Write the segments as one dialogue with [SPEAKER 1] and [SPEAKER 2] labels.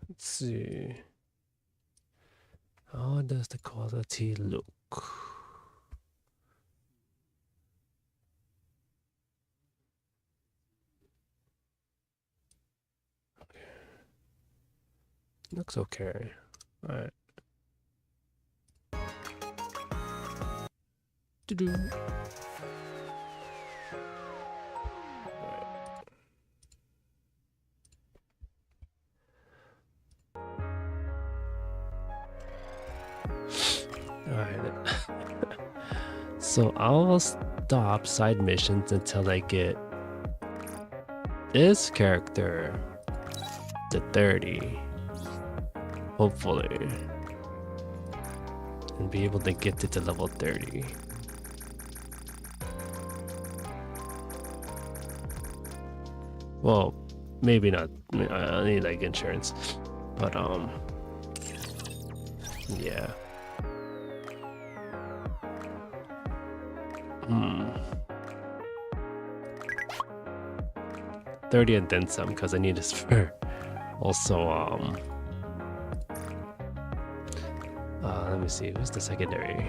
[SPEAKER 1] Let's see. How does the quality look? Looks okay. All right. Do-do. Alright. So I'll stop side missions until I get this character to 30. Hopefully. And be able to get it to level 30. Well, maybe not. I need like insurance. But yeah. 30 and then some, because I need this for also let me see, who's the secondary?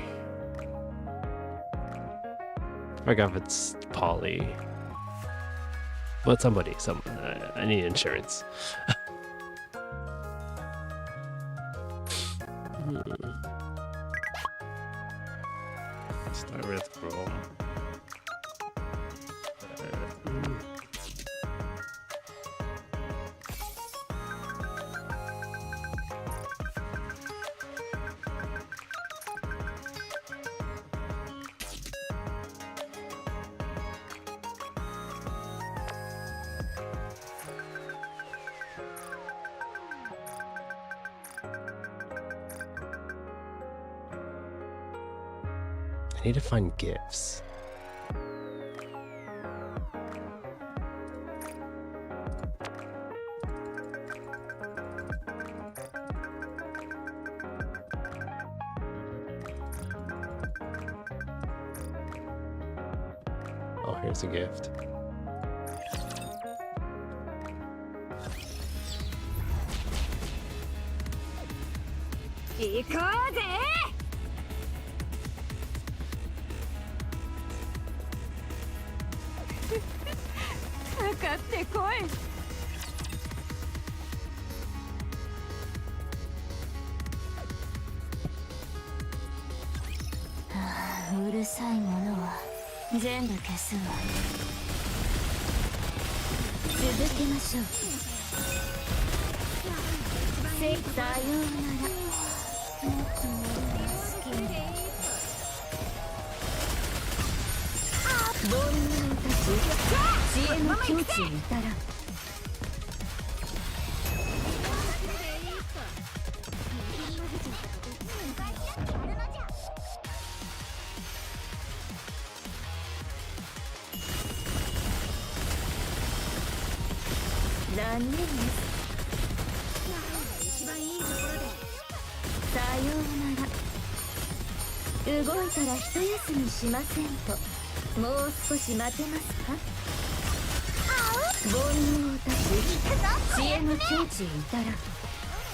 [SPEAKER 1] I forgot if it's Polly. But someone, I need insurance. Start with Chrome. I need to find gifts. Oh, here's a gift.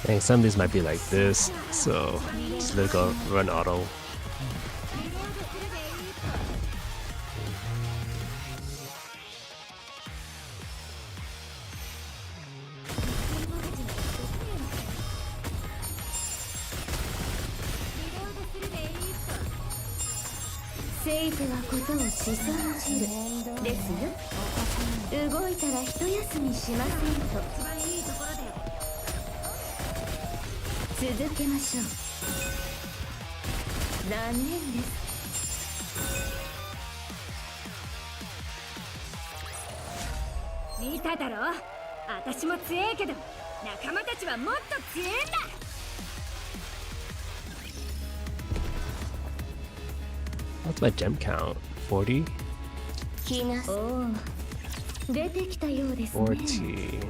[SPEAKER 1] Dang, some of these might be like this, so just let it go run auto.
[SPEAKER 2] 続けましょう。残念です。見ただろ、私も強いけど仲間たちはもっと強いんだ。
[SPEAKER 1] What's my gem count? 40?
[SPEAKER 2] 出てきたようですね。
[SPEAKER 1] 40.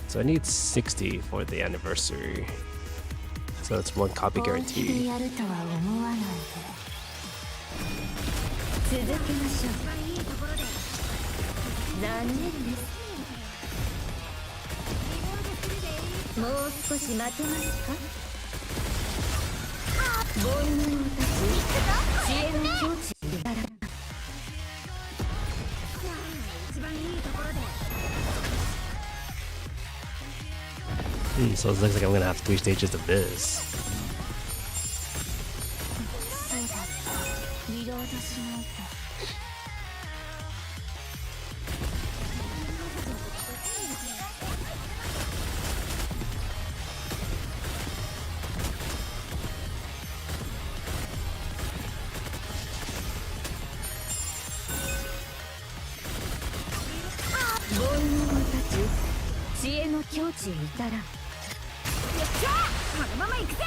[SPEAKER 1] So I need 60 for the anniversary. So it's one copy guarantee.
[SPEAKER 2] やるとは思わないで。続けましょう。残念です。もう少し待てますか。煩悩たち知恵の境地から。
[SPEAKER 1] So it looks like I'm gonna have 3 stages of this.
[SPEAKER 2] リロードしないと。煩悩たち知恵の境地へいたら。よっしゃ、このまま行くぜ。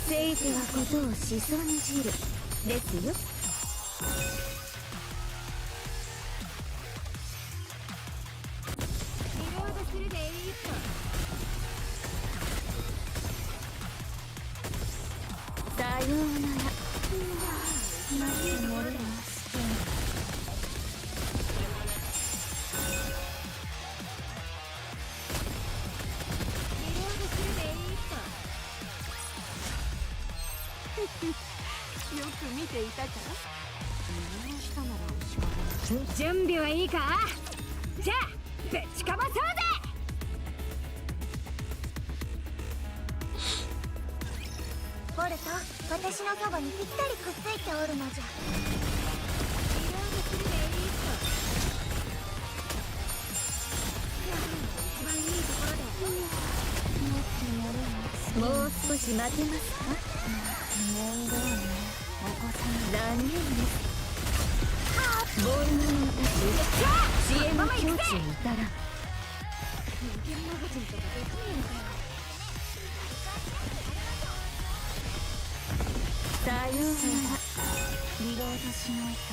[SPEAKER 2] せいてはことをしそにじるですよ。リロードするでいいと。さようなら。まず漏れます。よく見ていたか。準備はいいか。じゃあぶちかまそうぜ。ボルト、私のそばにぴったりくっついておるのじゃ。もう少し待てますか。面倒ね、お子さん。残念です。煩悩たち知恵の境地へいたら。さようなら。リロードしないと。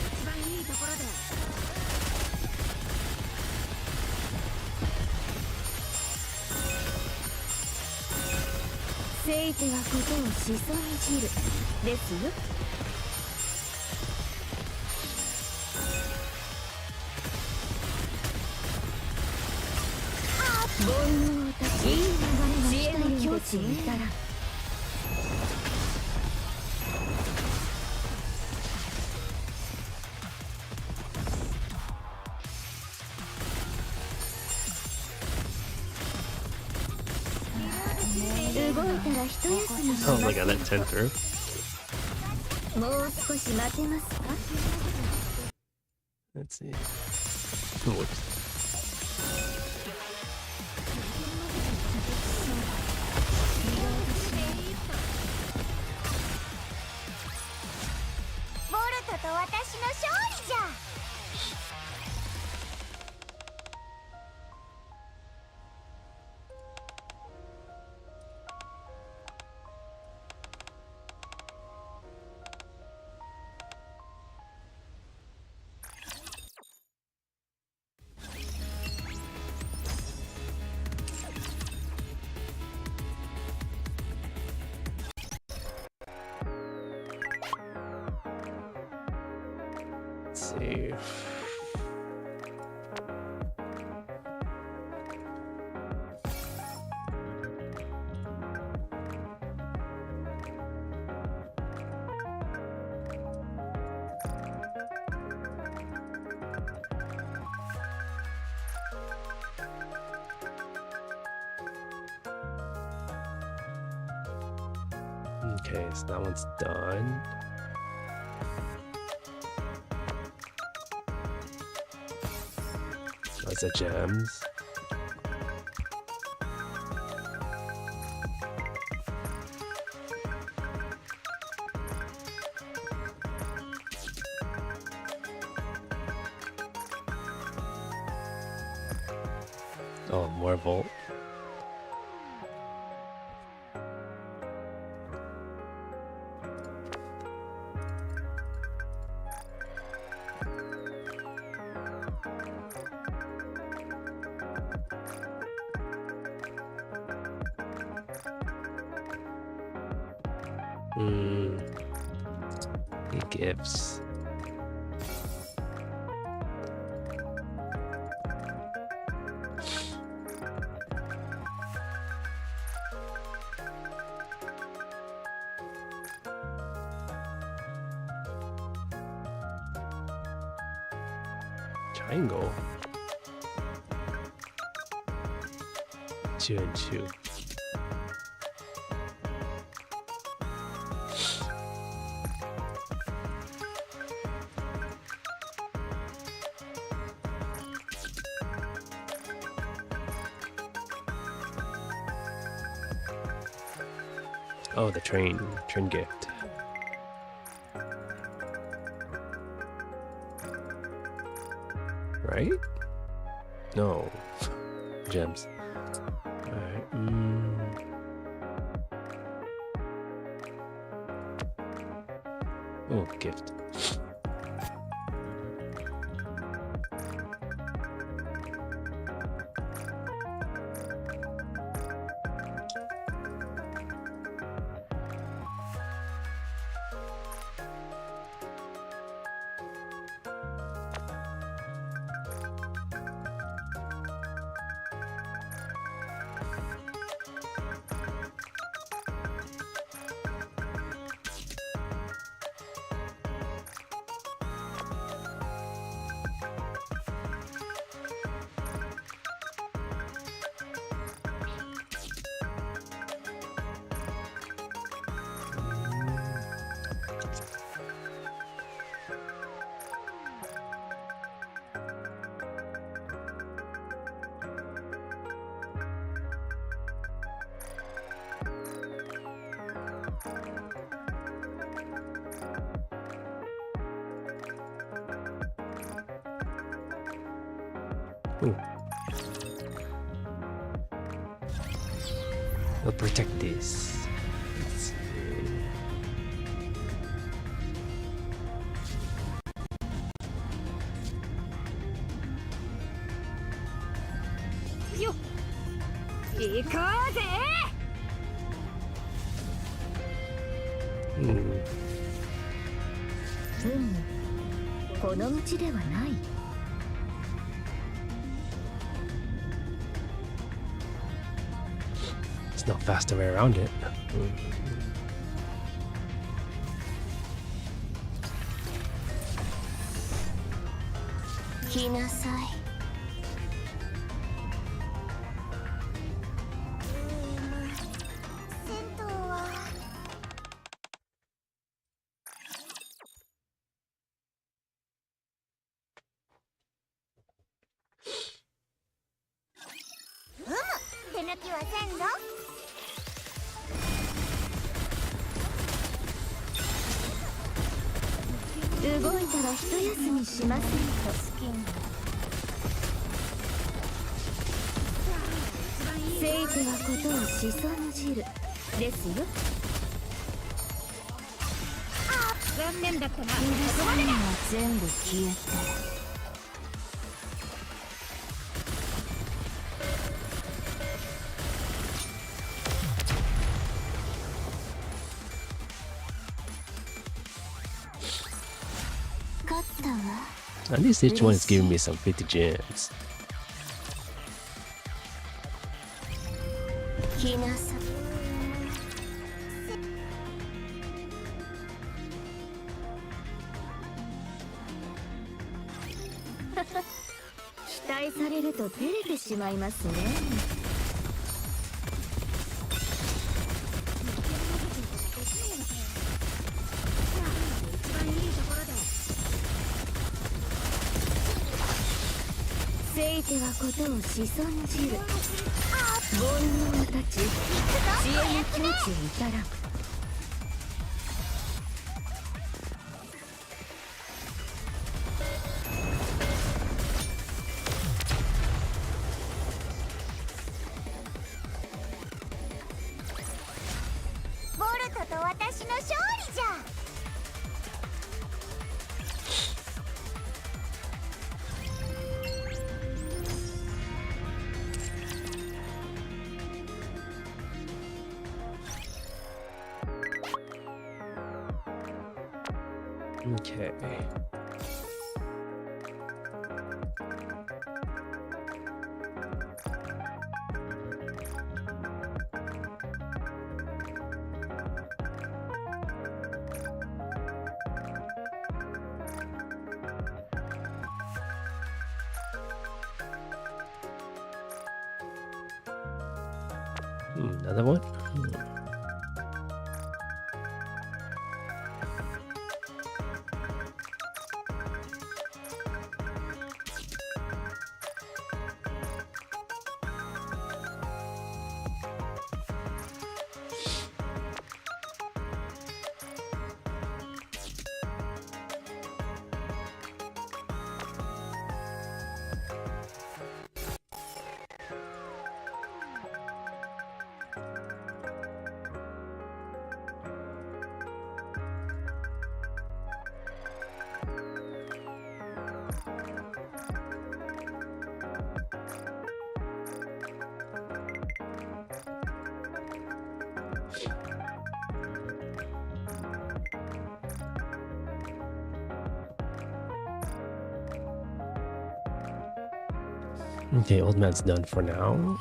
[SPEAKER 2] 一番いいところで。せいてはことをしそにじるですよ。煩悩たち知恵の境地にいたら。動いたら一休みします。
[SPEAKER 1] Oh my god, that turned through.
[SPEAKER 2] もう少し待てますか。
[SPEAKER 1] Let's see. Whoops.
[SPEAKER 2] ボルトと私の勝利じゃ。
[SPEAKER 1] Let's see. Okay, so that one's done. It's a gems. Oh, more Volt. He gives. Triangle. 2 and 2. Oh, the train gift. Right? No. Gems. Alright. Oh, gift. Ooh. I'll protect this. Let's see.
[SPEAKER 2] Yo! 行こうぜ!
[SPEAKER 1] Hmm.
[SPEAKER 2] この道ではない.
[SPEAKER 1] There's no faster way around it.
[SPEAKER 2] 来なさい.
[SPEAKER 1] At least each one is giving me some 50 gems.
[SPEAKER 2] 来なさい.期待されると照れてしまいますね.せいてはことをしそんじる。煩悩たち知恵の境地へ至らん。
[SPEAKER 3] ボルトと私の勝利じゃ。
[SPEAKER 1] Okay. Another one? Okay, old man's done for now.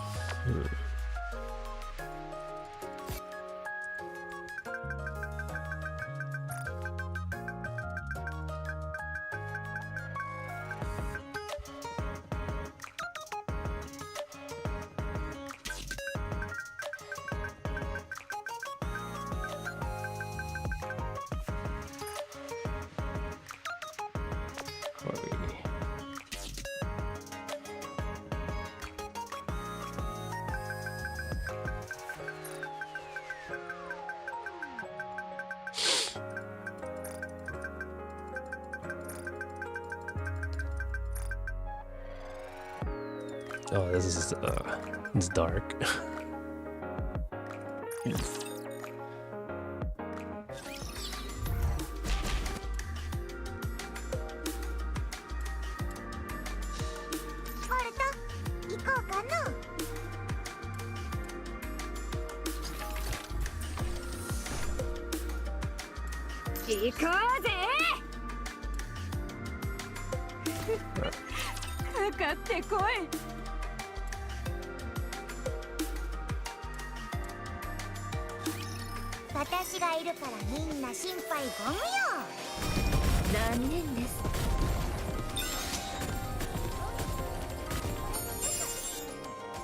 [SPEAKER 1] Oh, this is it's dark.
[SPEAKER 2] 行こうぜ。かかってこい。
[SPEAKER 3] 私がいるからみんな心配ご無用。
[SPEAKER 2] 残念です。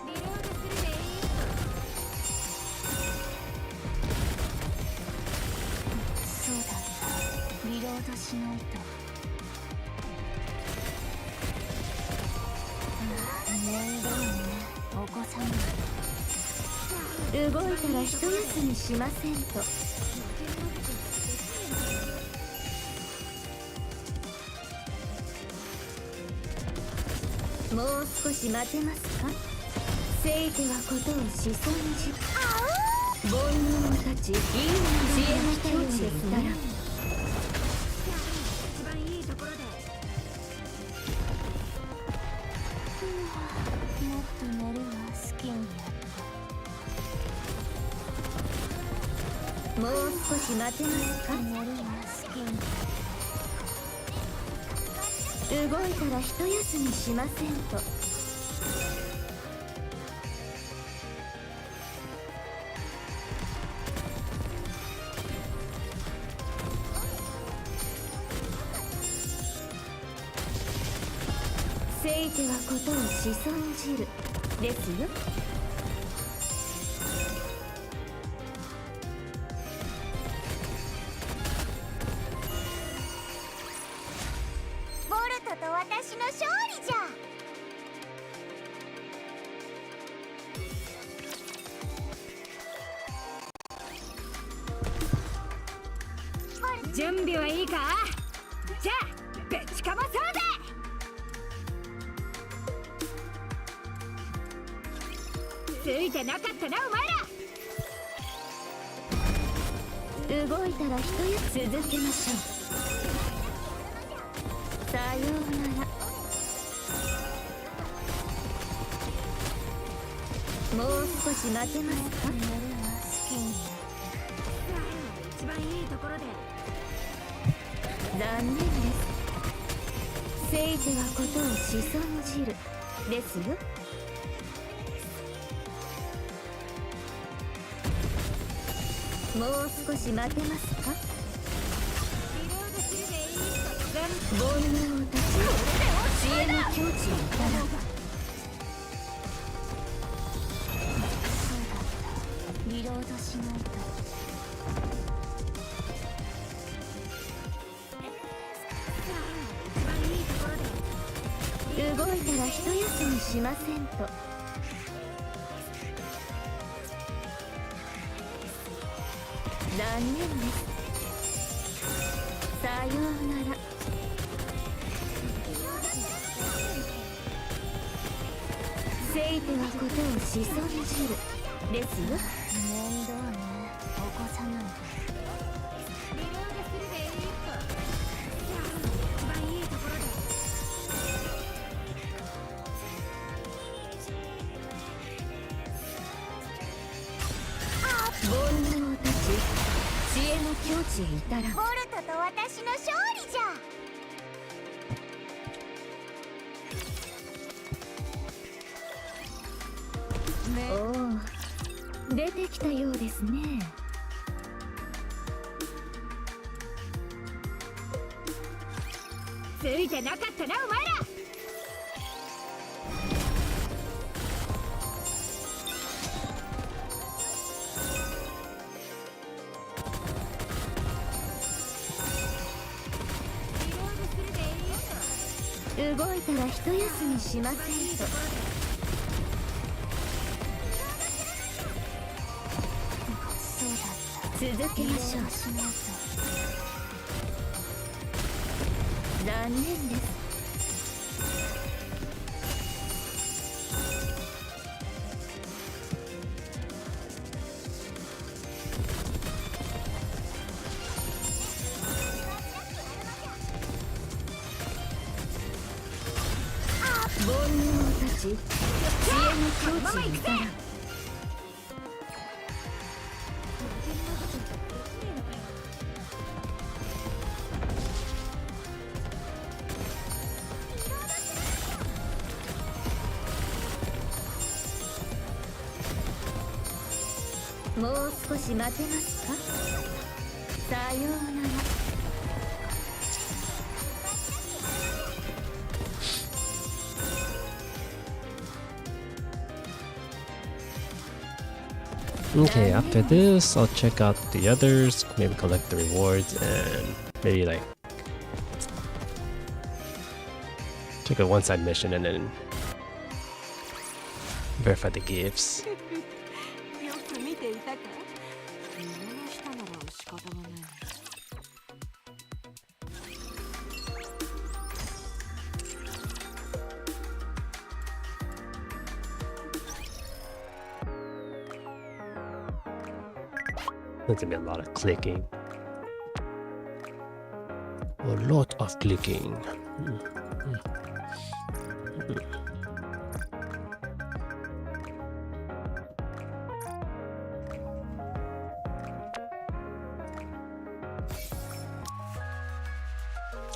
[SPEAKER 2] リロードするでいい。そうだ、リロードしないと。面倒ね、お子様。動いたら一休みしませんと。もう少し待てますか。せいてはことをしそんじ。煩悩たち知恵の境地へ至らん。一番いいところで。もっと寝るわ、好きにやって。もう少し待てますか。寝るわ、好きに。動いたら一休みしませんと。せいてはことをしそんじるですよ。
[SPEAKER 3] ボルトと私の勝利じゃ。
[SPEAKER 2] 準備はいいか？じゃあぶちかまそうぜ。ついてなかったなお前ら。動いたら一息続けましょう。さようなら。もう少し待てますか？一番いいところで。残念です。せいてはことをしそんじるですよ。もう少し待てますか？煩悩たち、知恵の境地をいただく。リロードしないと。動いたら一休みしませんと。残念です。さようなら。せいてはことをしそんじるですよ。面倒ね、起こさないと。リロードするでいいと。じゃあ一番いいところで。煩悩たち、知恵の境地へいたら。ボルトと私の勝利じゃ。おお、出てきたようですね。ついてなかったなお前ら。動いたら一休みしませんと。続けましょう。残念です。煩悩たち、知恵の境地にいたら。もう少し待てますか？さようなら。
[SPEAKER 1] Okay, after this, I'll check out the others, maybe collect the rewards, and maybe like check a one-side mission and then verify the gifts.
[SPEAKER 2] よく見ていたか？見逃したなら仕方がない。
[SPEAKER 1] There's gonna be a lot of clicking. A lot of clicking.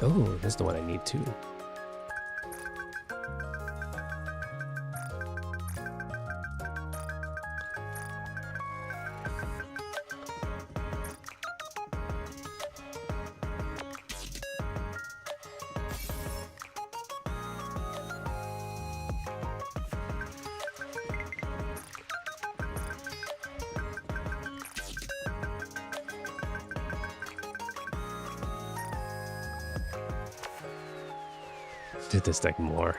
[SPEAKER 1] Oh, this is the one I need too. Do this like more.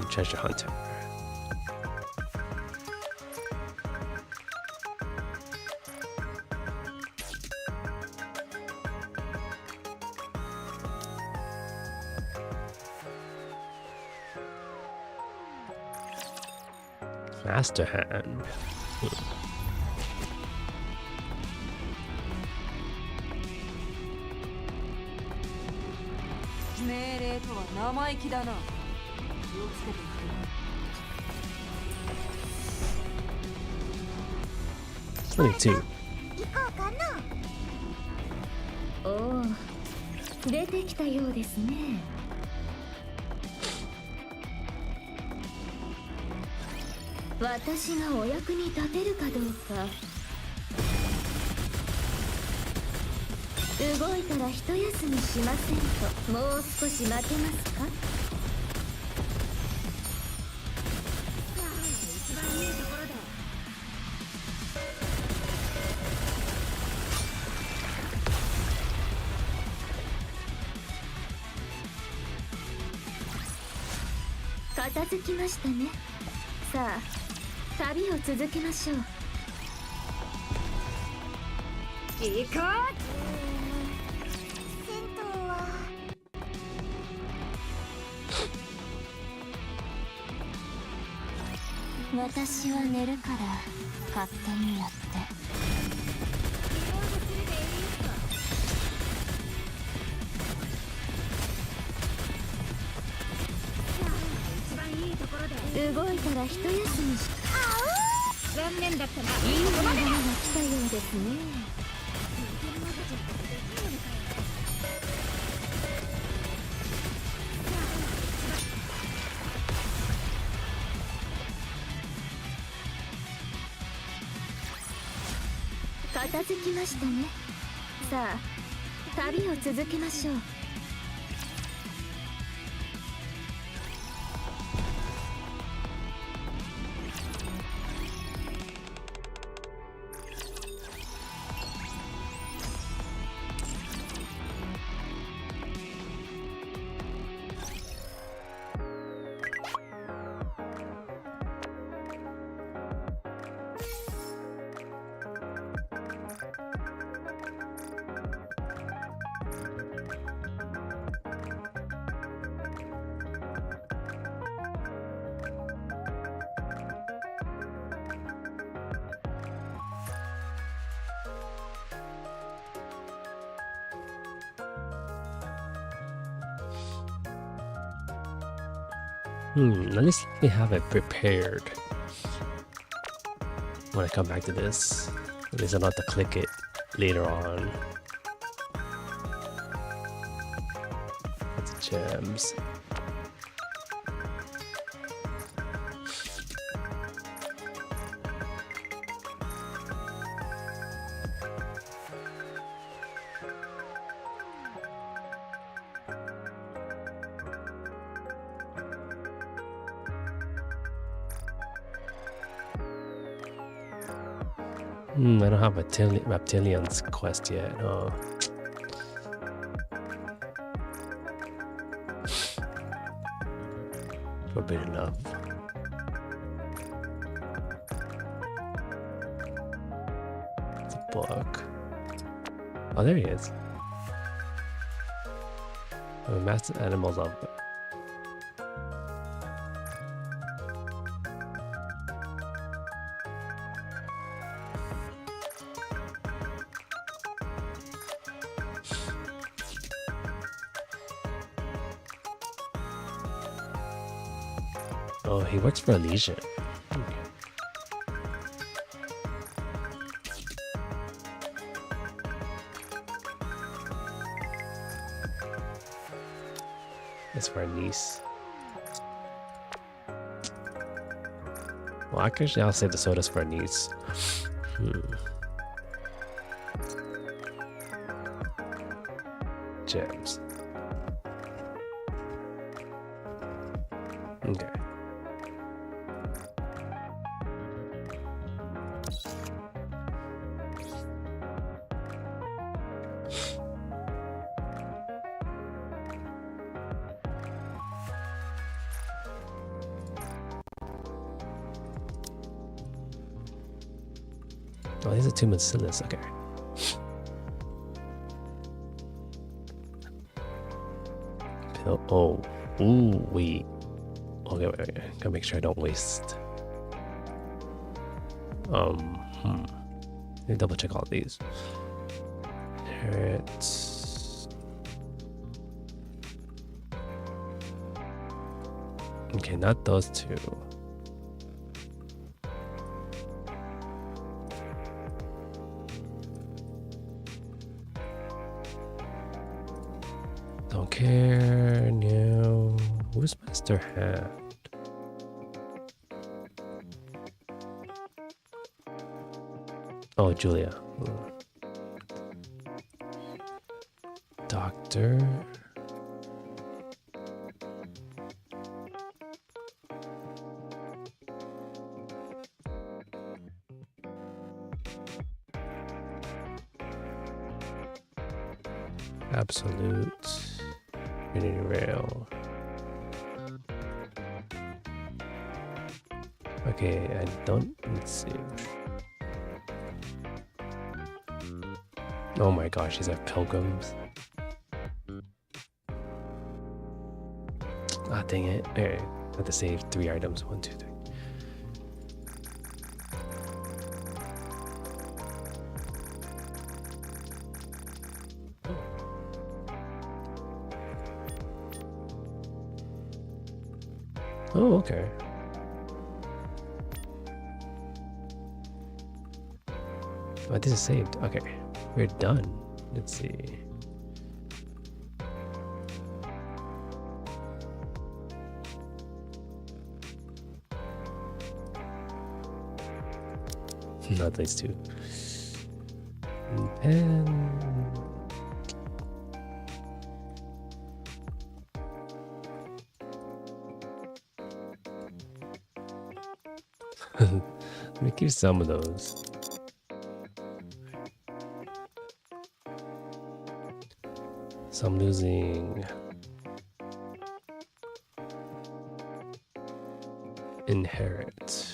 [SPEAKER 1] Treasure hunter. Master hand.
[SPEAKER 4] 命令とは生意気だな。気をつけていくよ。
[SPEAKER 1] 22.
[SPEAKER 3] 行こうかな。
[SPEAKER 2] おお、出てきたようですね。私がお役に立てるかどうか。動いたら一休みしませんと。もう少し待てますか。片付きましたね。さあ、旅を続けましょう。行こう。
[SPEAKER 3] 戦闘は
[SPEAKER 2] 私は寝るから勝手にやって。動いたら一休みし。残念だったな。いい流れが来たようですね。片付きましたね。さあ、旅を続けましょう。
[SPEAKER 1] At least let me have it prepared when I come back to this. At least I don't have to click it later on. That's gems. I don't have Reptilian's quest yet. Oh. Forbidden Love. It's a book. Oh, there he is. Oh, Master Animal Love. Oh, he works for Elysian. That's for a niece. Well, actually, I'll save the sodas for a niece. Gems. Okay. Oh, these are two Bacillus. Okay. Oh. Ooh, wait. Okay, wait. Gotta make sure I don't waste. Let me double check all these. Inherit. Okay, not those two. Don't care. No. Who's Master Hand? Oh, Julia. Doctor. Absolute. Unity rail. Okay, I don't. Let's see. Oh my gosh, these are pilgrims. Ah, dang it. Alright, I have to save 3 items. 1, 2, 3. Oh, okay. Oh, this is saved. Okay, we're done. Let's see. Not these two. And let me keep some of those. So I'm losing inherit.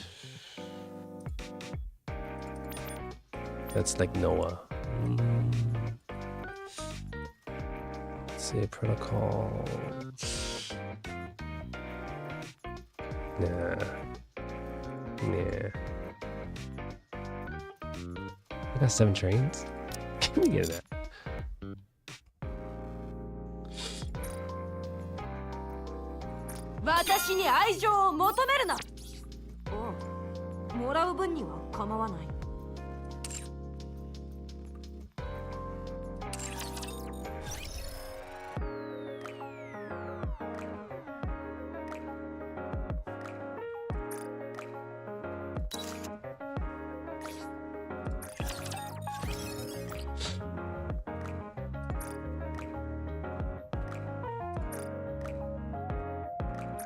[SPEAKER 1] That's like Noah. Let's see, protocol. Nah. Nah. I got 7 trains. Can we get that?
[SPEAKER 4] 私に愛情を求めるな。おう、もらう分には構わない。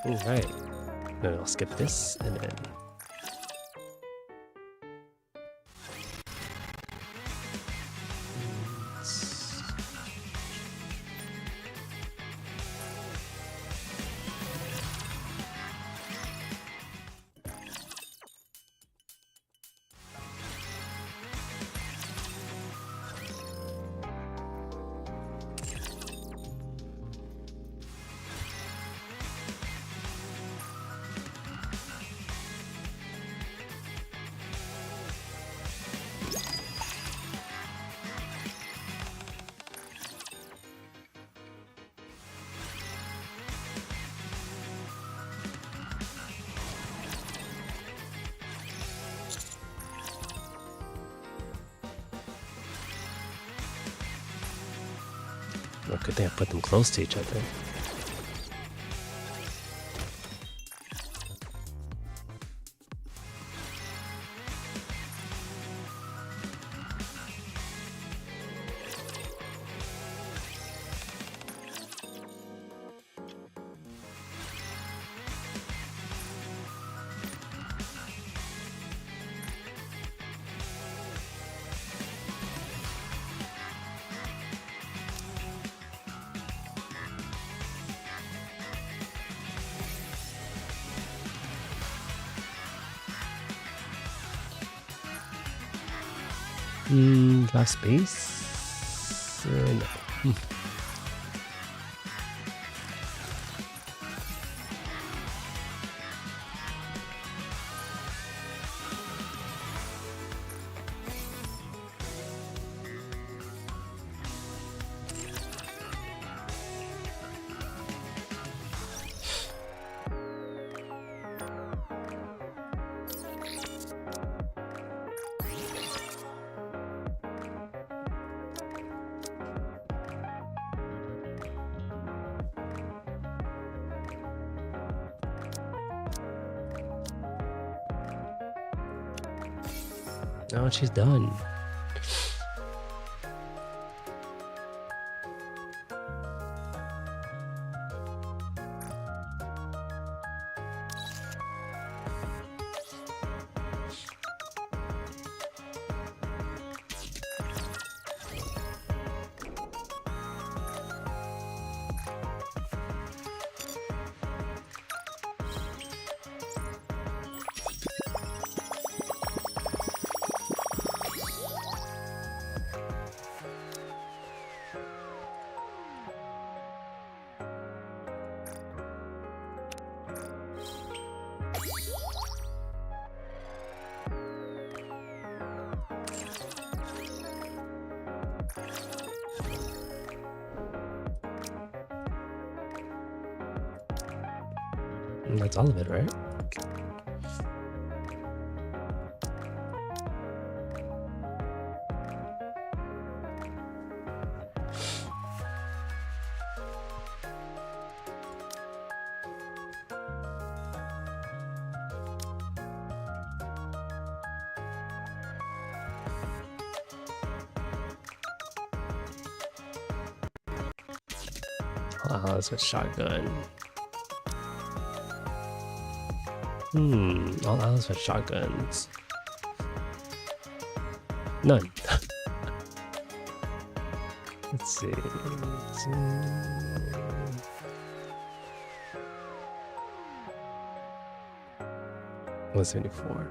[SPEAKER 1] Alright. Then I'll skip this and then. Oh, good thing I put them close to each other. Last space? No. No, she's done. And that's all of it, right? Oh, that's a shotgun. All else with shotguns. None. Let's see. 174.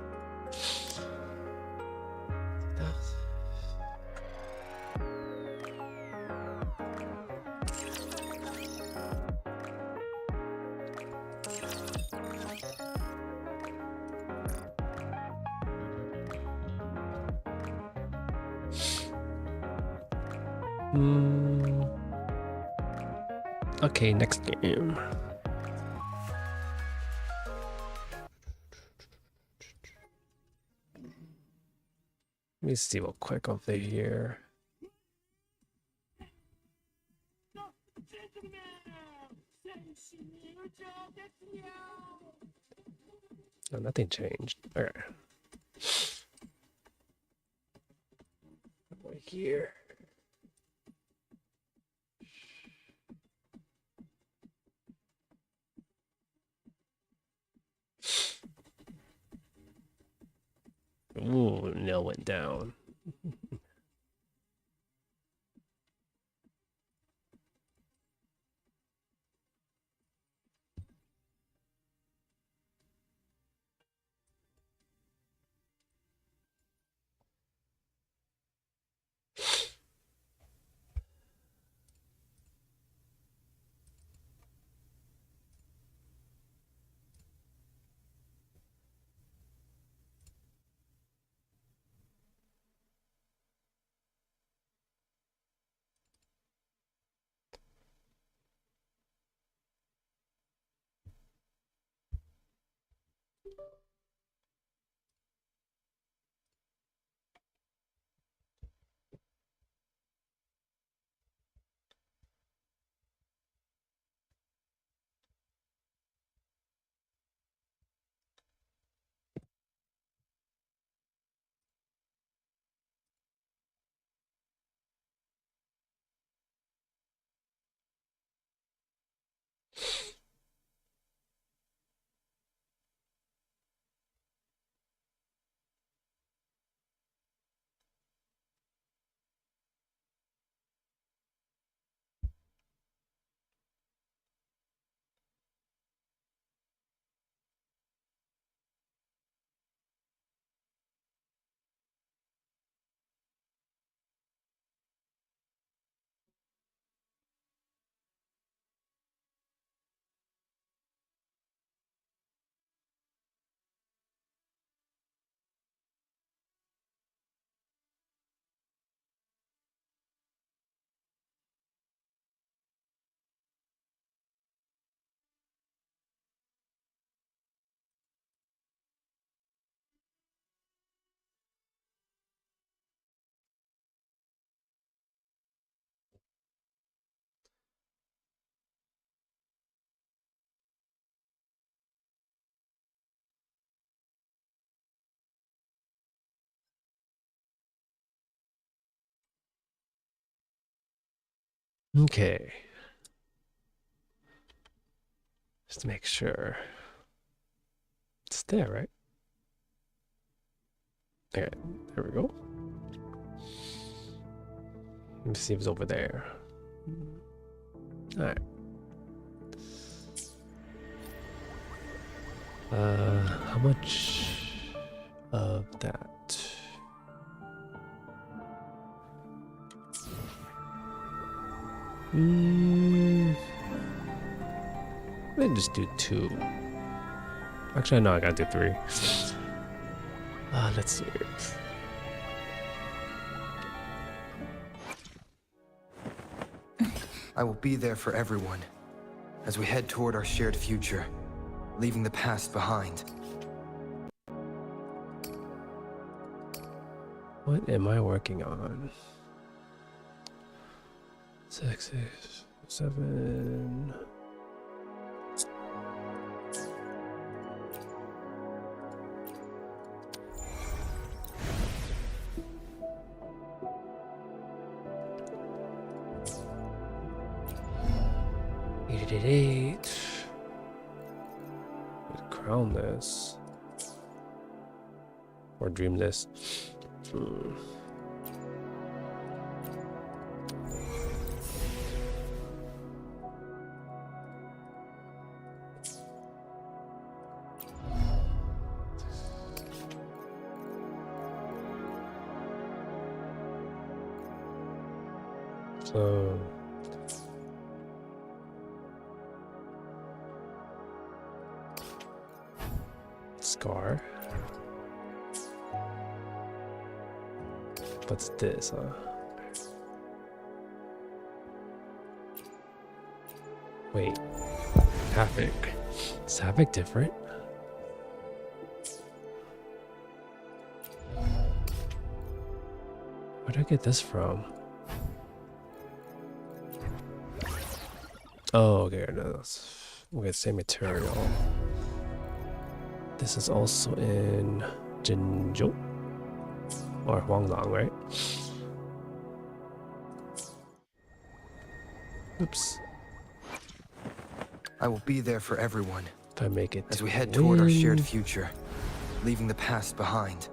[SPEAKER 1] Okay, next game. Let me see real quick over here. Oh, nothing changed. Okay. Over here. Ooh, nail went down. Okay. Just to make sure. It's there, right? Okay, there we go. Let me see if it's over there. Alright. How much of that? Let me just do 2. Actually, no, I gotta do 3. Let's see.
[SPEAKER 5] I will be there for everyone as we head toward our shared future, leaving the past behind.
[SPEAKER 1] What am I working on? 6, 7. Eight. Crown this. Or dream this. So Scar. What's this, huh? Wait. Havoc. Is Havoc different? Where'd I get this from? Oh, okay, no, that's okay, same material. This is also in Jinzhou or Huanglang, right? Oops.
[SPEAKER 5] I will be there for everyone
[SPEAKER 1] If I make it
[SPEAKER 5] as we head toward our shared future, leaving the past behind.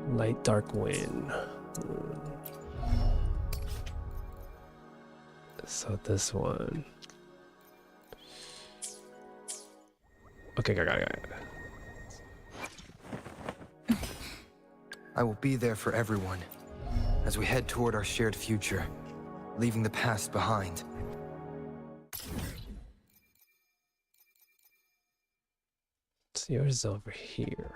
[SPEAKER 1] Light dark wind. So this one. Okay, got it.
[SPEAKER 5] I will be there for everyone as we head toward our shared future, leaving the past behind.
[SPEAKER 1] So yours is over here.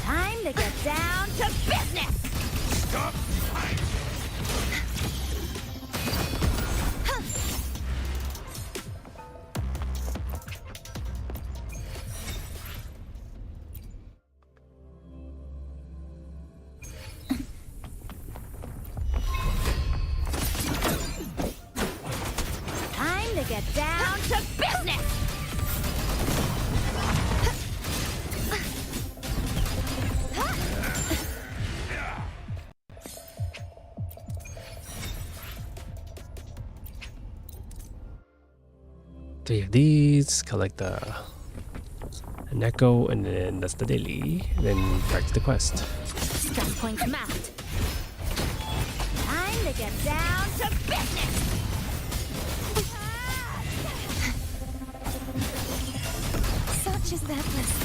[SPEAKER 2] Time to get down to business!
[SPEAKER 6] Stop!
[SPEAKER 2] Time to get down to business!
[SPEAKER 1] Three of these, collect an echo, and then that's the daily. Then back to the quest.
[SPEAKER 2] Stress points mapped. Time to get down to business! Such is that list.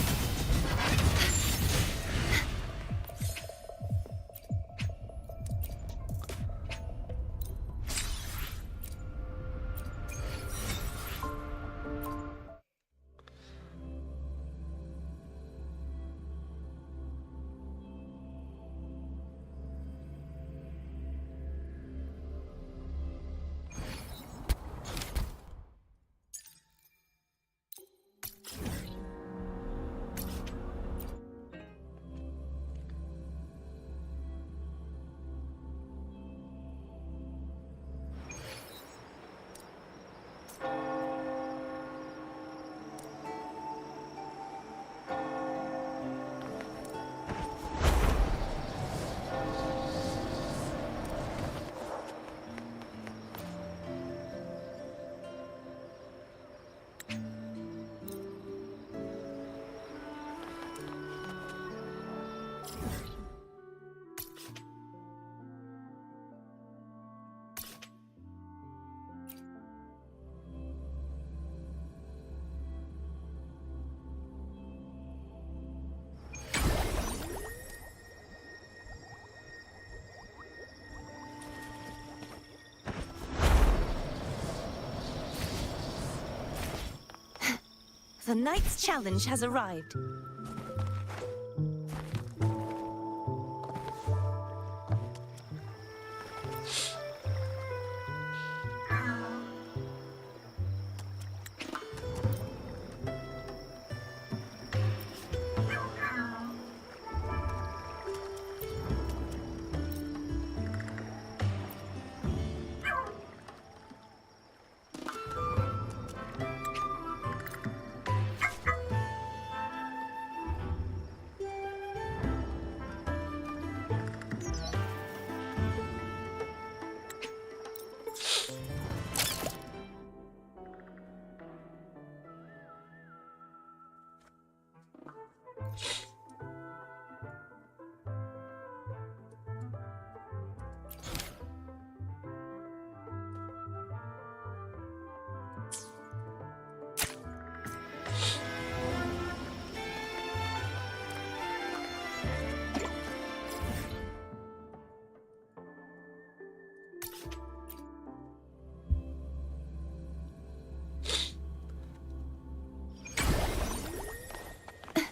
[SPEAKER 4] The knight's challenge has arrived.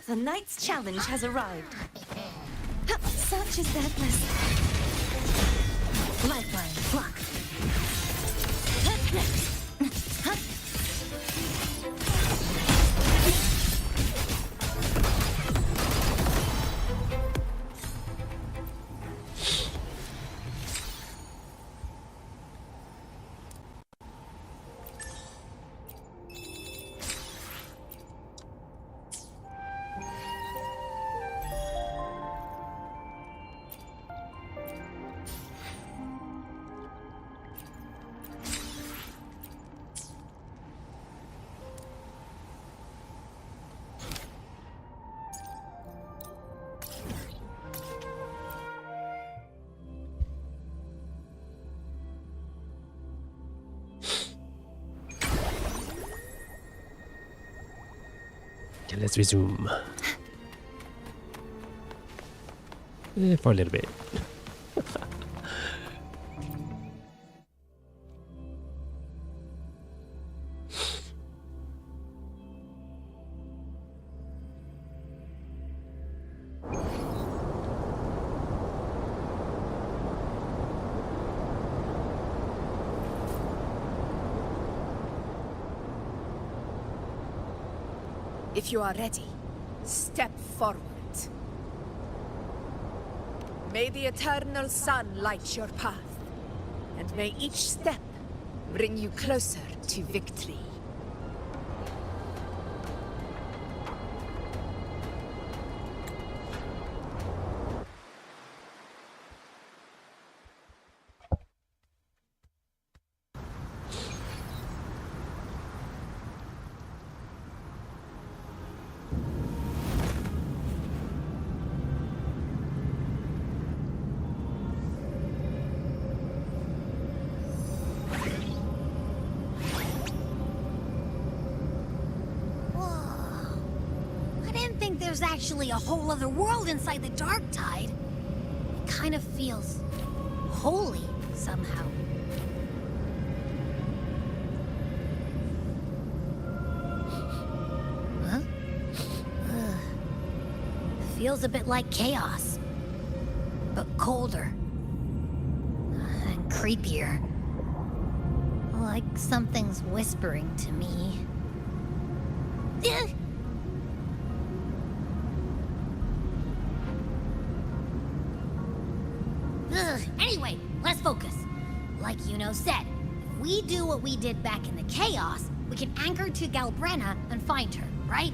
[SPEAKER 4] The knight's challenge has arrived. Such is that list. Lifeline, block.
[SPEAKER 1] Okay, let's resume. For a little bit.
[SPEAKER 6] If you are ready, step forward. May the eternal sun light your path, and may each step bring you closer to victory.
[SPEAKER 2] There's actually a whole other world inside the Dark Tide. It kind of feels holy somehow. Huh? Feels a bit like chaos, but colder and creepier. Like something's whispering to me. Anyway, let's focus. Like Yuno said, if we do what we did back in the Chaos, we can anchor to Galbrenna and find her, right?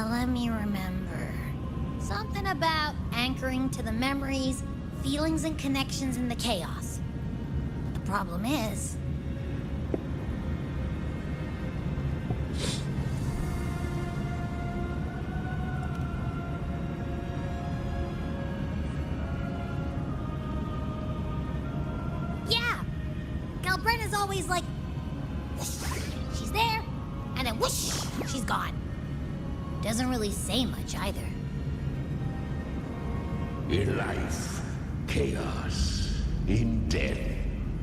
[SPEAKER 2] Let me remember. Something about anchoring to the memories, feelings, and connections in the Chaos. The problem is... Galbrenna's always like, whoosh, she's there, and then whoosh, she's gone. Doesn't really say much either.
[SPEAKER 7] In life, chaos. In death,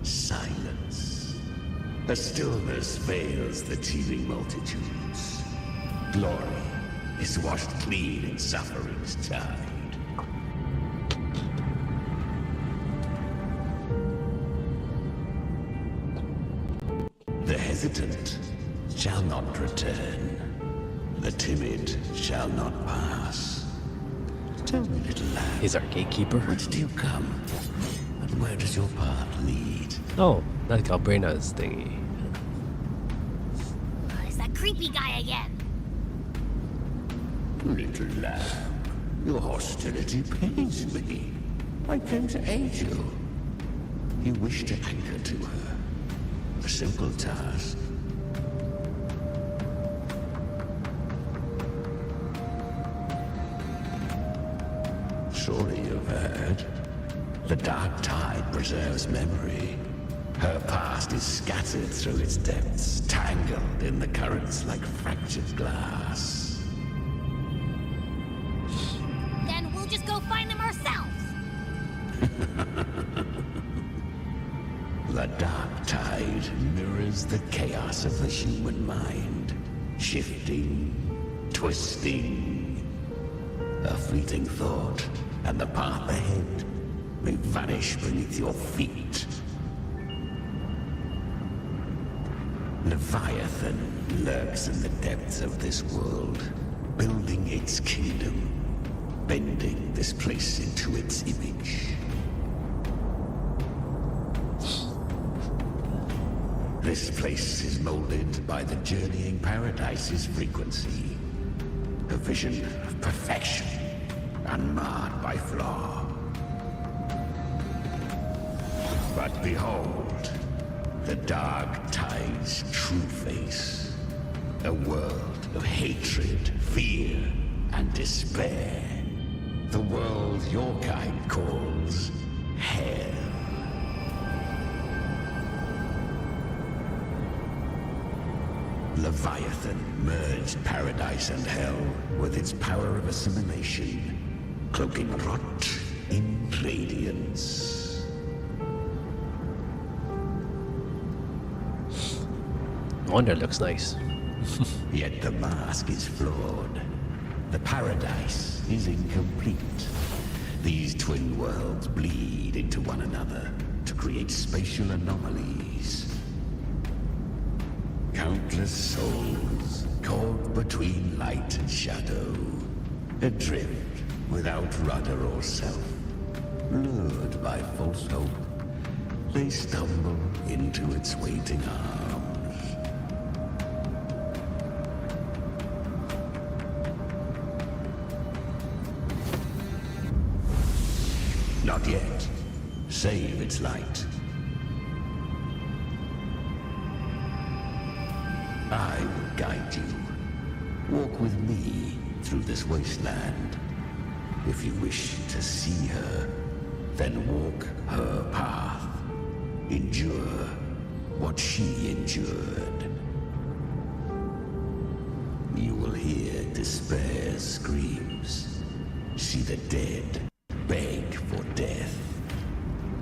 [SPEAKER 7] silence. A stillness veils the teeming multitudes. Glory is washed clean in suffering's tide. The hesitant shall not return. The timid shall not pass. Tell me, little lad,
[SPEAKER 1] He's our gatekeeper.
[SPEAKER 7] whence do you come? And where does your path lead?
[SPEAKER 1] Oh, that's Galbrina's thingy.
[SPEAKER 3] It's that creepy guy again.
[SPEAKER 7] Little lamb, your hostility pains me. I came to aid you. You wish to anchor to her. A simple task. Surely you've heard. The dark tide preserves memory. Her past is scattered through its depths, tangled in the currents like fractured glass.
[SPEAKER 3] Then we'll just go find them ourselves.
[SPEAKER 7] The dark tide mirrors the chaos of the human mind, shifting, twisting. A fleeting thought, and the path ahead may vanish beneath your feet. Leviathan lurks in the depths of this world, building its kingdom, bending this place into its image. This place is molded by the journeying paradise's frequency. A vision of perfection, unmarred by flaw. But behold, the dark tide's true face. A world of hatred, fear, and despair. The world your kind calls hell. Leviathan merged paradise and hell with its power of assimilation, cloaking rot in radiance.
[SPEAKER 1] No wonder it looks nice.
[SPEAKER 7] Yet the mask is flawed. The paradise is incomplete. These twin worlds bleed into one another to create spatial anomalies. Countless souls caught between light and shadow, adrift without rudder or self, lured by false hope, they stumble into its waiting arms. Not yet. Save its light. I will guide you. Walk with me through this wasteland. If you wish to see her, then walk her path. Endure what she endured. You will hear despair's screams. See the dead beg for death.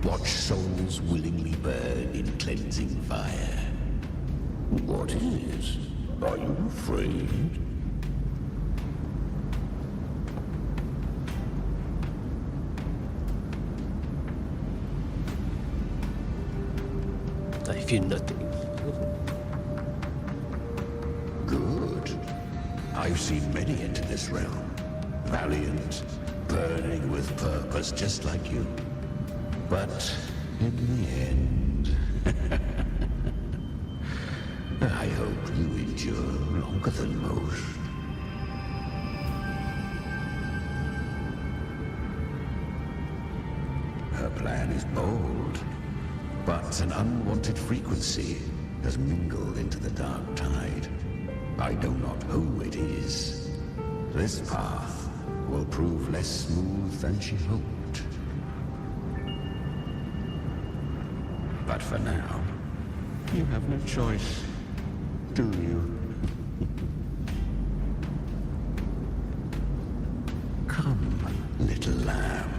[SPEAKER 7] Watch souls willingly burn in cleansing fire. What is? Are you afraid?
[SPEAKER 1] I feel nothing.
[SPEAKER 7] Good. I've seen many enter this realm. Valiant, burning with purpose just like you. But in the end, I hope you endure longer than most. Her plan is bold, but an unwanted frequency has mingled into the dark tide. I know not who it is. This path will prove less smooth than she hoped. But for now, you have no choice, do you? Come, little lamb.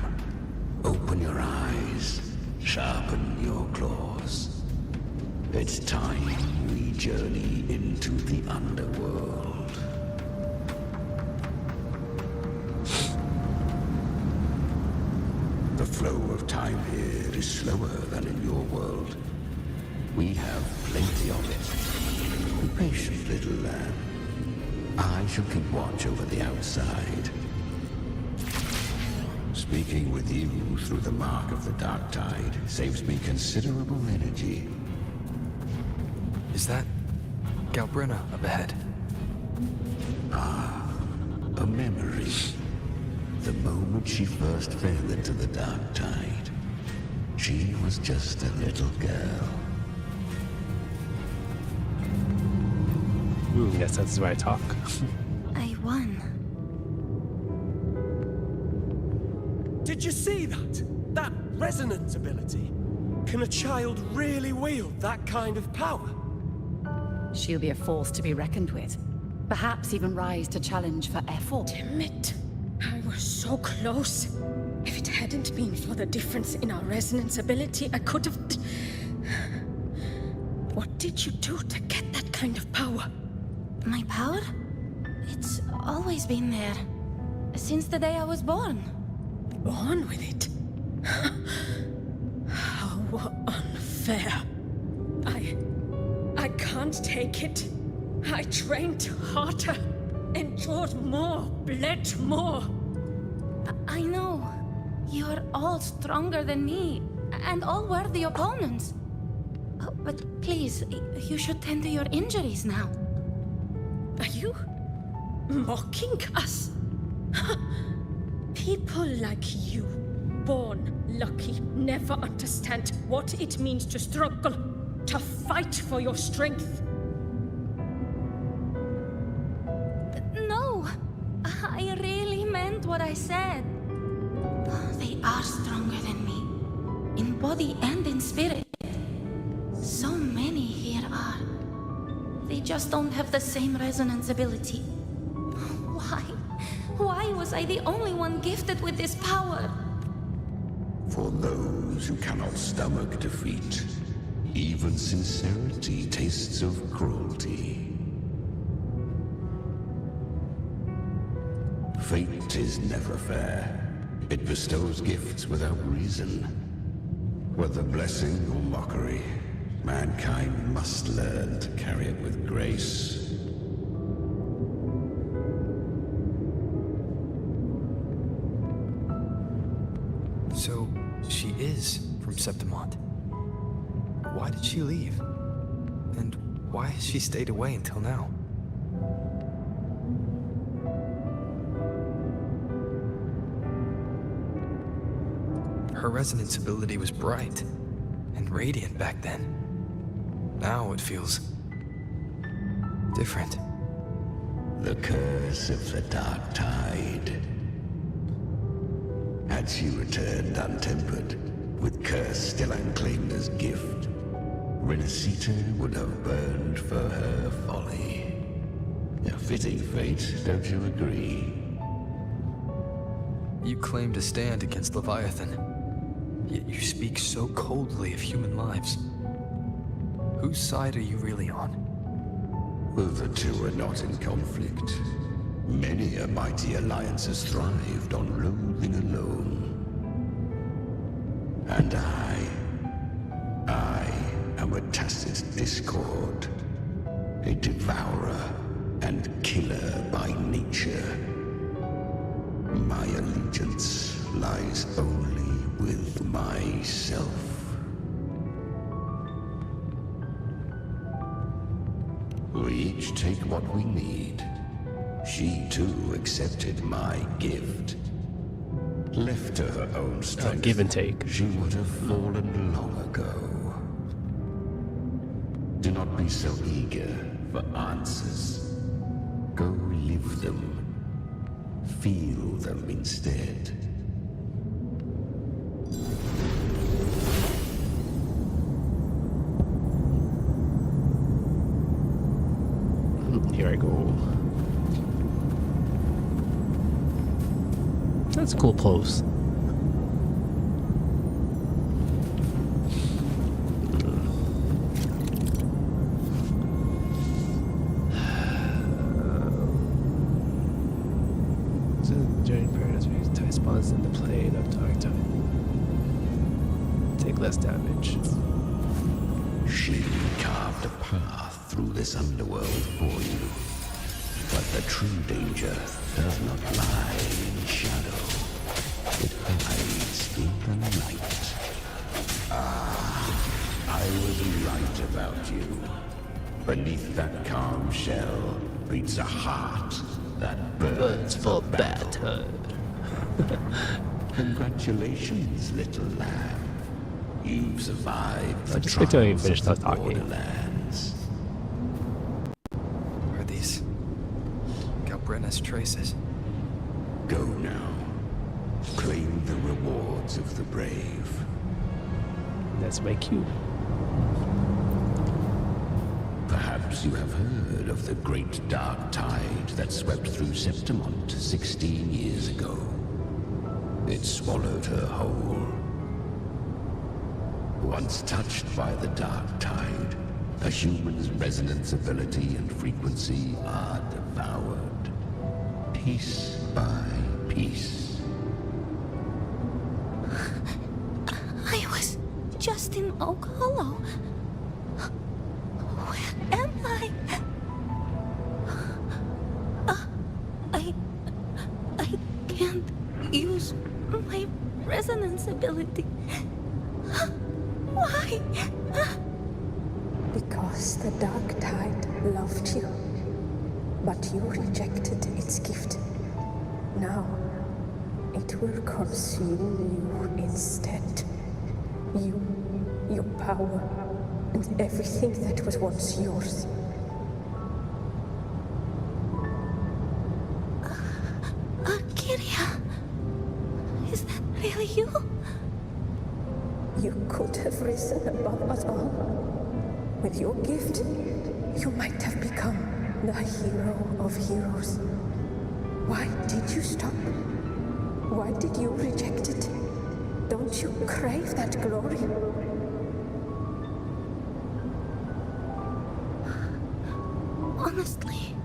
[SPEAKER 7] Open your eyes, sharpen your claws. It's time we journey into the underworld. The flow of time here is slower than in your world. We have plenty of it. Be patient, little lamb. I shall keep watch over the outside. Speaking with you through the mark of the dark tide saves me considerable energy.
[SPEAKER 5] Is that Galbrina up ahead?
[SPEAKER 7] A memory. The moment she first fell into the dark tide, she was just a little girl.
[SPEAKER 1] Yes, that's where I talk.
[SPEAKER 2] I won.
[SPEAKER 8] Did you see that? That resonance ability? Can a child really wield that kind of power?
[SPEAKER 9] She'll be a force to be reckoned with. Perhaps even rise to challenge for effort.
[SPEAKER 10] Damn it. I was so close. If it hadn't been for the difference in our resonance ability, I could have... What did you do to get that kind of power?
[SPEAKER 2] My power? It's always been there. Since the day I was born.
[SPEAKER 10] Born with it? How unfair. I can't take it. I trained harder, endured more, bled more.
[SPEAKER 2] I know. You're all stronger than me, and all worthy opponents. Oh, but please, you should tend to your injuries now.
[SPEAKER 10] Are you mocking us? People like you, born lucky, never understand what it means to struggle, to fight for your strength.
[SPEAKER 2] No, I really meant what I said. They are stronger than me, in body and in spirit. So many here are. They just don't have the same resonance ability. Why? Why was I the only one gifted with this power?
[SPEAKER 7] For those who cannot stomach defeat, even sincerity tastes of cruelty. Fate is never fair. It bestows gifts without reason. Whether blessing or mockery, mankind must learn to carry it with grace.
[SPEAKER 5] So, she is from Septimont. Why did she leave? And why has she stayed away until now? Her resonance ability was bright and radiant back then. Now it feels different.
[SPEAKER 7] The curse of the dark tide. Had she returned untempered, with curse still unclaimed as gift, Renacita would have burned for her folly. A fitting fate, don't you agree?
[SPEAKER 5] You claim to stand against Leviathan, yet you speak so coldly of human lives. Whose side are you really on?
[SPEAKER 7] Well, the two are not in conflict. Many a mighty alliance has thrived on loathing alone. And I am a tacit discord, a devourer and killer by nature. My allegiance lies only with myself. We each take what we need. She too accepted my gift. Left to her own strength,
[SPEAKER 1] give and take.
[SPEAKER 7] she would have fallen long ago. Do not be so eager for answers. Go live them. Feel them instead.
[SPEAKER 1] Here I go. That's a cool pose. spawns in the plane of dark time. Take less damage.
[SPEAKER 7] She carved a path through this underworld for you. But the true danger does not lie in shadow. It hides in the night. I was right about you. Beneath that calm shell beats a heart that burns for battle. Congratulations, little lamb. You've survived the
[SPEAKER 1] just wait till he
[SPEAKER 7] trials
[SPEAKER 1] finishes
[SPEAKER 7] of the
[SPEAKER 1] talking.
[SPEAKER 7] Borderlands.
[SPEAKER 5] Are these Galbrenna's traces?
[SPEAKER 7] Go now. Claim the rewards of the brave.
[SPEAKER 1] That's my cue.
[SPEAKER 7] Perhaps you have heard of the great dark tide that swept through Septimont 16 years ago. It swallowed her whole. Once touched by the dark tide, a human's resonance ability and frequency are devoured, piece by piece.
[SPEAKER 2] I was just in Oak Hollow. Where am I? I can't use my resonance ability. Why?
[SPEAKER 11] Because the dark tide loved you, but you rejected its gift. Now, it will consume you instead. You, your power, and everything that was once yours.
[SPEAKER 2] Kiria, is that really you?
[SPEAKER 11] You could have risen above us all. With your gift, you might have become the hero of heroes. Why did you stop? Why did you reject it? Don't you crave that glory?
[SPEAKER 2] Honestly,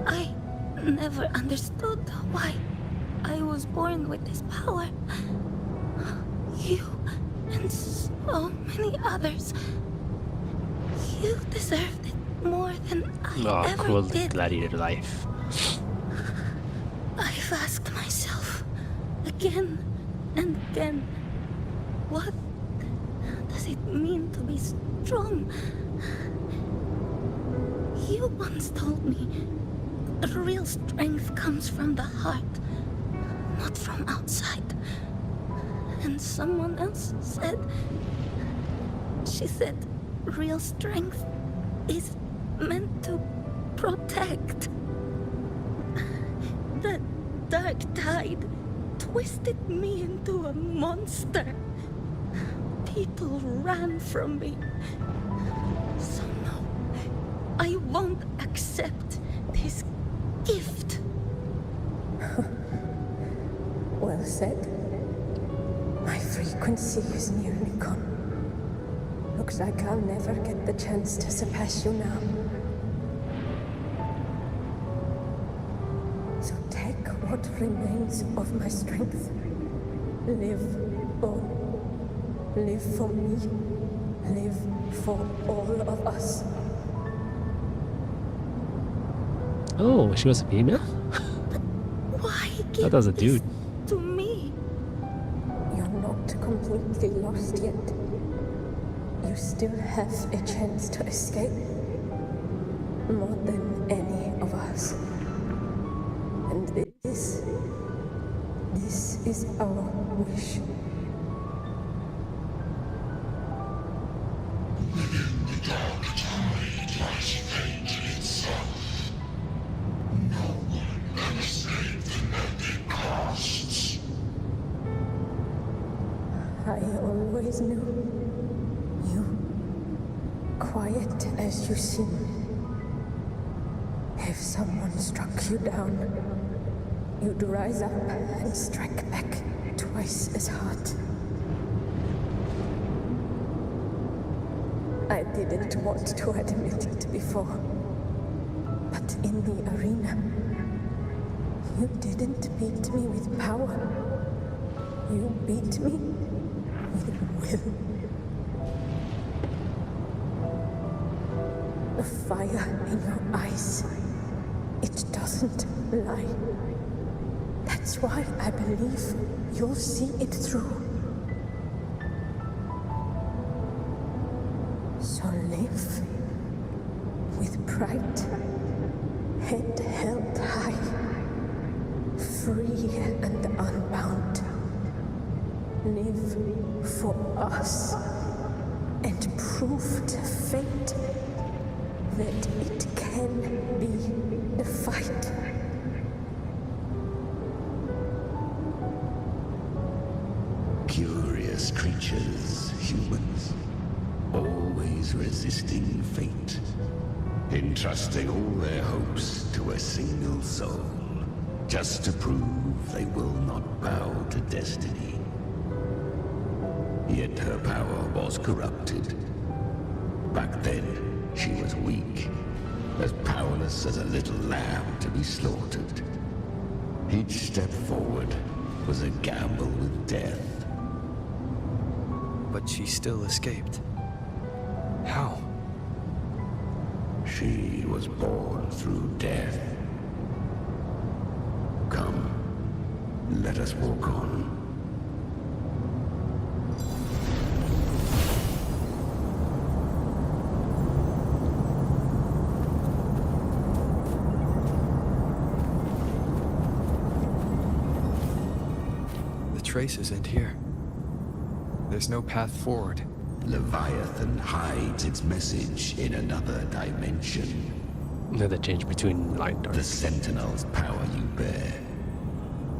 [SPEAKER 2] I never understood why I was born with this power. You and so many others. You deserved it more than I ever
[SPEAKER 1] Cool
[SPEAKER 2] did.
[SPEAKER 1] gladiator life.
[SPEAKER 2] I've asked myself again and again, what does it mean to be strong? You once told me real strength comes from the heart, not from outside. And someone else said, she said, real strength is meant to protect. The dark tide twisted me into a monster. People ran from me. So no, I won't accept this gift.
[SPEAKER 11] Well said. My frequency is nearly gone. Looks like I'll never get the chance to surpass you now. So take what remains of my strength. Live on. Live for me. Live for all of us.
[SPEAKER 1] Oh, she was a female?
[SPEAKER 2] Why
[SPEAKER 1] That
[SPEAKER 2] give
[SPEAKER 1] was a
[SPEAKER 2] this
[SPEAKER 1] dude.
[SPEAKER 2] to me?
[SPEAKER 11] You're not completely lost yet. You still have a chance to escape. More than any of us. And this is our wish. I always knew you, quiet as you seem. If someone struck you down, you'd rise up and strike back twice as hard. I didn't want to admit it before, but in the arena, you didn't beat me with power. You beat me with will. The fire in your eyes, it doesn't lie. That's why I believe you'll see it through. So live with pride, head held high, free and unbound. Live for us and prove to fate that it can be the fight.
[SPEAKER 7] Curious creatures, humans, always resisting fate, entrusting all their hopes to a single soul, just to prove they will not bow to destiny. Yet her power was corrupted. Back then, she was weak, as powerless as a little lamb to be slaughtered. Each step forward was a gamble with death.
[SPEAKER 5] But she still escaped. How?
[SPEAKER 7] She was born through death. Come, let us walk on.
[SPEAKER 5] The traces end here. There's no path forward.
[SPEAKER 7] Leviathan hides its message in another dimension.
[SPEAKER 1] Another change between light and dark.
[SPEAKER 7] The Sentinel's power you bear.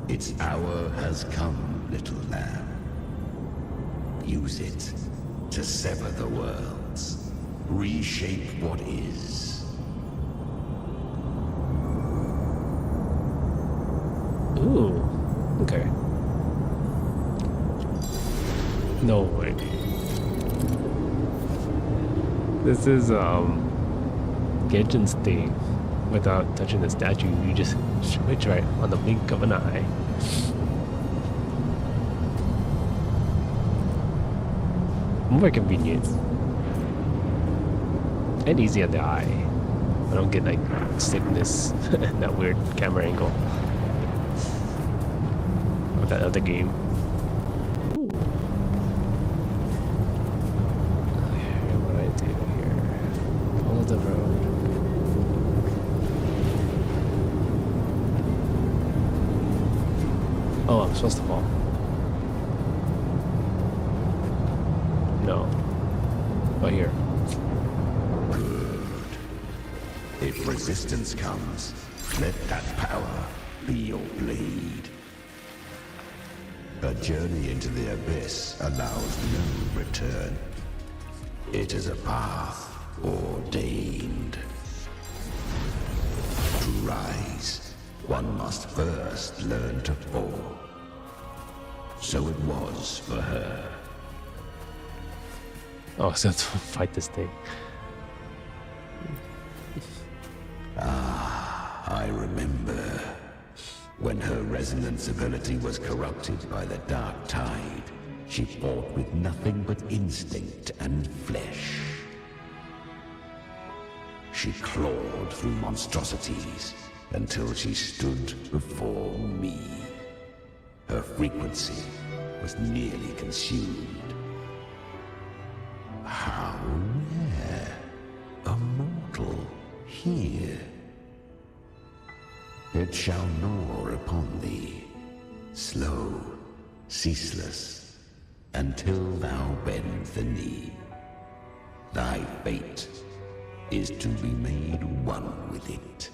[SPEAKER 7] Its hour has come, little lamb. Use it to sever the worlds. Reshape what is.
[SPEAKER 1] Ooh, okay. No way. This is Genshin's thing. Without touching the statue, you just switch right on the blink of an eye. More convenience. And easy on the eye. I don't get like sickness in that weird camera angle of that other game. Ooh. Okay, what do I do here? Follow the road. Oh, I'm supposed to fall. No. Oh, here.
[SPEAKER 7] If resistance comes, let that power be your blade. A journey into the abyss allows no return. It is a path ordained. To rise, one must first learn to fall. So it was for her.
[SPEAKER 1] Oh, so to fight this thing.
[SPEAKER 7] I remember when her resonance ability was corrupted by the dark tide. She fought with nothing but instinct and flesh. She clawed through monstrosities until she stood before me. Her frequency was nearly consumed. How rare! A mortal here. It shall gnaw upon thee, slow, ceaseless, until thou bend the knee. Thy fate is to be made one with it.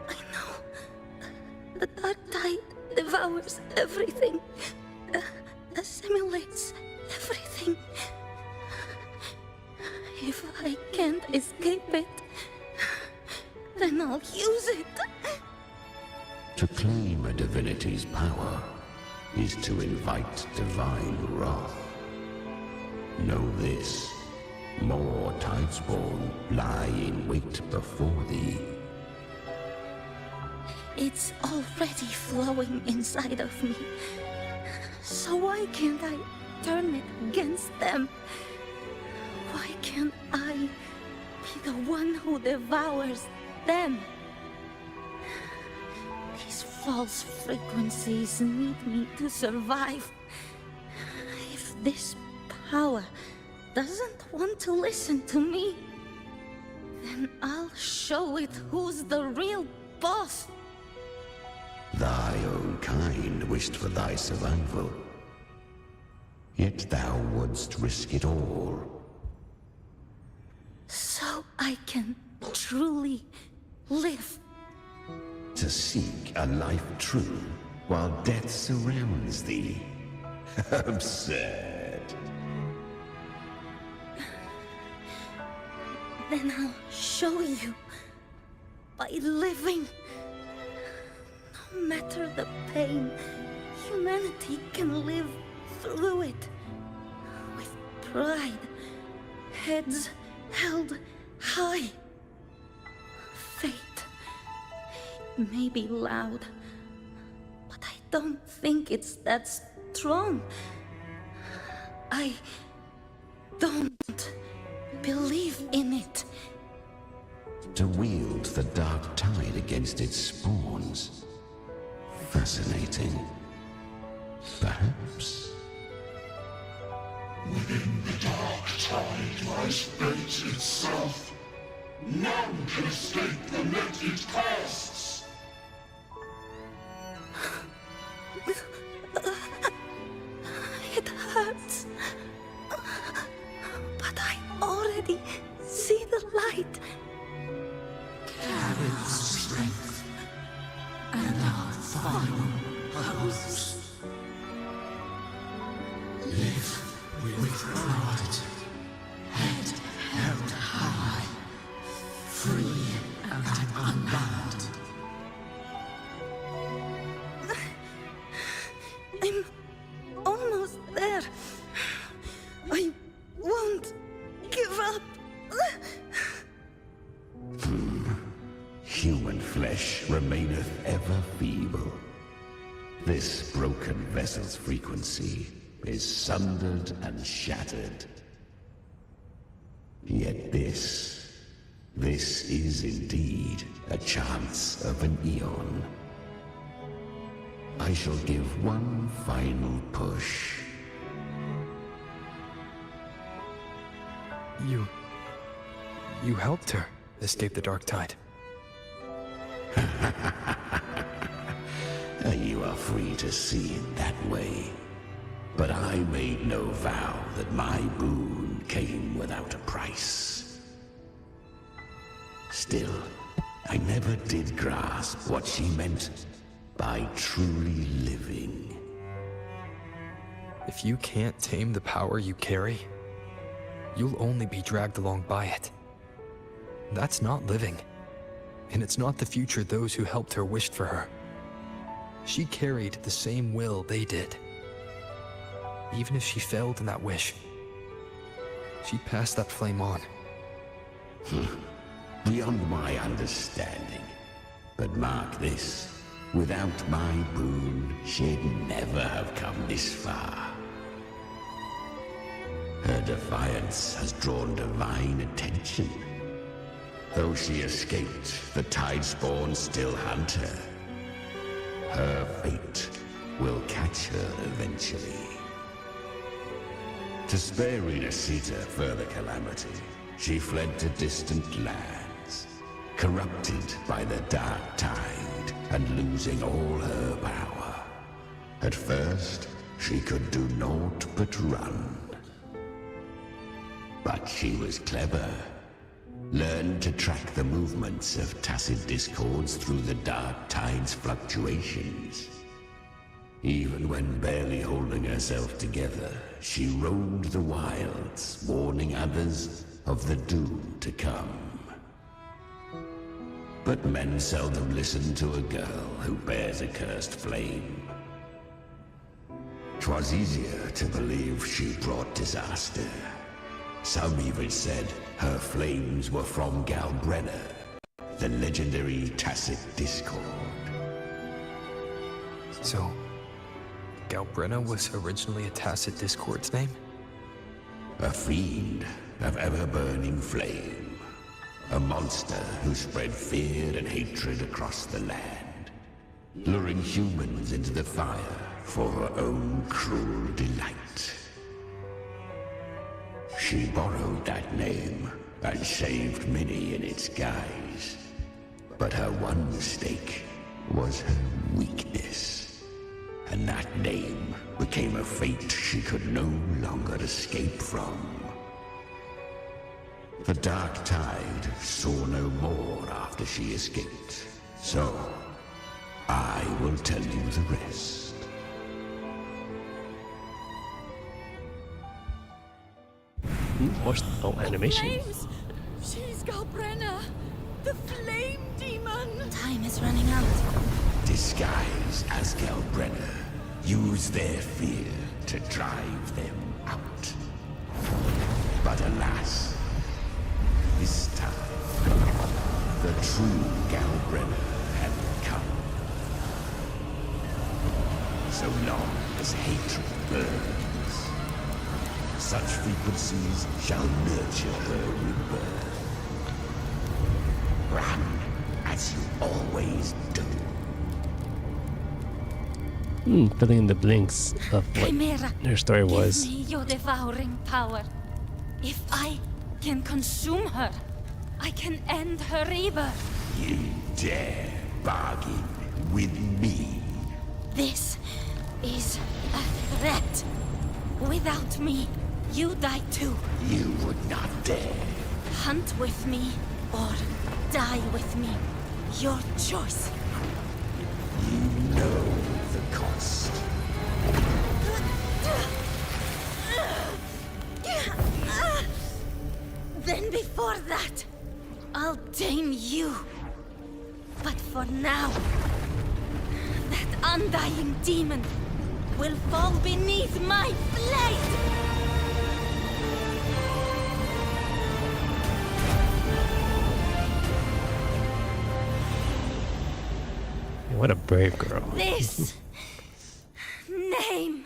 [SPEAKER 2] I know. The dark tide devours everything. Assimilates everything. If I can't escape it, then I'll use it.
[SPEAKER 7] To claim a divinity's power is to invite divine wrath. Know this, more Tidespawn lie in wait before thee.
[SPEAKER 2] It's already flowing inside of me. So why can't I turn it against them? Why can't I be the one who devours them? These false frequencies need me to survive. If this power doesn't want to listen to me, then I'll show it who's the real boss.
[SPEAKER 7] Thy own kind wished for thy survival. Yet thou wouldst risk it all.
[SPEAKER 2] So I can truly live.
[SPEAKER 7] To seek a life true while death surrounds thee. Absurd.
[SPEAKER 2] Then I'll show you by living. No matter the pain, humanity can live through it with pride, heads held high. Fate may be loud, but I don't think it's that strong. I don't believe in it.
[SPEAKER 7] To wield the dark tide against its spawns. Fascinating. Perhaps.
[SPEAKER 12] Within the dark tide lies fate itself. None can escape the net it casts.
[SPEAKER 2] It hurts. But I already see the light.
[SPEAKER 12] Carry the strength and our final purpose. Live with pride, head held high, free and unbound.
[SPEAKER 2] I'm almost there. I won't give up.
[SPEAKER 7] Human flesh remaineth ever feeble. This broken vessel's frequency is sundered and shattered. Yet this is indeed a chance of an eon. I shall give one final push.
[SPEAKER 5] You helped her escape the dark tide.
[SPEAKER 7] You are free to see it that way. But I made no vow that my boon came without a price. Still, I never did grasp what she meant by truly living.
[SPEAKER 5] If you can't tame the power you carry, you'll only be dragged along by it. That's not living. And it's not the future those who helped her wished for her. She carried the same will they did. Even if she failed in that wish, she passed that flame on.
[SPEAKER 7] Beyond my understanding. But mark this, without my boon, she'd never have come this far. Her defiance has drawn divine attention. Though she escaped, the tide spawn still hunt her. Her fate will catch her eventually. To spare Renasita further calamity, she fled to distant lands, corrupted by the dark tide and losing all her power. At first, she could do naught but run. But she was clever. Learned to track the movements of tacit discords through the dark tide's fluctuations. Even when barely holding herself together, she roamed the wilds, warning others of the doom to come. But men seldom listen to a girl who bears a cursed flame. 'Twas easier to believe she brought disaster. Some even said her flames were from Galbrenna, the legendary tacit discord.
[SPEAKER 5] So, Galbrenna was originally a tacit discord's name?
[SPEAKER 7] A fiend of ever-burning flame. A monster who spread fear and hatred across the land, luring humans into the fire for her own cruel delight. She borrowed that name and saved many in its guise. But her one mistake was her weakness. And that name became a fate she could no longer escape from. The Dark Tide saw no more after she escaped. So, I will tell you the rest.
[SPEAKER 1] Oh, animation.
[SPEAKER 4] Flames! She's Galbrenna, the flame demon!
[SPEAKER 2] Time is running out.
[SPEAKER 7] Disguised as Galbrenna, use their fear to drive them out. But alas, this time, the true Galbrenna had come. So long as hatred burns, such frequencies shall nurture her rebirth. Run as you always do.
[SPEAKER 1] Filling in the blanks of what
[SPEAKER 4] Chimera,
[SPEAKER 1] her story was.
[SPEAKER 4] give me your devouring power. If I can consume her, I can end her rebirth.
[SPEAKER 7] You dare bargain with me?
[SPEAKER 4] This is a threat. Without me, you die too.
[SPEAKER 7] You would not dare.
[SPEAKER 4] Hunt with me or die with me. Your choice.
[SPEAKER 7] You know the cost.
[SPEAKER 4] Then before that, I'll tame you. But for now, that undying demon will fall beneath my blade!
[SPEAKER 1] What a brave girl.
[SPEAKER 4] This name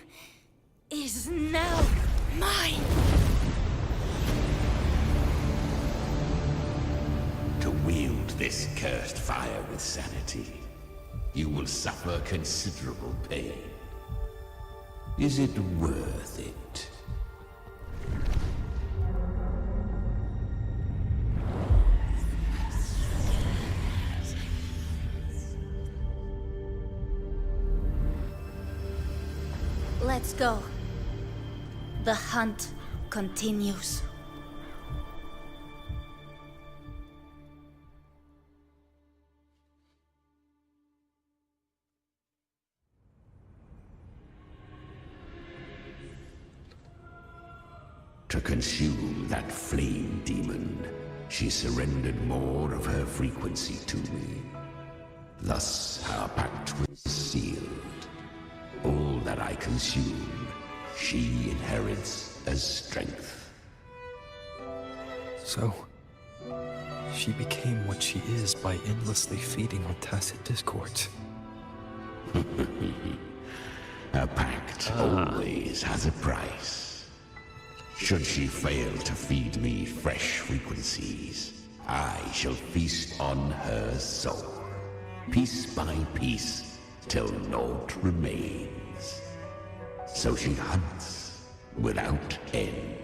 [SPEAKER 4] is now mine.
[SPEAKER 7] To wield this cursed fire with sanity, you will suffer considerable pain. Is it worth it?
[SPEAKER 2] Let's go. The hunt continues.
[SPEAKER 7] To consume that flame demon, she surrendered more of her frequency to me. Thus, our pact was sealed. All that I consume, she inherits as strength.
[SPEAKER 5] So, she became what she is by endlessly feeding on tacit discords.
[SPEAKER 7] A pact always has a price. Should she fail to feed me fresh frequencies, I shall feast on her soul, piece by piece, till naught remains. So she hunts without end.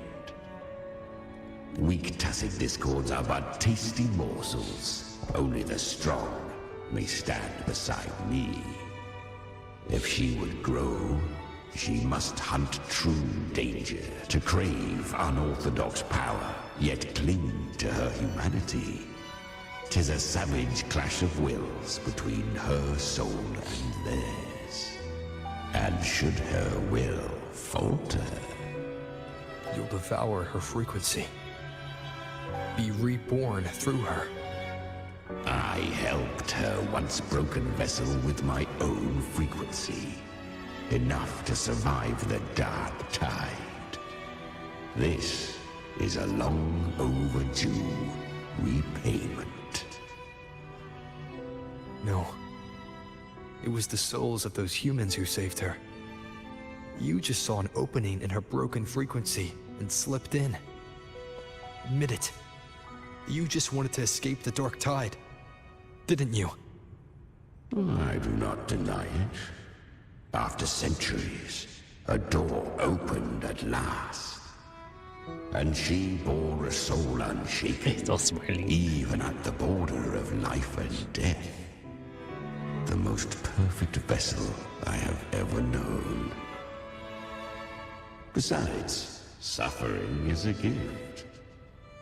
[SPEAKER 7] Weak tacit discords are but tasty morsels. Only the strong may stand beside me. If she would grow, she must hunt true danger, to crave unorthodox power, yet cling to her humanity. 'Tis a savage clash of wills between her soul and theirs. And should her will falter,
[SPEAKER 5] you'll devour her frequency. Be reborn through her.
[SPEAKER 7] I helped her once broken vessel with my own frequency. Enough to survive the Dark Tide. This is a long overdue repayment.
[SPEAKER 5] No. It was the souls of those humans who saved her. You just saw an opening in her broken frequency and slipped in. Admit it. You just wanted to escape the dark tide, didn't you?
[SPEAKER 7] I do not deny it. After centuries, a door opened at last. And she bore a soul unshaken,
[SPEAKER 1] Still smiling.
[SPEAKER 7] even at the border of life and death. The most perfect vessel I have ever known. Besides, suffering is a gift.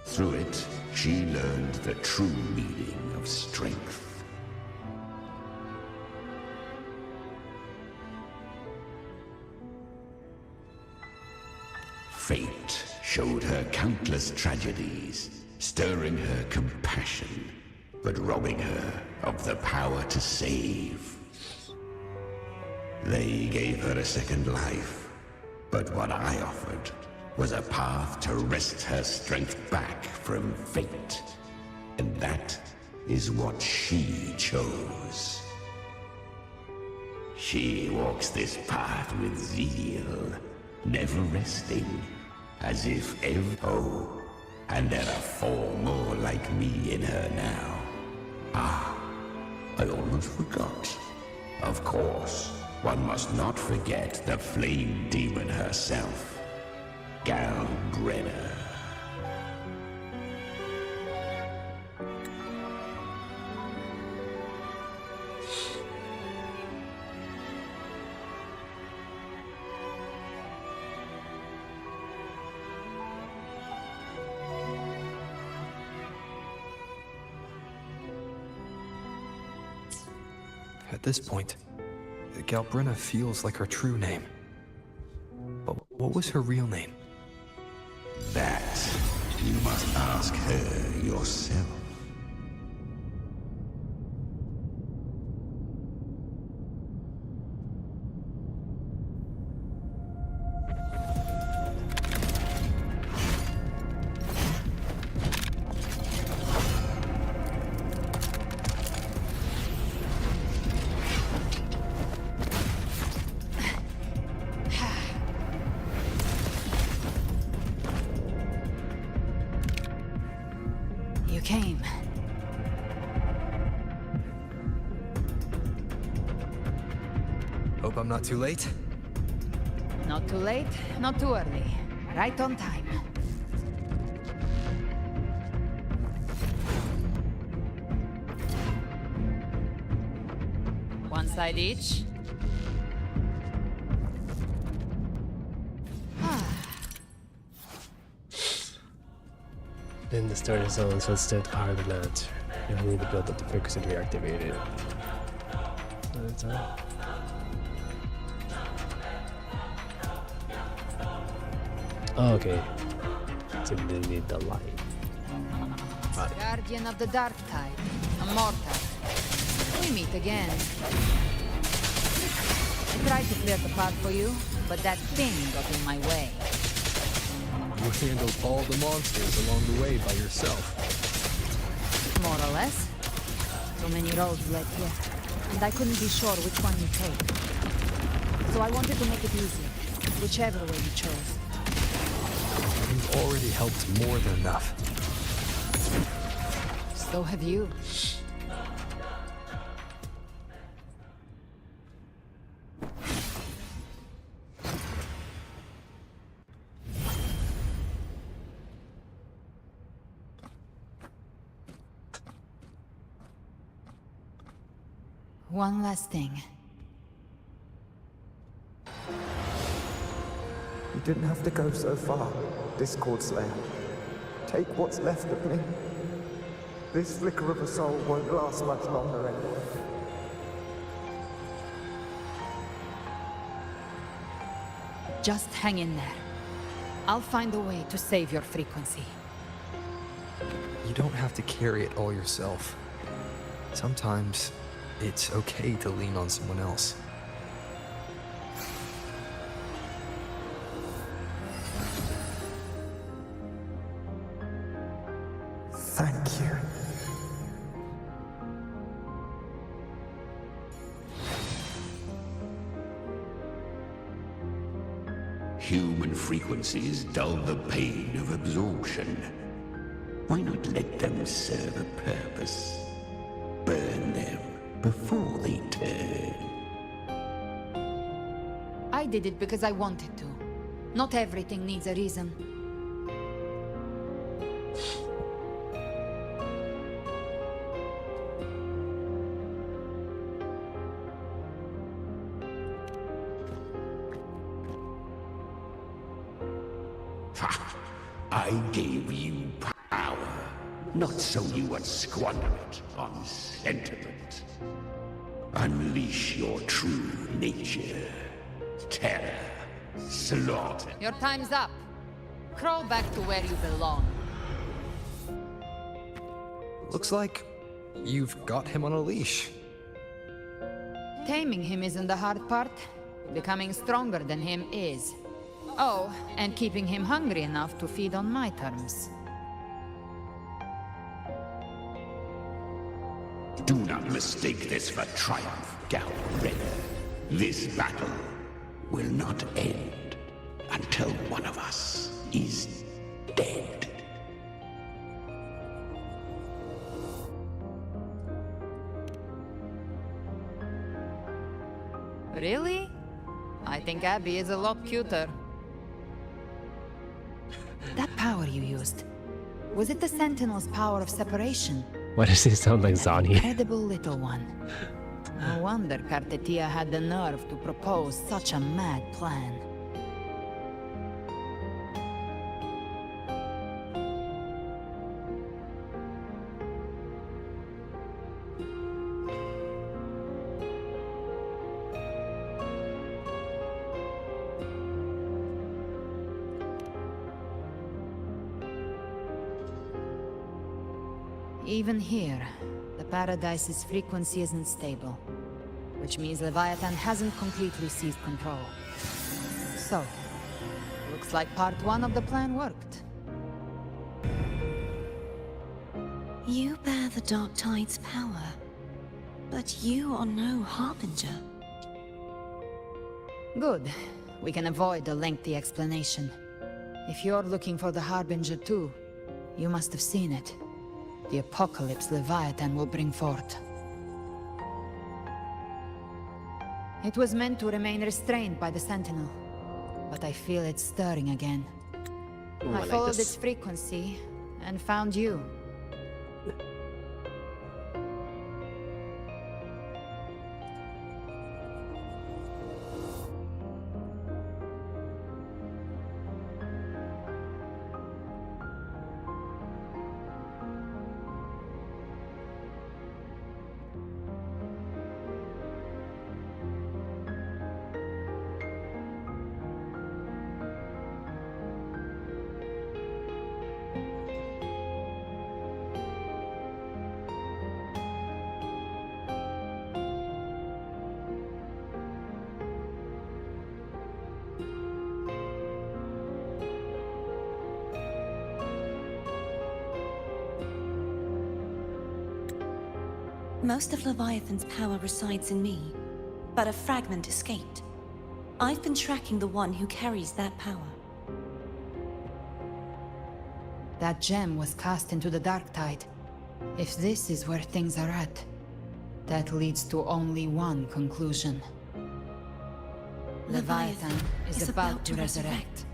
[SPEAKER 7] Through it, she learned the true meaning of strength. Fate showed her countless tragedies, stirring her compassion, but robbing her of the power to save. They gave her a second life, but what I offered was a path to wrest her strength back from fate. And that is what she chose. She walks this path with zeal, never resting, as if oh, and there are 4 more like me in her now. Ah, I almost forgot. Of course, one must not forget the flame demon herself, Gal Brenner.
[SPEAKER 5] At this point, Galbrenna feels like her true name. But what was her real name?
[SPEAKER 7] That you must ask her yourself.
[SPEAKER 9] You came.
[SPEAKER 5] Hope I'm not too late.
[SPEAKER 9] Not too late, not too early. Right on time. One side each.
[SPEAKER 1] Then the starter zones will still power the land. You need to build up the frequency to reactivate it. That's all. Oh, okay. So we need the light.
[SPEAKER 9] Guardian of the Dark Tide, Immortal. We meet again. I tried to clear the path for you, but that thing got in my way.
[SPEAKER 5] You handled all the monsters along the way by yourself.
[SPEAKER 9] More or less. So many roads led here, and I couldn't be sure which one you take. So I wanted to make it easier, whichever way you chose.
[SPEAKER 5] You've already helped more than enough.
[SPEAKER 9] So have you. One last thing.
[SPEAKER 13] You didn't have to go so far, Discord Slayer. Take what's left of me. This flicker of a soul won't last much longer anyway.
[SPEAKER 9] Just hang in there. I'll find a way to save your frequency.
[SPEAKER 5] You don't have to carry it all yourself. Sometimes it's okay to lean on someone else.
[SPEAKER 13] Thank you.
[SPEAKER 7] Human frequencies dull the pain of absorption. Why not let them serve a purpose? Burn them before they turn.
[SPEAKER 9] I did it because I wanted to. Not everything needs a reason.
[SPEAKER 7] Ha! I gave you power, not so you would squander it on sentiment. Unleash your true nature. Terror. Slaughter.
[SPEAKER 9] Your time's up. Crawl back to where you belong.
[SPEAKER 5] Looks like you've got him on a leash.
[SPEAKER 9] Taming him isn't the hard part. Becoming stronger than him is. Oh, and keeping him hungry enough to feed on my terms.
[SPEAKER 7] Do not mistake this for triumph, Gal Redder. This battle will not end until one of us is dead.
[SPEAKER 9] Really? I think Abby is a lot cuter. That power you used, was it the Sentinel's power of separation?
[SPEAKER 1] Why does he sound like Zani?
[SPEAKER 9] Incredible little one. No wonder Kartetia had the nerve to propose such a mad plan. Even here, the Paradise's frequency isn't stable, which means Leviathan hasn't completely seized control. So, looks like part 1 of the plan worked.
[SPEAKER 2] You bear the Dark Tide's power, but you are no Harbinger.
[SPEAKER 9] Good. We can avoid a lengthy explanation. If you're looking for the Harbinger too, you must have seen it. The apocalypse Leviathan will bring forth. It was meant to remain restrained by the Sentinel, but I feel it stirring again.
[SPEAKER 1] Ooh,
[SPEAKER 9] I followed its frequency and found you.
[SPEAKER 2] Most of Leviathan's power resides in me, but a fragment escaped. I've been tracking the one who carries that power.
[SPEAKER 9] That gem was cast into the Dark Tide. If this is where things are at, that leads to only one conclusion. Leviathan is about to resurrect.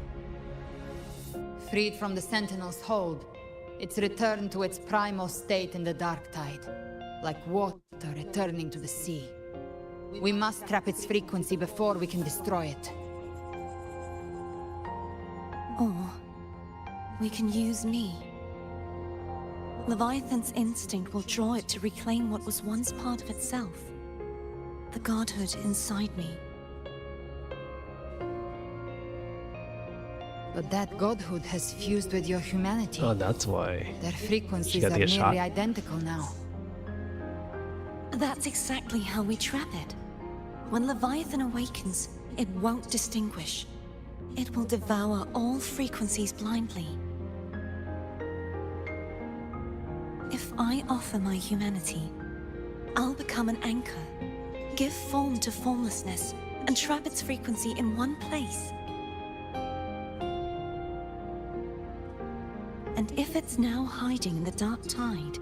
[SPEAKER 9] Freed from the Sentinel's hold, it's returned to its primal state in the Dark Tide, like water returning to the sea. We must trap its frequency before we can destroy it.
[SPEAKER 2] Or we can use me. Leviathan's instinct will draw it to reclaim what was once part of itself. The godhood inside me.
[SPEAKER 9] But that godhood has fused with your humanity.
[SPEAKER 1] Oh, that's why.
[SPEAKER 9] Their frequencies
[SPEAKER 1] She got
[SPEAKER 9] are
[SPEAKER 1] to get
[SPEAKER 9] nearly
[SPEAKER 1] shot.
[SPEAKER 9] identical now.
[SPEAKER 2] That's exactly how we trap it. When Leviathan awakens, it won't distinguish. It will devour all frequencies blindly. If I offer my humanity, I'll become an anchor, give form to formlessness, and trap its frequency in one place.
[SPEAKER 14] And if it's now hiding in the dark tide,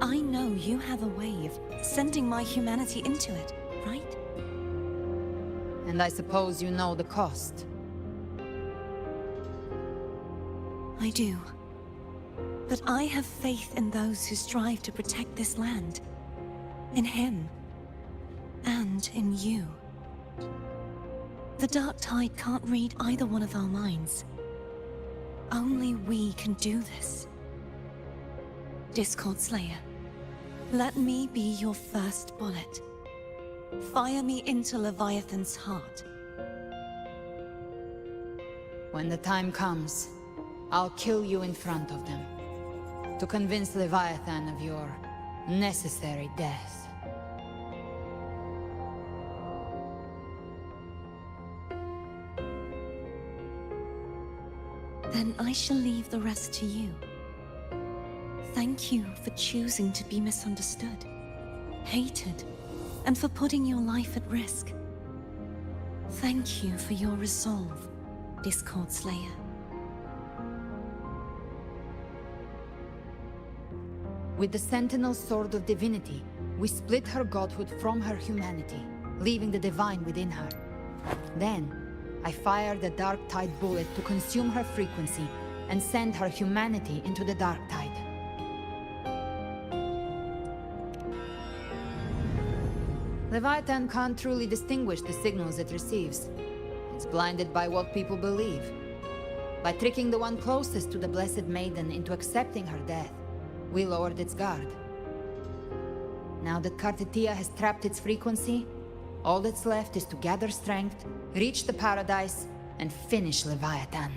[SPEAKER 14] I know you have a way of sending my humanity into it, right?
[SPEAKER 9] And I suppose you know the cost.
[SPEAKER 14] I do. But I have faith in those who strive to protect this land. In him. And in you. The dark tide can't read either one of our minds. Only we can do this. Discord Slayer, let me be your first bullet. Fire me into Leviathan's heart.
[SPEAKER 9] When the time comes, I'll kill you in front of them. To convince Leviathan of your necessary death.
[SPEAKER 14] Then I shall leave the rest to you. Thank you for choosing to be misunderstood, hated, and for putting your life at risk. Thank you for your resolve, Discord Slayer.
[SPEAKER 9] With the Sentinel Sword of Divinity, we split her godhood from her humanity, leaving the divine within her. Then, I fired the Dark Tide bullet to consume her frequency and send her humanity into the Dark Tide. Leviathan can't truly distinguish the signals it receives. It's blinded by what people believe. By tricking the one closest to the Blessed Maiden into accepting her death, we lowered its guard. Now that Kartetia has trapped its frequency, all that's left is to gather strength, reach the paradise, and finish Leviathan.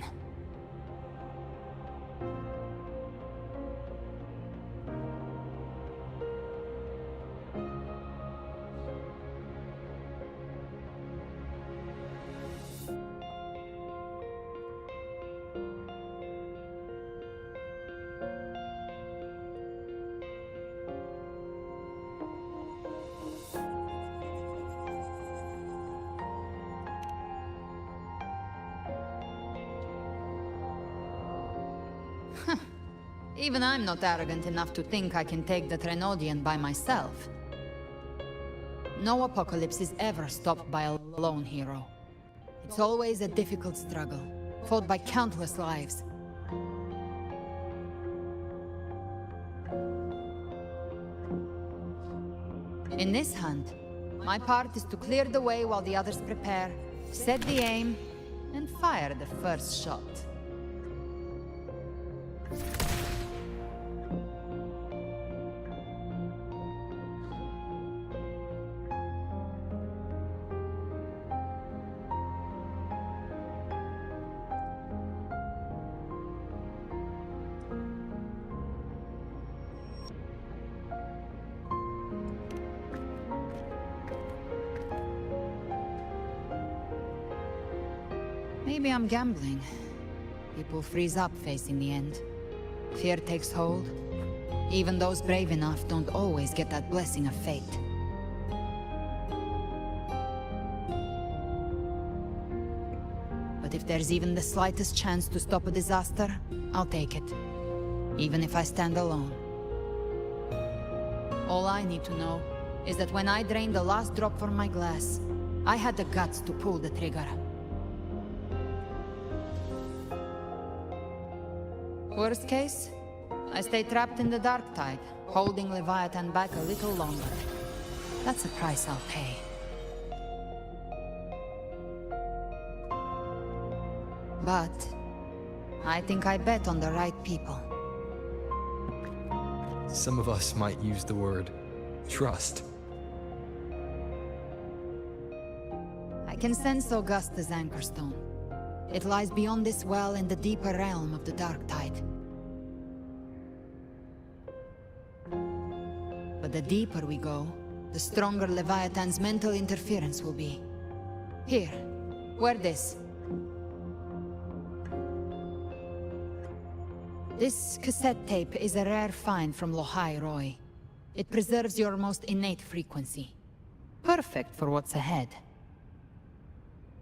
[SPEAKER 9] Even I'm not arrogant enough to think I can take the Trenodian by myself. No apocalypse is ever stopped by a lone hero. It's always a difficult struggle, fought by countless lives. In this hunt, my part is to clear the way while the others prepare, set the aim, and fire the first shot. Maybe I'm gambling. People freeze up facing the end. Fear takes hold. Even those brave enough don't always get that blessing of fate. But if there's even the slightest chance to stop a disaster, I'll take it. Even if I stand alone. All I need to know is that when I drained the last drop from my glass, I had the guts to pull the trigger. Worst case, I stay trapped in the Dark Tide, holding Leviathan back a little longer. That's a price I'll pay. But I think I bet on the right people.
[SPEAKER 5] Some of us might use the word trust.
[SPEAKER 9] I can sense Augusta's Anchorstone. It lies beyond this well in the deeper realm of the Dark Tide. But the deeper we go, the stronger Leviathan's mental interference will be. Here, wear this. This cassette tape is a rare find from Lohai Roy. It preserves your most innate frequency. Perfect for what's ahead.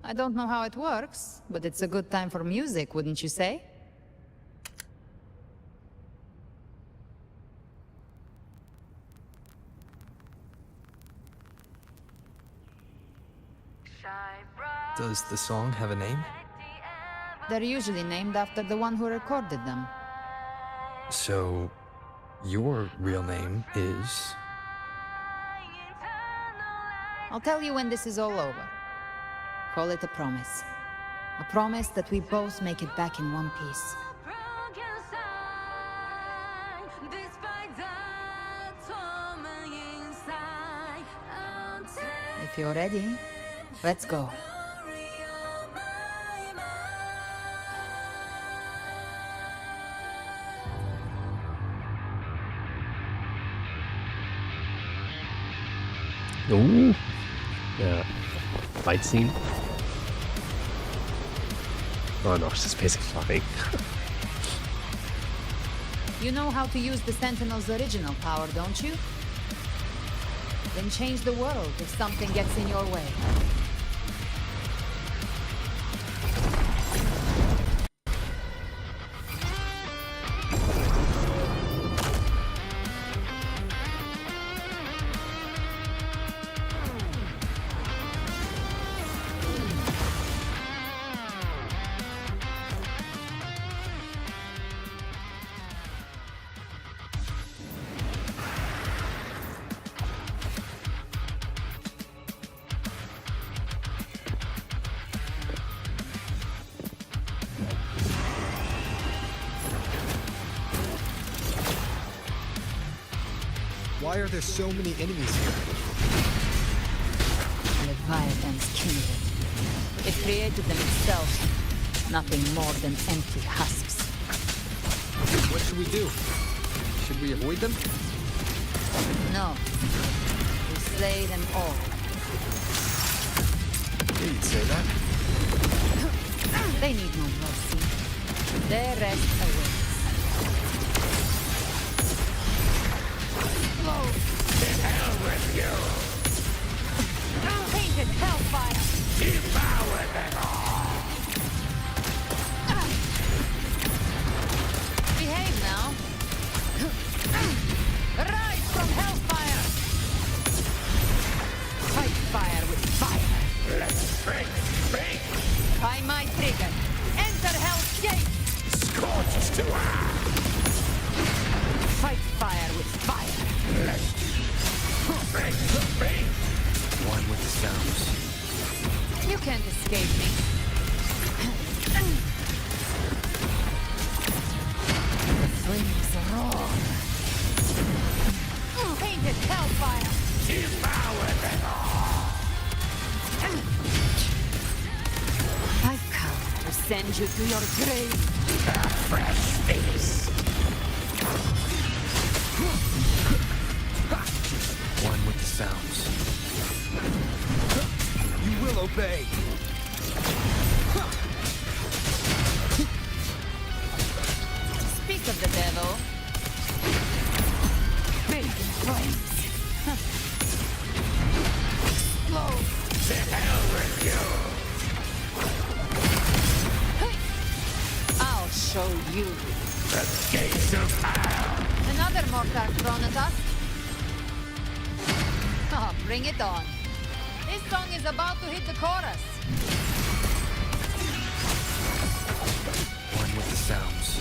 [SPEAKER 9] I don't know how it works, but it's a good time for music, wouldn't you say?
[SPEAKER 5] Does the song have a name?
[SPEAKER 9] They're usually named after the one who recorded them.
[SPEAKER 5] So, your real name is...
[SPEAKER 9] I'll tell you when this is all over. Call it a promise. A promise that we both make it back in one piece. If you're ready, let's go.
[SPEAKER 1] Ooh. Yeah. Fight scene. Oh no, it's just basic flying.
[SPEAKER 9] You know how to use the Sentinel's original power, don't you? Then change the world if something gets in your way.
[SPEAKER 5] Why are there so many enemies here?
[SPEAKER 9] Leviathan's kindred. It created them itself. Nothing more than empty husks.
[SPEAKER 5] What should we do? Should we avoid them?
[SPEAKER 9] No. We slay them all.
[SPEAKER 5] You'd say that.
[SPEAKER 9] They need no mercy. Their rest awaits.
[SPEAKER 12] To hell with you!
[SPEAKER 9] Painted hellfire!
[SPEAKER 12] Devour them all!
[SPEAKER 9] Behave now. Rise from hellfire! Fight fire with fire!
[SPEAKER 12] Let's drink!
[SPEAKER 9] By my trigger! Enter Hell's Gate!
[SPEAKER 12] Scorched to earth!
[SPEAKER 9] Fight fire with fire!
[SPEAKER 12] Let's
[SPEAKER 5] One with the sounds.
[SPEAKER 9] You can't escape me. The flames roar. Painted hellfire!
[SPEAKER 12] devour them all!
[SPEAKER 9] I've come to send you to your grave.
[SPEAKER 12] A fresh feast!
[SPEAKER 5] One with the sounds. You will obey!
[SPEAKER 9] Speak of the devil. Big flames. Explode.
[SPEAKER 12] To hell with you!
[SPEAKER 9] I'll show you.
[SPEAKER 12] The gates of hell!
[SPEAKER 9] Another mortar thrown at us. Oh, bring it on. This song is about to hit the chorus.
[SPEAKER 5] One with the sounds.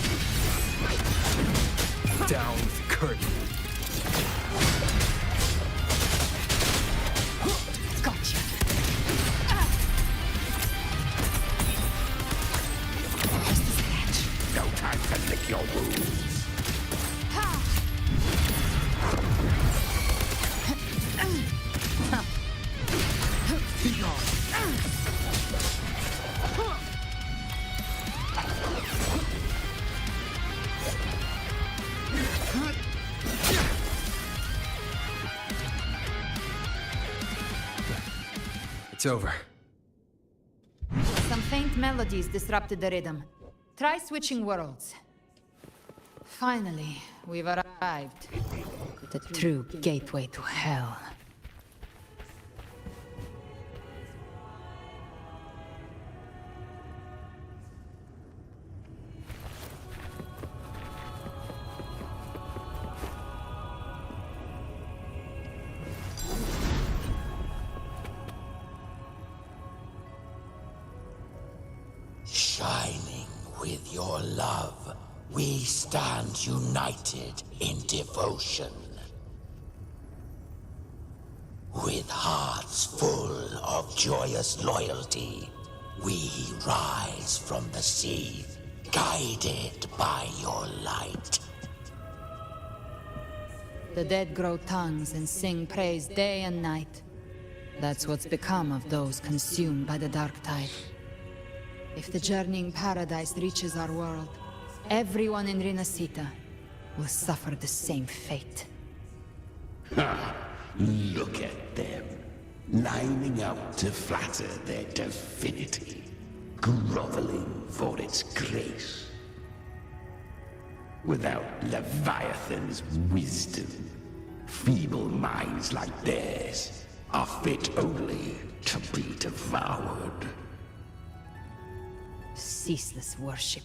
[SPEAKER 5] Down with the curtain.
[SPEAKER 9] Gotcha. Just a scratch.
[SPEAKER 12] No time to lick your wounds!
[SPEAKER 5] Be gone. It's over.
[SPEAKER 9] Some faint melodies disrupted the rhythm. Try switching worlds. Finally, we've arrived. The true gateway to hell.
[SPEAKER 7] shining with your love, we stand united in devotion. With hearts full of joyous loyalty, we rise from the sea, guided by your light.
[SPEAKER 9] The dead grow tongues and sing praise day and night. That's what's become of those consumed by the dark tide. If the journeying paradise reaches our world, everyone in Rinasita will suffer the same fate.
[SPEAKER 7] Ha! Look at them, lining up to flatter their divinity, groveling for its grace. Without Leviathan's wisdom, feeble minds like theirs are fit only to be devoured.
[SPEAKER 9] Ceaseless worship,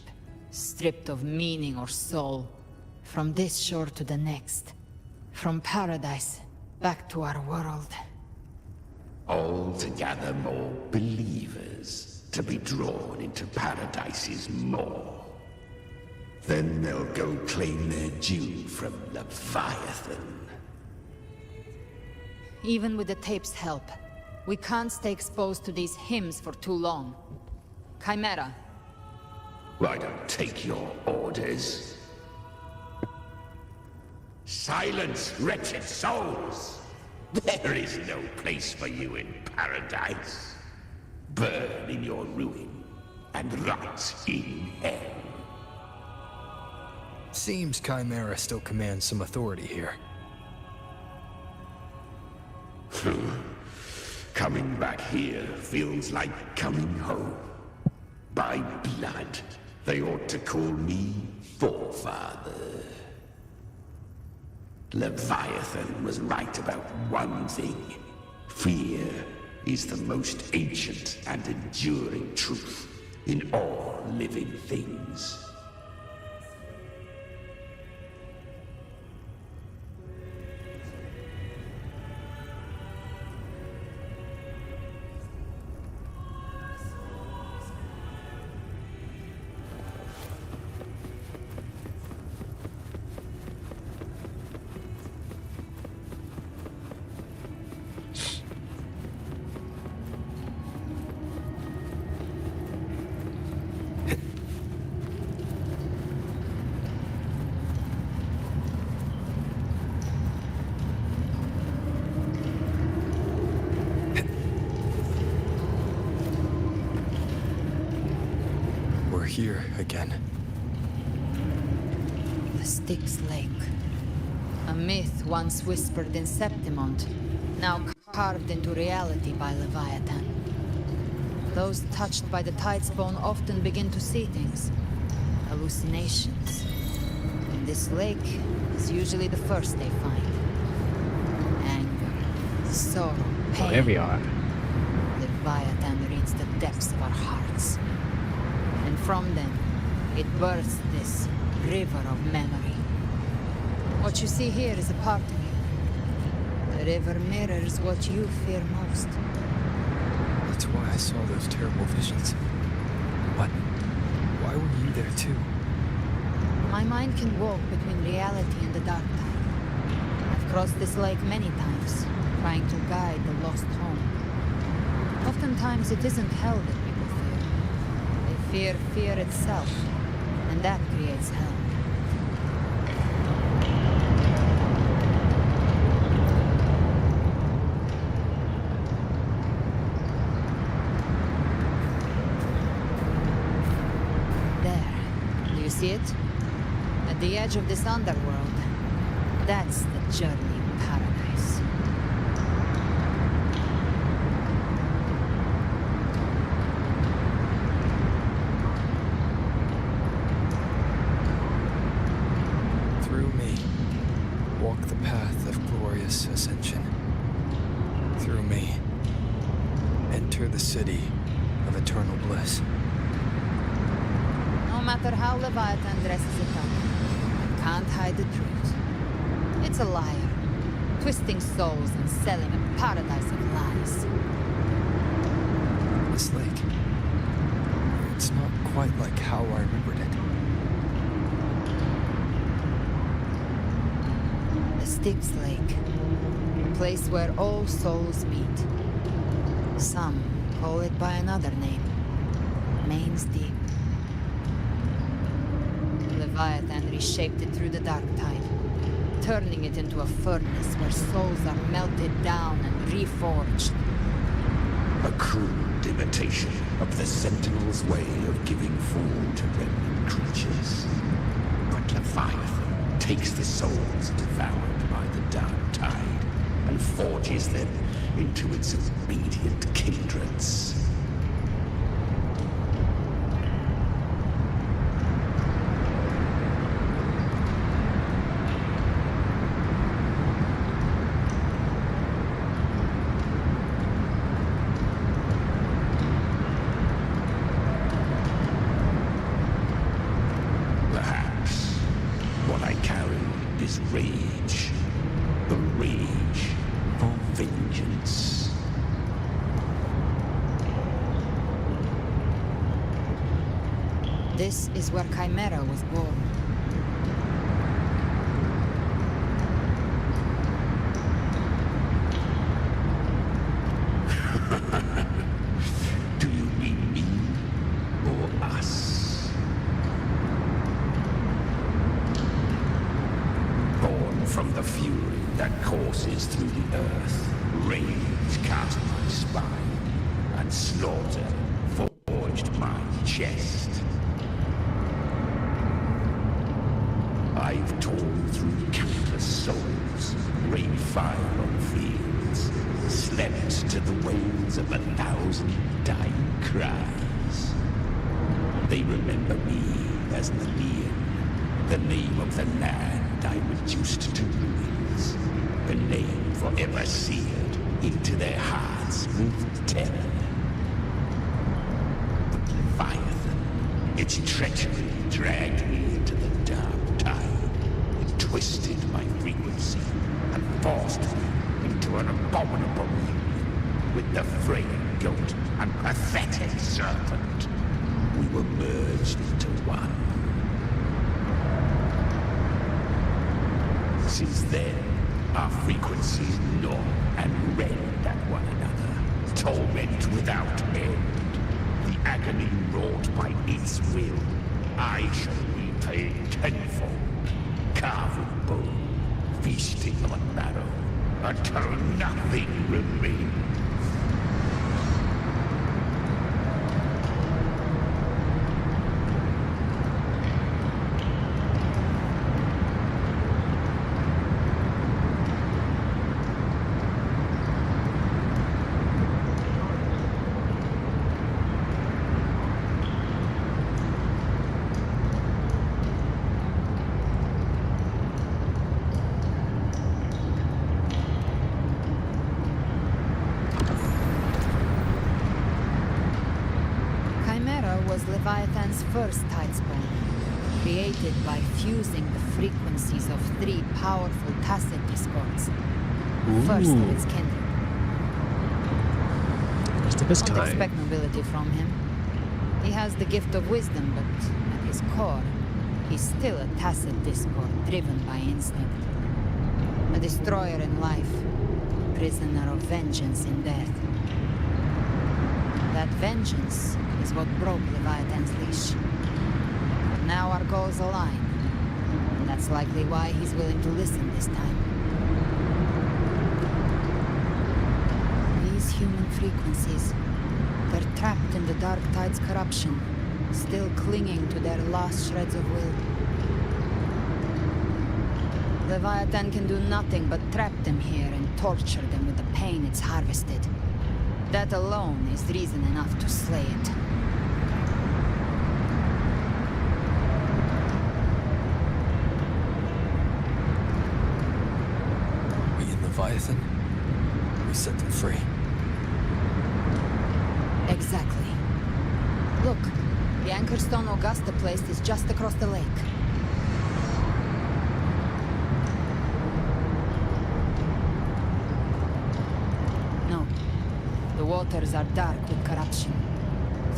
[SPEAKER 9] stripped of meaning or soul, from this shore to the next, from paradise back to our world.
[SPEAKER 7] All to gather more believers to be drawn into Paradise's maw. Then they'll go claim their due from Leviathan.
[SPEAKER 9] Even with the tape's help, we can't stay exposed to these hymns for too long. Chimera.
[SPEAKER 7] I don't take your orders. Silence, wretched souls! There is no place for you in paradise. Burn in your ruin, and rot in hell.
[SPEAKER 5] Seems Chimera still commands some authority here.
[SPEAKER 7] Coming back here feels like coming home. By blood, they ought to call me Forefather. Leviathan was right about one thing. Fear is the most ancient and enduring truth in all living things.
[SPEAKER 5] Here again.
[SPEAKER 9] The Styx Lake. A myth once whispered in Septimont, now carved into reality by Leviathan. Those touched by the Tidespawn often begin to see things. Hallucinations. And this lake is usually the first they find. Anger, sorrow, pain.
[SPEAKER 1] Oh, here we are.
[SPEAKER 9] Leviathan reads the depths of our hearts. And from them, it births this river of memory. What you see here is a part of you. The river mirrors what you fear most.
[SPEAKER 5] That's why I saw those terrible visions. But why were you there too?
[SPEAKER 9] My mind can walk between reality and the dark tide. I've crossed this lake many times, trying to guide the lost home. Oftentimes it isn't hell that people fear. They fear fear itself, and that creates hell. There. Do you see it? At the edge of this underworld. That's the journey in paradise.
[SPEAKER 5] Through me, walk the path of glorious ascension. Through me, enter the city of eternal bliss.
[SPEAKER 9] No matter how Leviathan dresses it up, I can't hide the truth. It's a liar, twisting souls and selling a paradise of lies.
[SPEAKER 5] This lake, it's not quite like how I remembered it.
[SPEAKER 9] The Styx Lake. A place where all souls meet. Some call it by another name. Main's Deep. Leviathan reshaped it through the dark tide, turning it into a furnace where souls are melted down and reforged.
[SPEAKER 7] A crude imitation of the Sentinel's way of giving food to remnant creatures. But Leviathan takes the souls devoured by the dark tide and forges them into its obedient kindreds. Rage. The rage for vengeance.
[SPEAKER 9] This is where Chimera was born.
[SPEAKER 7] Do you mean me or us? From the fury that courses through the earth, rage cast my spine, and slaughter forged my chest. I've torn through countless souls, rained fire on fields, slept to the wails of 1,000 dying cries. They remember me as Nikke, the name of the land I reduced to ruins, a name forever seared into their hearts with terror. But Leviathan, its treachery dragged me into the dark tide. It twisted my frequency and forced me into an abominable union with the frail goat and pathetic serpent. We were merged into one. Since then, our frequencies gnaw and rend at one another, torment without end. The agony wrought by its will, I shall repay tenfold, carving bone, feasting on marrow, until nothing remains.
[SPEAKER 9] Was Leviathan's first tidespawn, created by fusing the frequencies of 3 powerful tacit discords. First of its kindred.
[SPEAKER 1] First of its
[SPEAKER 9] Don't
[SPEAKER 1] kind.
[SPEAKER 9] expect nobility from him. He has the gift of wisdom, but at his core, he's still a tacit discord driven by instinct. A destroyer in life, prisoner of vengeance in death. That vengeance is what broke Leviathan's leash. But now our goals align, and that's likely why he's willing to listen this time. These human frequencies, they're trapped in the Dark Tide's corruption, still clinging to their last shreds of will. Leviathan can do nothing but trap them here and torture them with the pain it's harvested. That alone is reason enough to slay it.
[SPEAKER 5] We and Leviathan, we set them free.
[SPEAKER 9] Exactly. Look, the Anchorstone Augusta place is just across the lake. The waters are dark with corruption.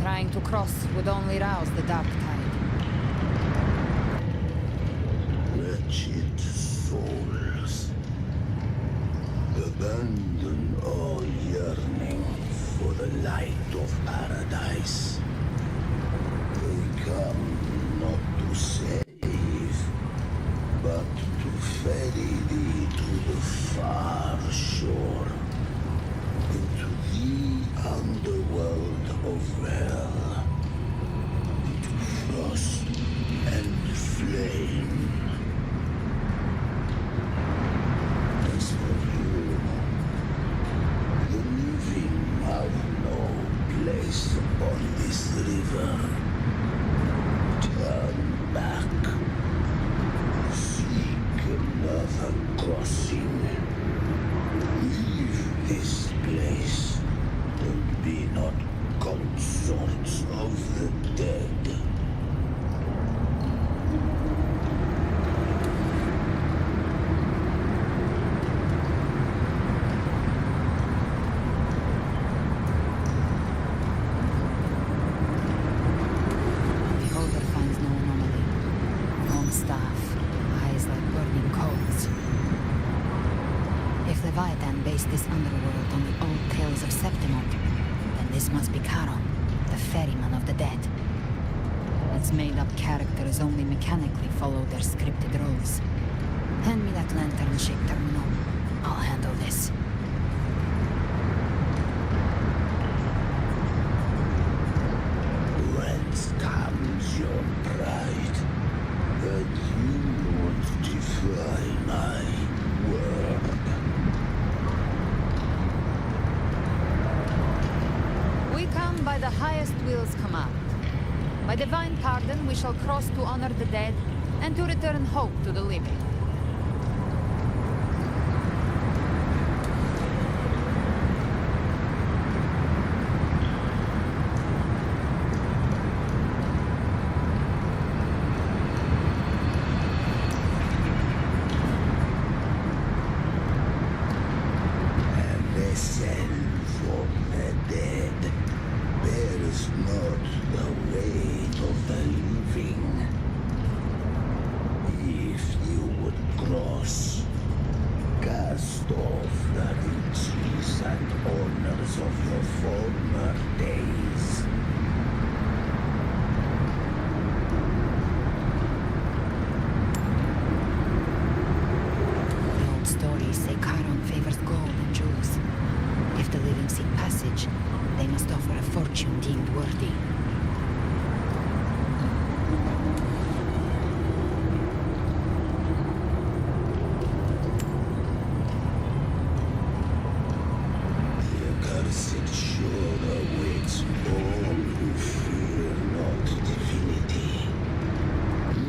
[SPEAKER 9] Trying to cross would only rouse the dark tide.
[SPEAKER 7] Wretched souls, abandon all yearning for the light of paradise. They come not to save, but to ferry thee to the far shore, into the underworld of hell, into frost and flame. As for you, the living have no place upon this river. Turn back. Seek another crossing. Leave this place and be not consorts of the dead.
[SPEAKER 9] Beholder finds no anomaly. Long staff, eyes like burning coals. If Leviathan based this underworld on the old tales of Septimon, then this must be Charon, the ferryman of the dead. Its made-up characters only mechanically follow their scripted roles. Hand me that lantern-shaped terminal. I'll handle this.
[SPEAKER 7] Whence comes your pride that you would defy my word?
[SPEAKER 9] We come by the highest will's command. By divine pardon, we shall cross to honor the dead and to return hope to the living.
[SPEAKER 7] Descend from the dead bears not the weight of the living. If you would cross, cast off the riches and honors of your former days.
[SPEAKER 9] The old stories say Charon favors gold and jewels. If the living seek passage, they must offer a fortune deemed worthy.
[SPEAKER 7] The accursed shore awaits all who fear not divinity.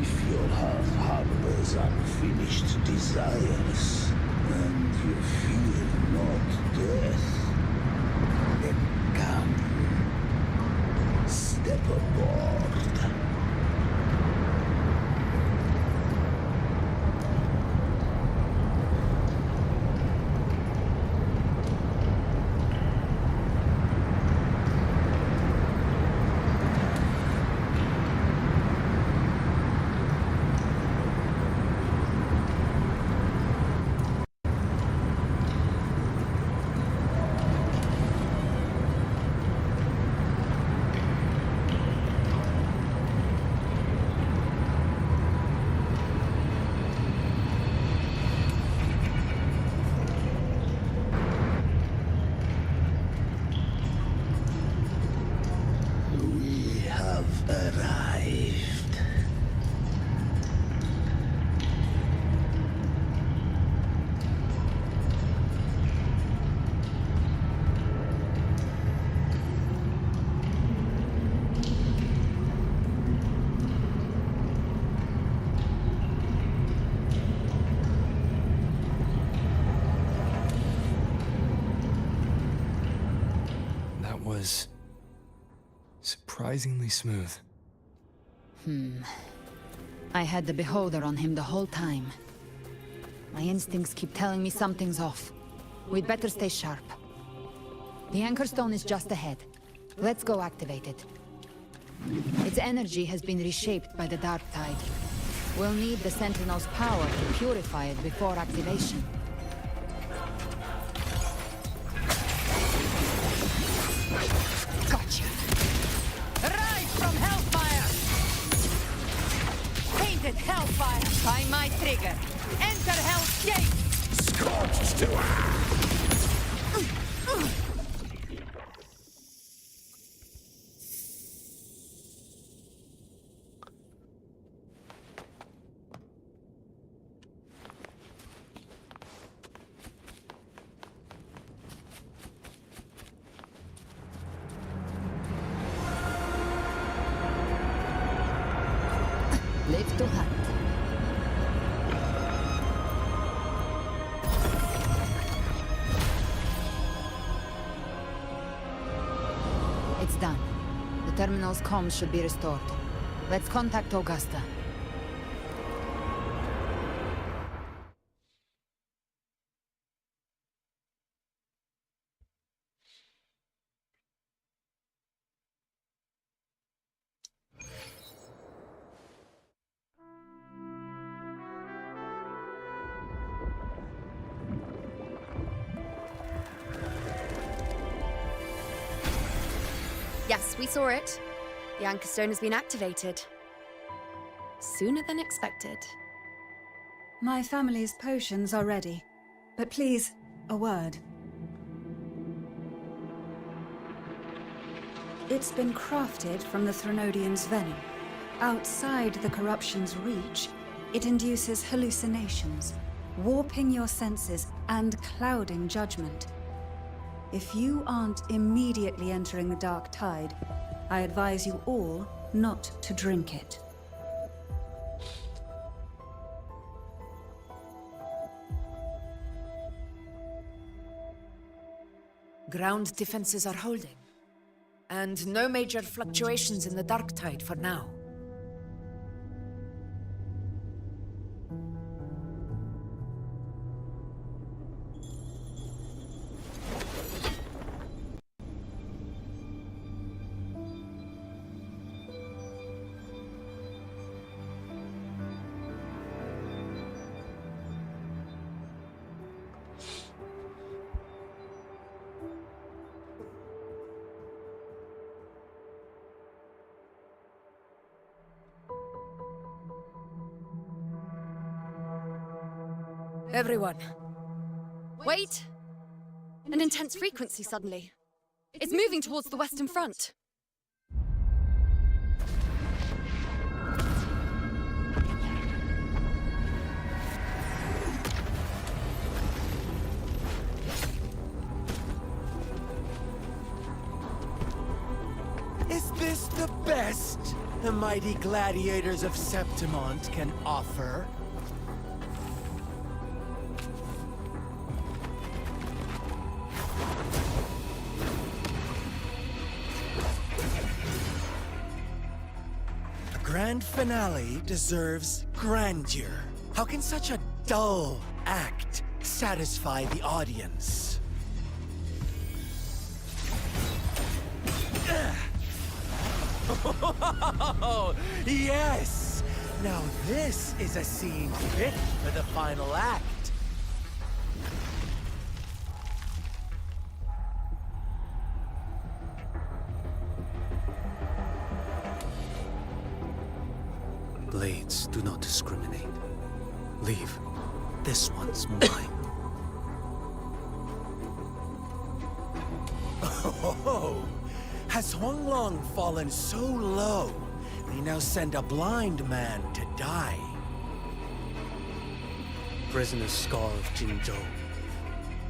[SPEAKER 7] If your heart harbors unfinished desires, and you fear not death, then come, step aboard. We have arrived.
[SPEAKER 5] That was surprisingly smooth.
[SPEAKER 9] I had the Beholder on him the whole time. My instincts keep telling me something's off. We'd better stay sharp. The Anchor Stone is just ahead. Let's go activate it. Its energy has been reshaped by the Dark Tide. We'll need the Sentinel's power to purify it before activation.
[SPEAKER 6] Gotcha! Rise from Hellfire! Painted Hellfire by my trigger! Enter Hell's Gate!
[SPEAKER 12] Scorched to
[SPEAKER 9] Live to hunt. It's done. The terminal's comms should be restored. Let's contact Augusta.
[SPEAKER 15] Yes, we saw it. The Anchor Stone has been activated. Sooner than expected.
[SPEAKER 16] My family's potions are ready. But please, a word. It's been crafted from the Threnodian's venom. Outside the corruption's reach, it induces hallucinations, warping your senses and clouding judgment. If you aren't immediately entering the Dark Tide, I advise you all not to drink it.
[SPEAKER 6] Ground defenses are holding. And no major fluctuations in the Dark Tide for now. Everyone.
[SPEAKER 15] Wait! An intense frequency suddenly. It's moving towards the Western Front.
[SPEAKER 8] Is this the best the mighty gladiators of Septimont can offer? A grand finale deserves grandeur. How can such a dull act satisfy the audience? Oh, yes! Now this is a scene fit for the final act. Blades do not discriminate. Leave. This one's mine. Oh, has Huanglong fallen so low, they now send a blind man to die? Prisoner Scar of Jinzhou.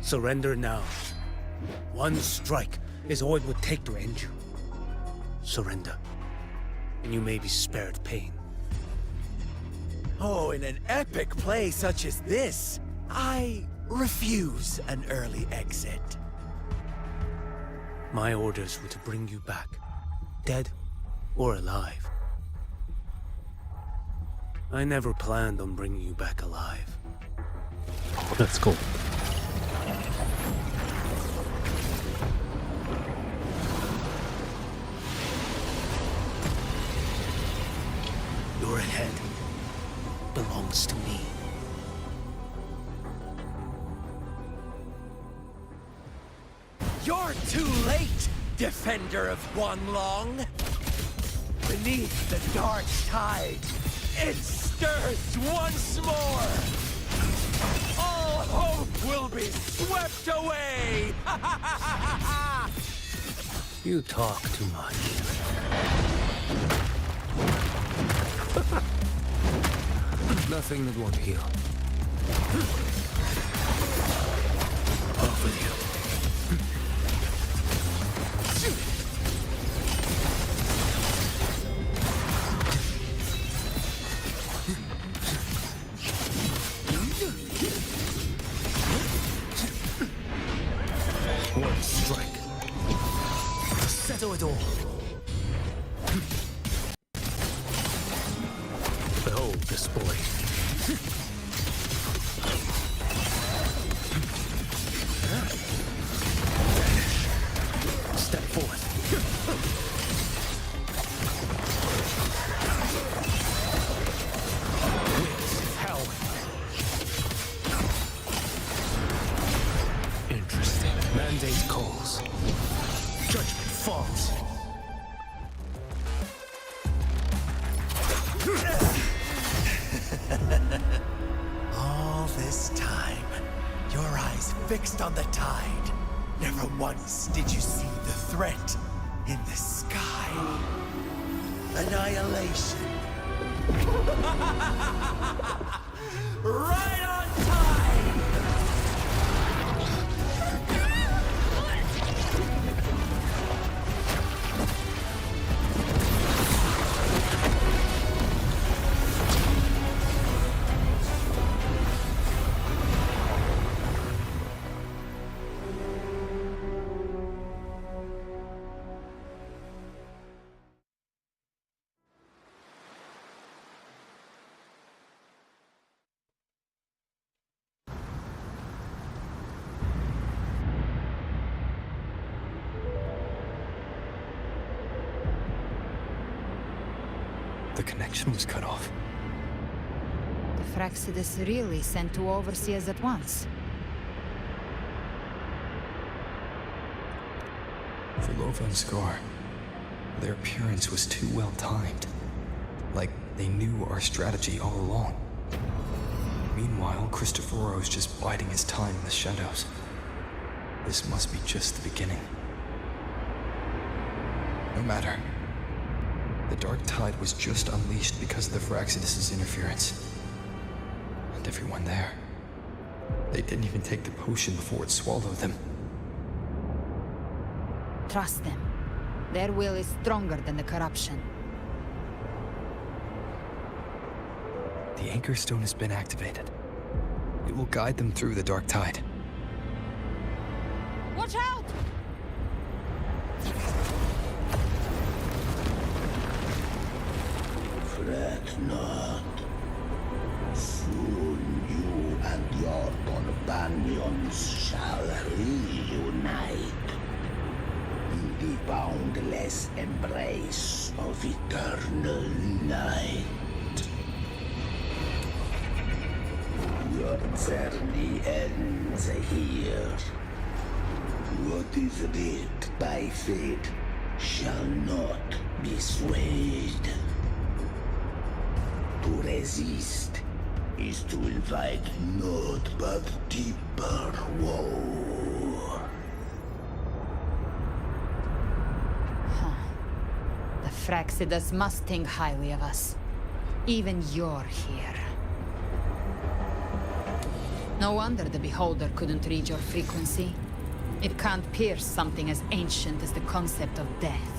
[SPEAKER 8] Surrender now. One strike is all it would take to end you. Surrender, and you may be spared pain. Oh, in an epic play such as this, I refuse an early exit. My orders were to bring you back, dead or alive. I never planned on bringing you back alive.
[SPEAKER 1] Oh, that's cool.
[SPEAKER 8] Your head belongs to me.
[SPEAKER 17] You're too late, defender of Guanlong. Beneath the dark tide, it stirs once more. All hope will be swept away.
[SPEAKER 8] You talk too much. Nothing that won't heal. Off with you.
[SPEAKER 17] One strike to settle it all.
[SPEAKER 8] Behold this boy. Step forth. Winds, hell. Interesting. Mandate calls. Judgment falls.
[SPEAKER 17] All this time, your eyes fixed on the tide. Never once did you see the threat in the sky. Annihilation. Right on time!
[SPEAKER 5] The connection was cut off.
[SPEAKER 9] The Fraxidus really sent two overseers at once.
[SPEAKER 5] For Lova and Scar, their appearance was too well timed. Like they knew our strategy all along. Meanwhile, Christophero's just biding his time in the shadows. This must be just the beginning. No matter. The dark tide was just unleashed because of the Fraxidus' interference. And everyone there. They didn't even take the potion before it swallowed them.
[SPEAKER 9] Trust them. Their will is stronger than the corruption.
[SPEAKER 5] The Anchor Stone has been activated. It will guide them through the dark tide.
[SPEAKER 4] Watch out!
[SPEAKER 7] Fret not. Soon you and your companions shall reunite in the boundless embrace of eternal night. Your journey ends here. What is writ by fate shall not be swayed. To resist is to invite naught but deeper woe.
[SPEAKER 9] The Fraxidus must think highly of us. Even you're here. No wonder the Beholder couldn't read your frequency. It can't pierce something as ancient as the concept of death.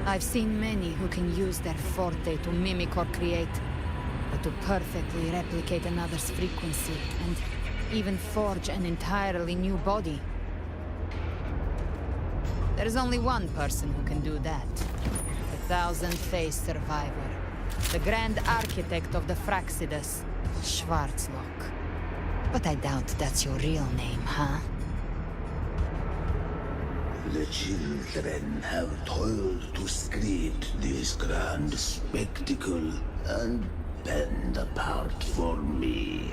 [SPEAKER 9] I've seen many who can use their forte to mimic or create, but to perfectly replicate another's frequency and even forge an entirely new body. There's only one person who can do that. The thousand-faced survivor. The grand architect of the Fraxidus, Schwarzlock. But I doubt that's your real name, huh?
[SPEAKER 7] The children have toiled to create this grand spectacle and bend apart for me.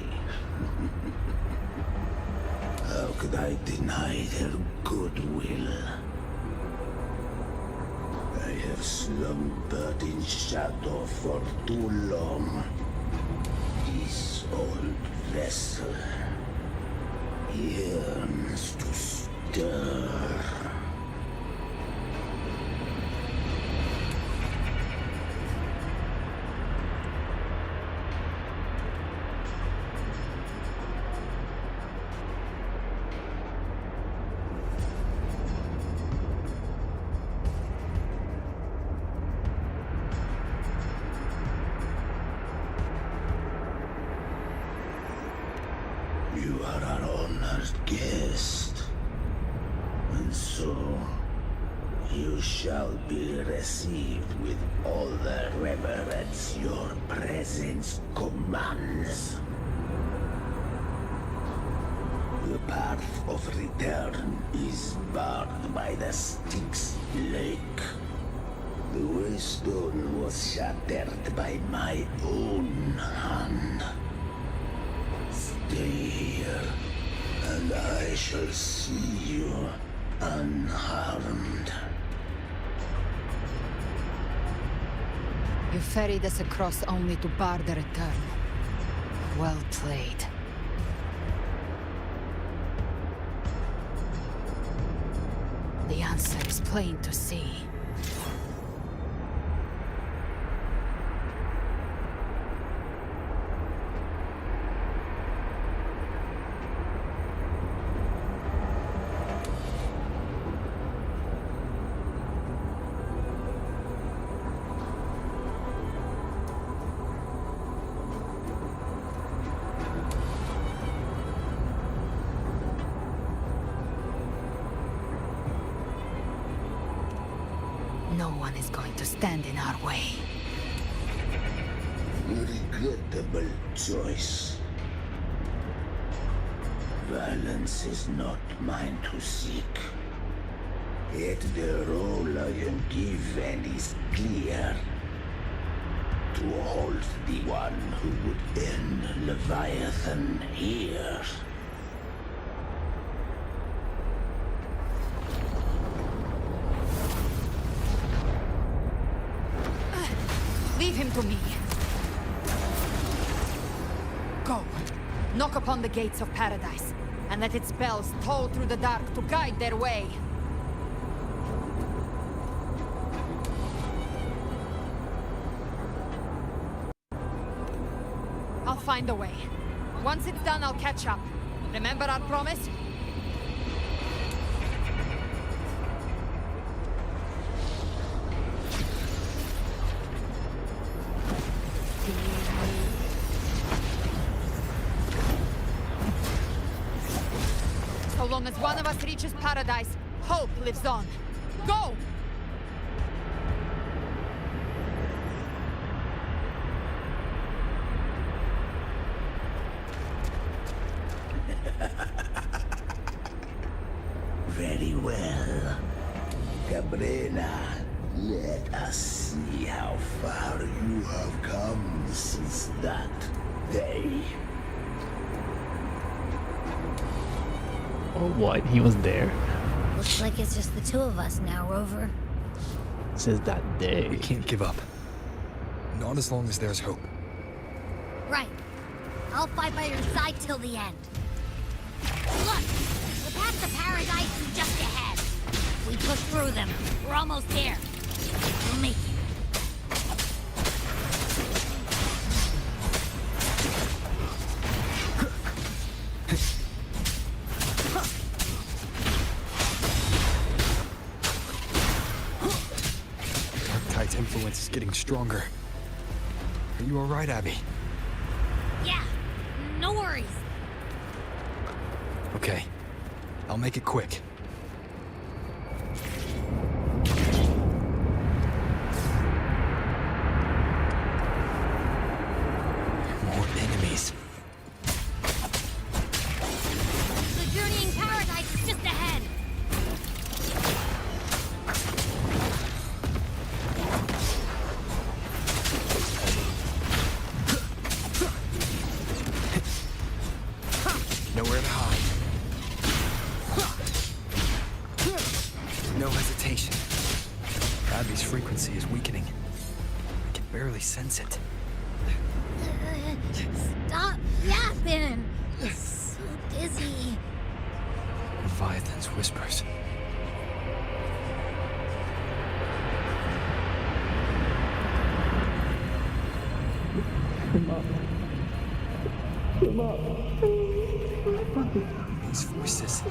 [SPEAKER 7] How could I deny their goodwill? I have slumbered in shadow for too long. This old vessel yearns to stir. You are our honored guest, and so you shall be received with all the reverence your presence commands. The path of return is barred by the Styx Lake. The waystone was shattered by my own hand. Stay here, and I shall see you unharmed.
[SPEAKER 9] You ferried us across only to bar the return. Well played. The answer is plain to see. No one is going to stand in our way.
[SPEAKER 7] Regrettable choice. Violence is not mine to seek. Yet the role I am given is clear. To hold the one who would end Leviathan here.
[SPEAKER 9] Leave him to me. Go. Knock upon the gates of paradise, and let its bells toll through the dark to guide their way. I'll find a way. Once it's done, I'll catch up. Remember our promise? So long as one of us reaches paradise, hope lives on. Go!
[SPEAKER 7] Very well. Cabrera, let us see how far you have come since that day.
[SPEAKER 1] Oh, what? He was there?
[SPEAKER 3] Looks like it's just the two of us now, Rover.
[SPEAKER 1] Since that day.
[SPEAKER 5] We can't give up. Not as long as there's hope.
[SPEAKER 3] Right. I'll fight by your side till the end. Look! The path to paradise is just ahead. We push through them. We're almost there. We'll make it.
[SPEAKER 5] Tide's influence is getting stronger. Are you alright, Abby?
[SPEAKER 3] Yeah, no worries.
[SPEAKER 5] Okay. I'll make it quick. More enemies.
[SPEAKER 3] The journey in paradise is just ahead.
[SPEAKER 5] No hesitation. Abby's frequency is weakening. I can barely sense it.
[SPEAKER 3] Stop yapping! So dizzy.
[SPEAKER 5] Leviathan's whispers. These voices.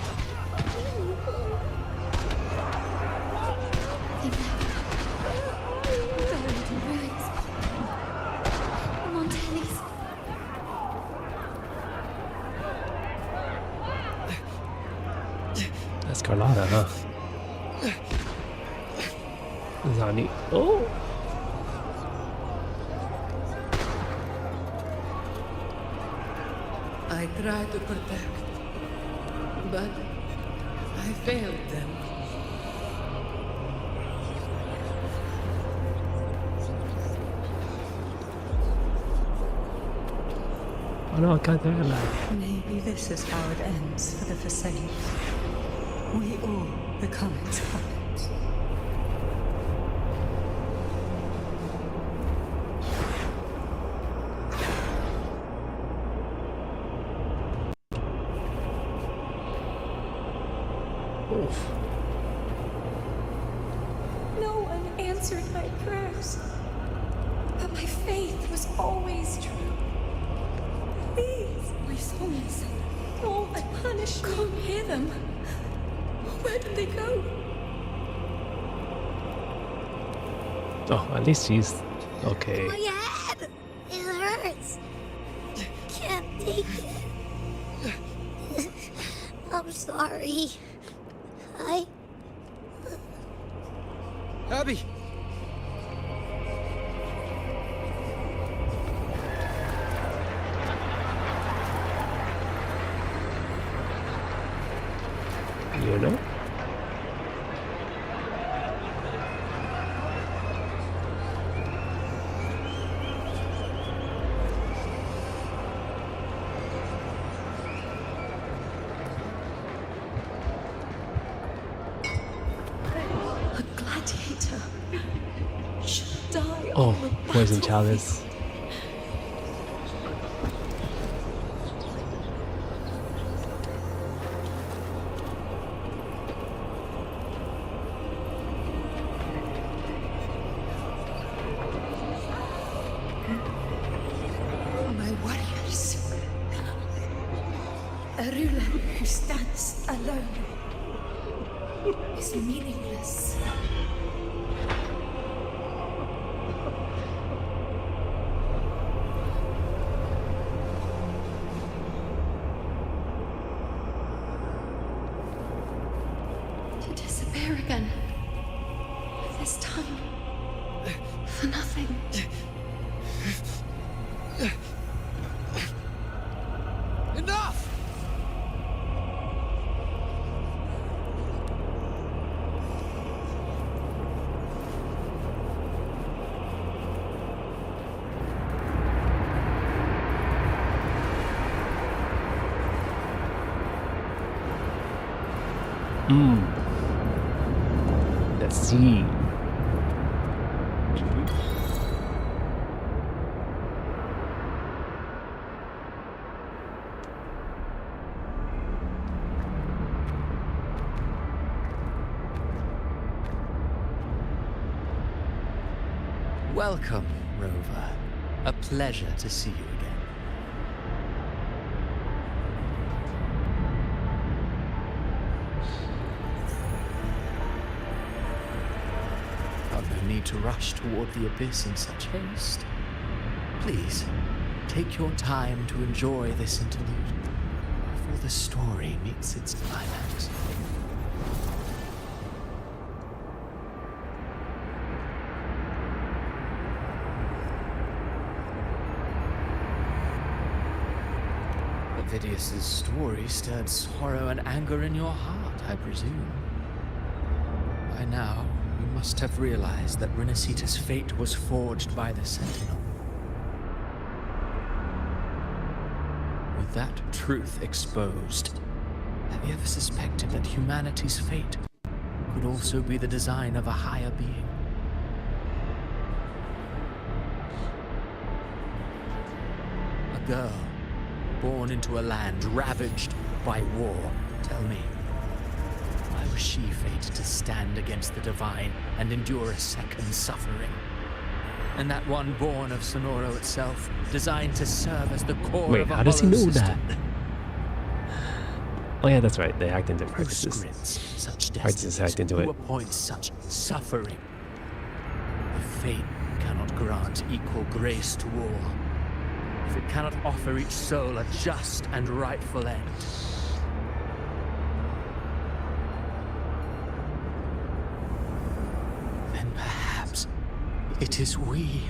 [SPEAKER 1] That's Carlotta, huh? Zani. Oh!
[SPEAKER 18] I tried to protect, but I failed them.
[SPEAKER 1] Oh no, I can't do it like.
[SPEAKER 16] Maybe this is how it ends for the Forsaken. We all become its puppets.
[SPEAKER 11] No one answered my prayers, but my faith was always true. Please, my souls, don't punish me. Can't hear them. Where did they go?
[SPEAKER 1] Oh, at least she's okay.
[SPEAKER 3] My head! It hurts. Can't take it. I'm sorry.
[SPEAKER 5] Abby!
[SPEAKER 1] You know?
[SPEAKER 11] A gladiator should die
[SPEAKER 1] Oh,
[SPEAKER 11] on the
[SPEAKER 1] poison
[SPEAKER 11] battlefield.
[SPEAKER 1] chalice.
[SPEAKER 11] My warriors. A ruler who stands alone is meaningless. To disappear again. This time, for nothing.
[SPEAKER 5] Enough!
[SPEAKER 1] Let's see.
[SPEAKER 19] Welcome, Rover. A pleasure to see you again. No need to rush toward the abyss in such haste. Please, take your time to enjoy this interlude before the story meets its climax. Vidius's story stirred sorrow and anger in your heart, I presume. By now, you must have realized that Renacita's fate was forged by the Sentinel. With that truth exposed, have you ever suspected that humanity's fate could also be the design of a higher being. A girl born into a land ravaged by war. Tell me, why was she fated to stand against the divine and endure a second suffering? And that one born of Sonoro itself, designed to serve as the core
[SPEAKER 1] Wait,
[SPEAKER 19] of a
[SPEAKER 1] how does he
[SPEAKER 19] hollow
[SPEAKER 1] know
[SPEAKER 19] system.
[SPEAKER 1] that? Oh yeah, that's right. They act into
[SPEAKER 19] Who
[SPEAKER 1] practices.
[SPEAKER 19] scripts such
[SPEAKER 1] Practices
[SPEAKER 19] destinies?
[SPEAKER 1] act into
[SPEAKER 19] Who
[SPEAKER 1] it.
[SPEAKER 19] appoints such suffering? If fate cannot grant equal grace to all, if it cannot offer each soul a just and rightful end, then perhaps it is we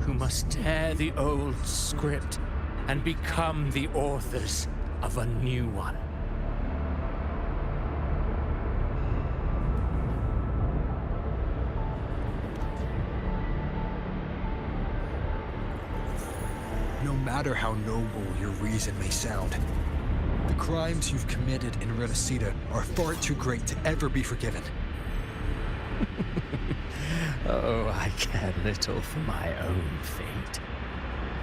[SPEAKER 19] who must tear the old script and become the authors of a new one.
[SPEAKER 5] No matter how noble your reason may sound, the crimes you've committed in Renacita are far too great to ever be forgiven.
[SPEAKER 19] Oh, I care little for my own fate.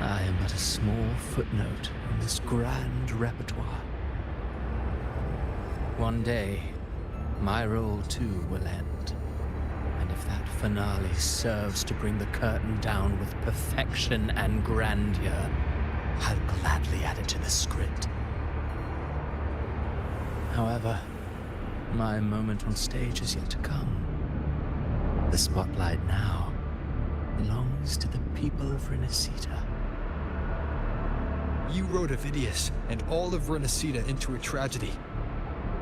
[SPEAKER 19] I am but a small footnote in this grand repertoire. One day, my role too will end. And if that finale serves to bring the curtain down with perfection and grandeur, I'll gladly add it to the script. However, my moment on stage is yet to come. The spotlight now belongs to the people of Renacita.
[SPEAKER 5] You wrote Avidius and all of Renacita into a tragedy,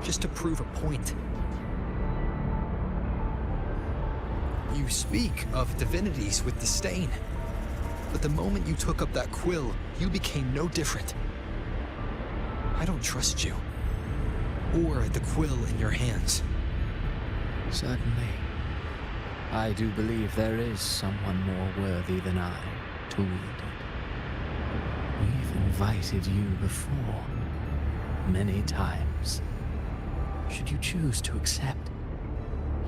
[SPEAKER 5] just to prove a point. You speak of divinities with disdain, but the moment you took up that quill, you became no different. I don't trust you, or the quill in your hands.
[SPEAKER 19] Certainly. I do believe there is someone more worthy than I to wield it. We've invited you before, many times. Should you choose to accept,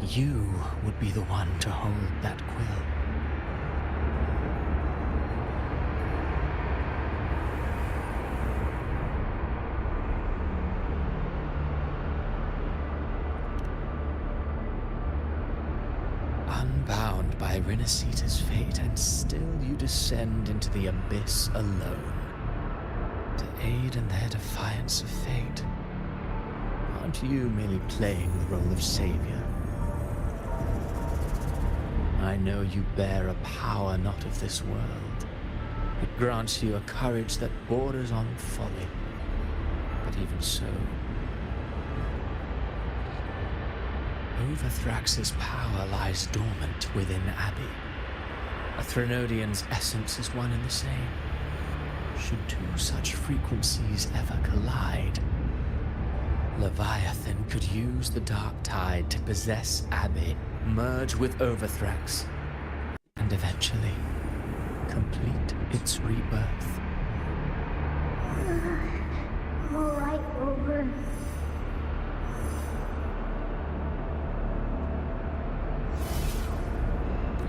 [SPEAKER 19] you would be the one to hold that quill. Unbound by Renacita's fate, and still you descend into the abyss alone, to aid in their defiance of fate. Aren't you merely playing the role of savior? I know you bear a power not of this world. It grants you a courage that borders on folly. But even so, Overthrax's power lies dormant within Abbey. A Threnodian's essence is one and the same. Should two such frequencies ever collide, Leviathan could use the dark tide to possess Abbey, merge with Overthrax, and eventually complete its rebirth.
[SPEAKER 2] Alright, over.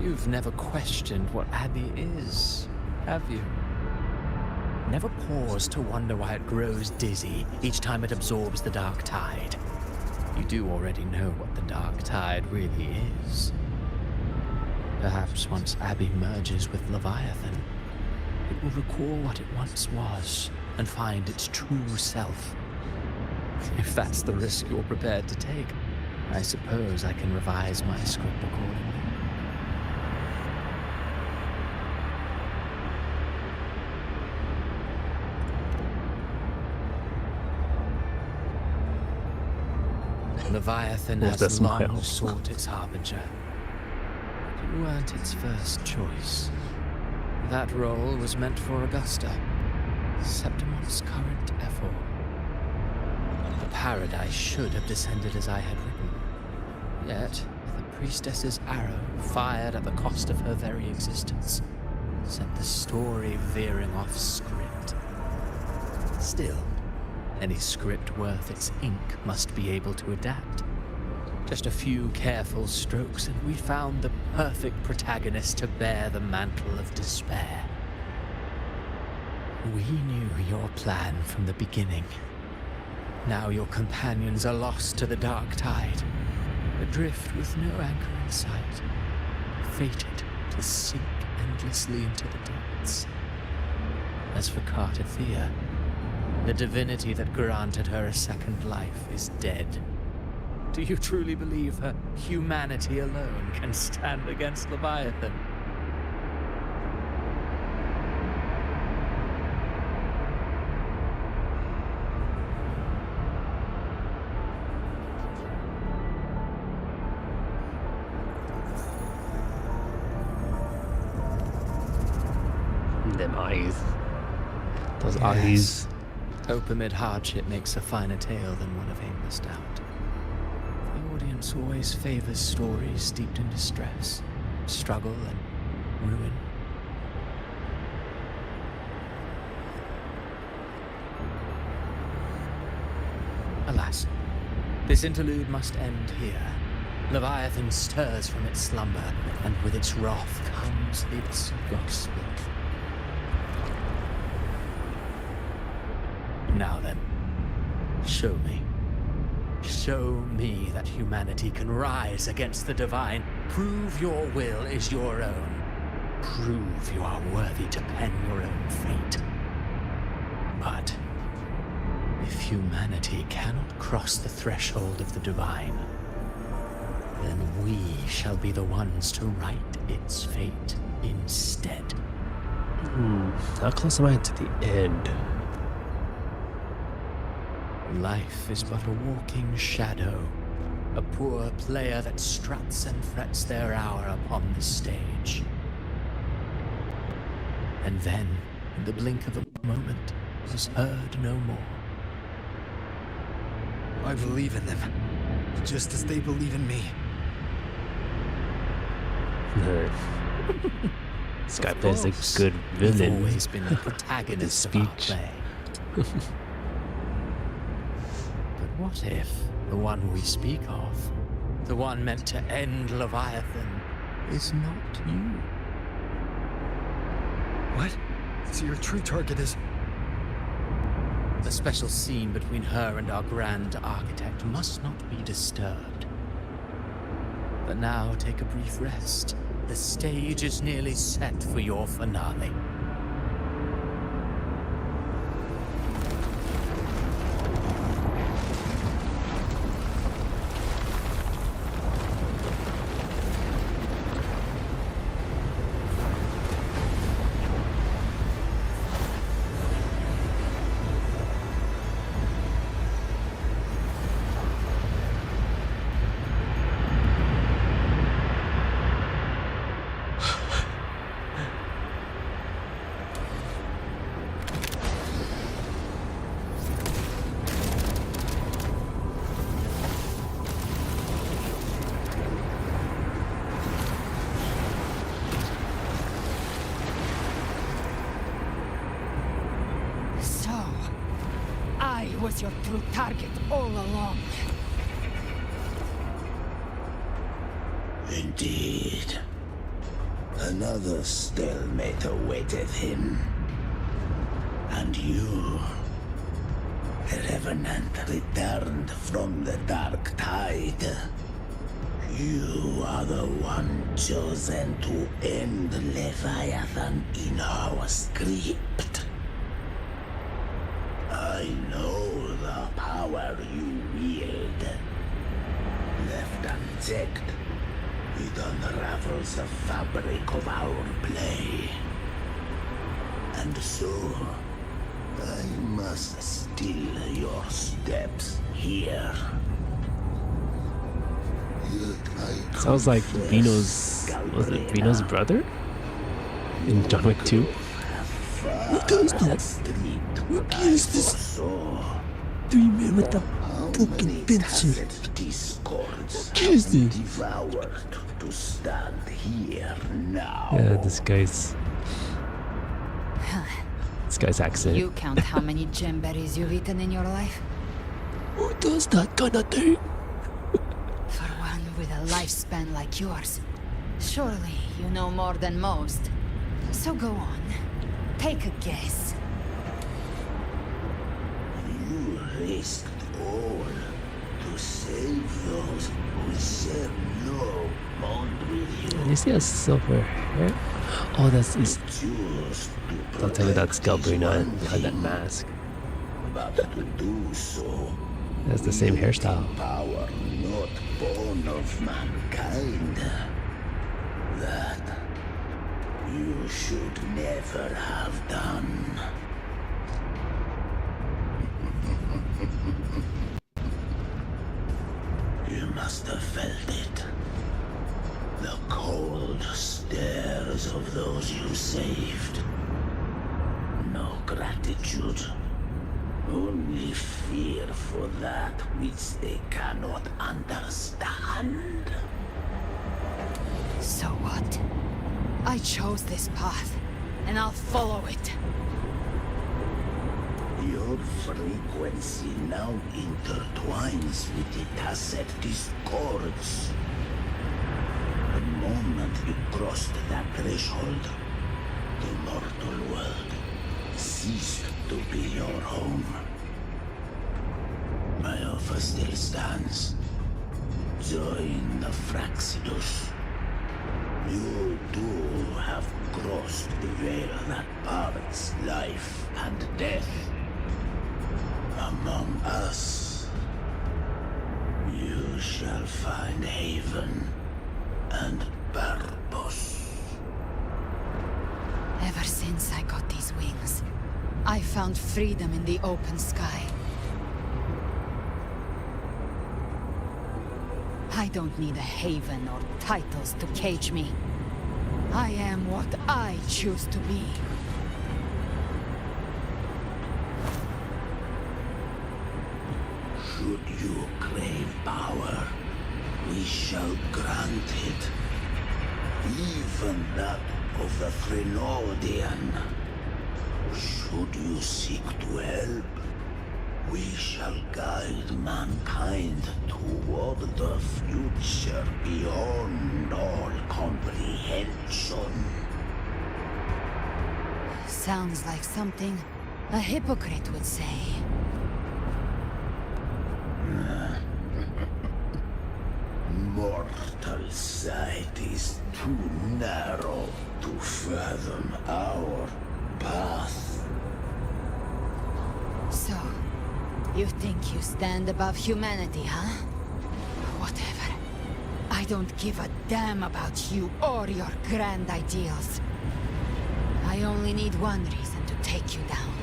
[SPEAKER 19] You've never questioned what Abbey is, have you? Never paused to wonder why it grows dizzy each time it absorbs the dark tide. You do already know what the dark tide really is. Perhaps once Abbey merges with Leviathan, it will recall what it once was and find its true self. If that's the risk you're prepared to take, I suppose I can revise my script accordingly. Leviathan has long sought its harbinger. You weren't its first choice. That role was meant for Augusta, Septimon's current ephor. The paradise should have descended as I had written. Yet, the priestess's arrow, fired at the cost of her very existence, sent the story veering off script. Still, any script worth its ink must be able to adapt. Just a few careful strokes, and we found the perfect protagonist to bear the mantle of despair. We knew your plan from the beginning. Now your companions are lost to the dark tide, adrift with no anchor in sight, fated to sink endlessly into the depths. As for Cartathea, the divinity that granted her a second life is dead. Do you truly believe her humanity alone can stand against Leviathan?
[SPEAKER 1] Them eyes. Those
[SPEAKER 19] Yes.
[SPEAKER 1] eyes.
[SPEAKER 19] Hope amid hardship makes a finer tale than one of aimless doubt. The audience always favors stories steeped in distress, struggle, and ruin. Alas, this interlude must end here. Leviathan stirs from its slumber, and with its wrath comes its gospel. Now then, show me. Show me that humanity can rise against the divine. Prove your will is your own. Prove you are worthy to pen your own fate. But if humanity cannot cross the threshold of the divine, then we shall be the ones to write its fate instead.
[SPEAKER 1] How close am I to the end?
[SPEAKER 19] Life is but a walking shadow, a poor player that struts and frets their hour upon the stage. And then, in the blink of a moment, is heard no more.
[SPEAKER 5] I believe in them, just as they believe in me.
[SPEAKER 1] This guy plays a good villain.
[SPEAKER 19] You've always been the protagonist of our play. But what if the one we speak of, the one meant to end Leviathan, is not you?
[SPEAKER 5] What? So your true target is...
[SPEAKER 19] The special scene between her and our grand architect must not be disturbed. But now take a brief rest. The stage is nearly set for your finale.
[SPEAKER 9] Was your true target all along.
[SPEAKER 7] Indeed. Another stalemate awaited him. And you, the Revenant, returned from the dark tide. You are the one chosen to end Leviathan in our script. I know the power you wield. Left unchecked, it unravels the fabric of our play. And so, I must steal your steps here.
[SPEAKER 1] Sounds like Vino's... Was it Vino's brother? In John Wick 2?
[SPEAKER 20] What does that? Who kills this 3 men with the fucking fencer? Who kills this?
[SPEAKER 7] Devoured to stand here now.
[SPEAKER 1] Yeah, this guy's accent.
[SPEAKER 9] You count how many gemberries you've eaten in your life?
[SPEAKER 20] Who does that kind of thing?
[SPEAKER 9] For a lifespan like yours. Surely you know more than most. So go on. Take a guess.
[SPEAKER 7] You risked all to save those who share no bond with you.
[SPEAKER 1] You see a silver hair? Oh, that's his. Don't tell me that's Galbrina behind that mask.
[SPEAKER 7] But to do so,
[SPEAKER 1] that's the same hairstyle.
[SPEAKER 7] Power not born of mankind. That you should never have done. You must have felt it. The cold stares of those you saved. No gratitude. Only fear for that which they cannot understand.
[SPEAKER 9] So what? I chose this path, and I'll follow it.
[SPEAKER 7] Your frequency now intertwines with the Tacet discords. The moment you crossed that threshold, the mortal world ceased to be your home. My offer still stands. Join the Fraxidus. You too have crossed the veil that parts life and death. Among us, you shall find haven and purpose.
[SPEAKER 9] Ever since I got these wings, I found freedom in the open sky. I don't need a haven or titles to cage me. I am what I choose to be.
[SPEAKER 7] Should you crave power, we shall grant it. Even that of the Threnodian. Should you seek to help, we shall guide mankind toward the future beyond all comprehension.
[SPEAKER 9] Sounds like something a hypocrite would say.
[SPEAKER 7] Mortal sight is too narrow to fathom our path.
[SPEAKER 9] So, you think you stand above humanity, huh? Whatever. I don't give a damn about you or your grand ideals. I only need one reason to take you down.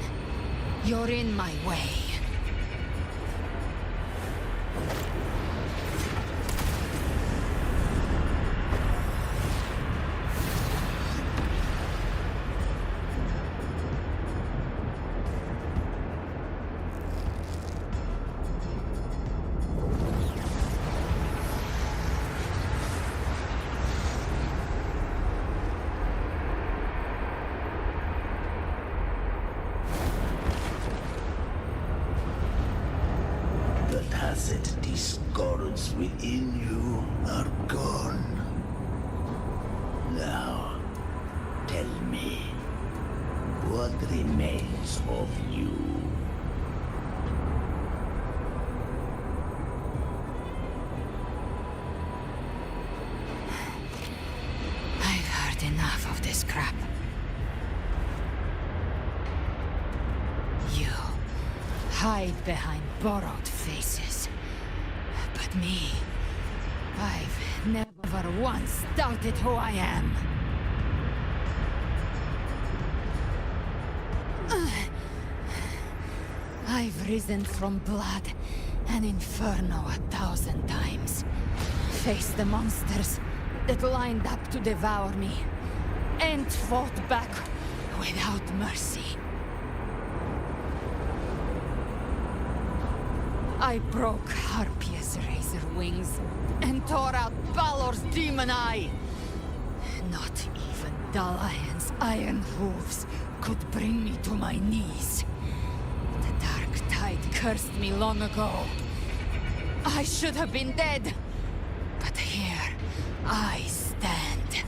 [SPEAKER 9] You're in my way.
[SPEAKER 7] The tacit discords within you are gone. Now, tell me, what remains of you?
[SPEAKER 9] I've heard enough of this crap. You hide behind borrowed faces. But me, I've never once doubted who I am. I've risen from blood and inferno 1,000 times. Faced the monsters that lined up to devour me, and fought back without mercy. I broke Harpia's razor wings and tore out Balor's demon eye. Not even Dalahan's iron hooves could bring me to my knees. The dark tide cursed me long ago. I should have been dead, but But here I stand.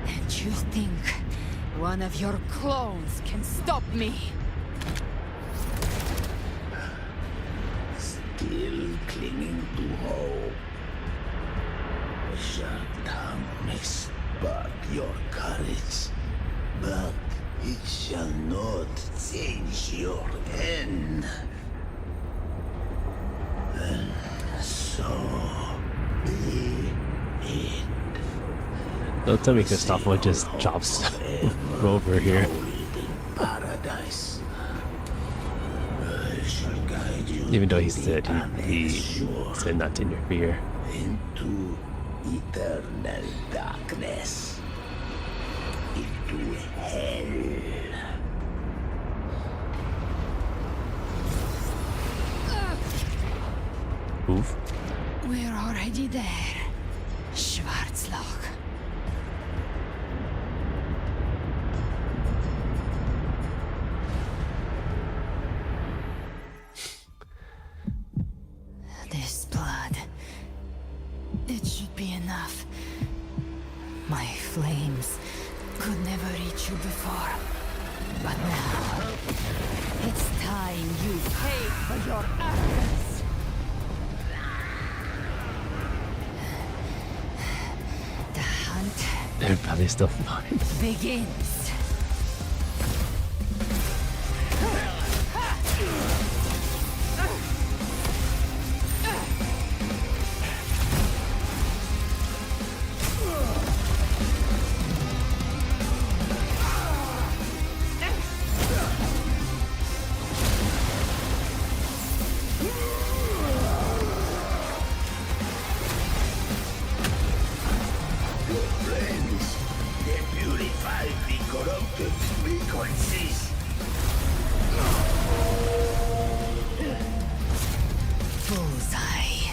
[SPEAKER 9] And you think one of your clones can stop me?
[SPEAKER 7] Still clinging to hope. Short-term may spark your courage, but it shall not change your end. And so be it.
[SPEAKER 1] Don't tell me Christopher just drops over here.
[SPEAKER 7] Paradise. I shall guide you
[SPEAKER 1] Even though he said he said not to interfere.
[SPEAKER 7] into eternal darkness, into hell.
[SPEAKER 1] Oof.
[SPEAKER 9] We're already there, Schwarzloch. This blood, it should be enough. My flames could never reach you before. But now, it's time you pay for your arrogance. The hunt
[SPEAKER 1] They're probably still fine.
[SPEAKER 9] begins.
[SPEAKER 7] Friends, they purify the corrupted frequencies.
[SPEAKER 9] Bullseye.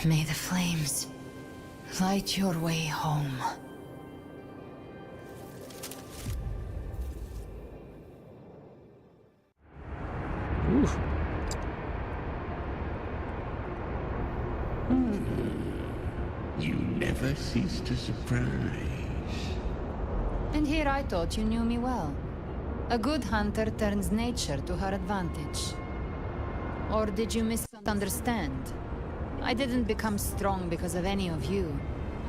[SPEAKER 9] May the flames light your way home.
[SPEAKER 1] Oof.
[SPEAKER 7] You never cease to surprise.
[SPEAKER 9] And here I thought you knew me well. A good hunter turns nature to her advantage. Or did you misunderstand? I didn't become strong because of any of you.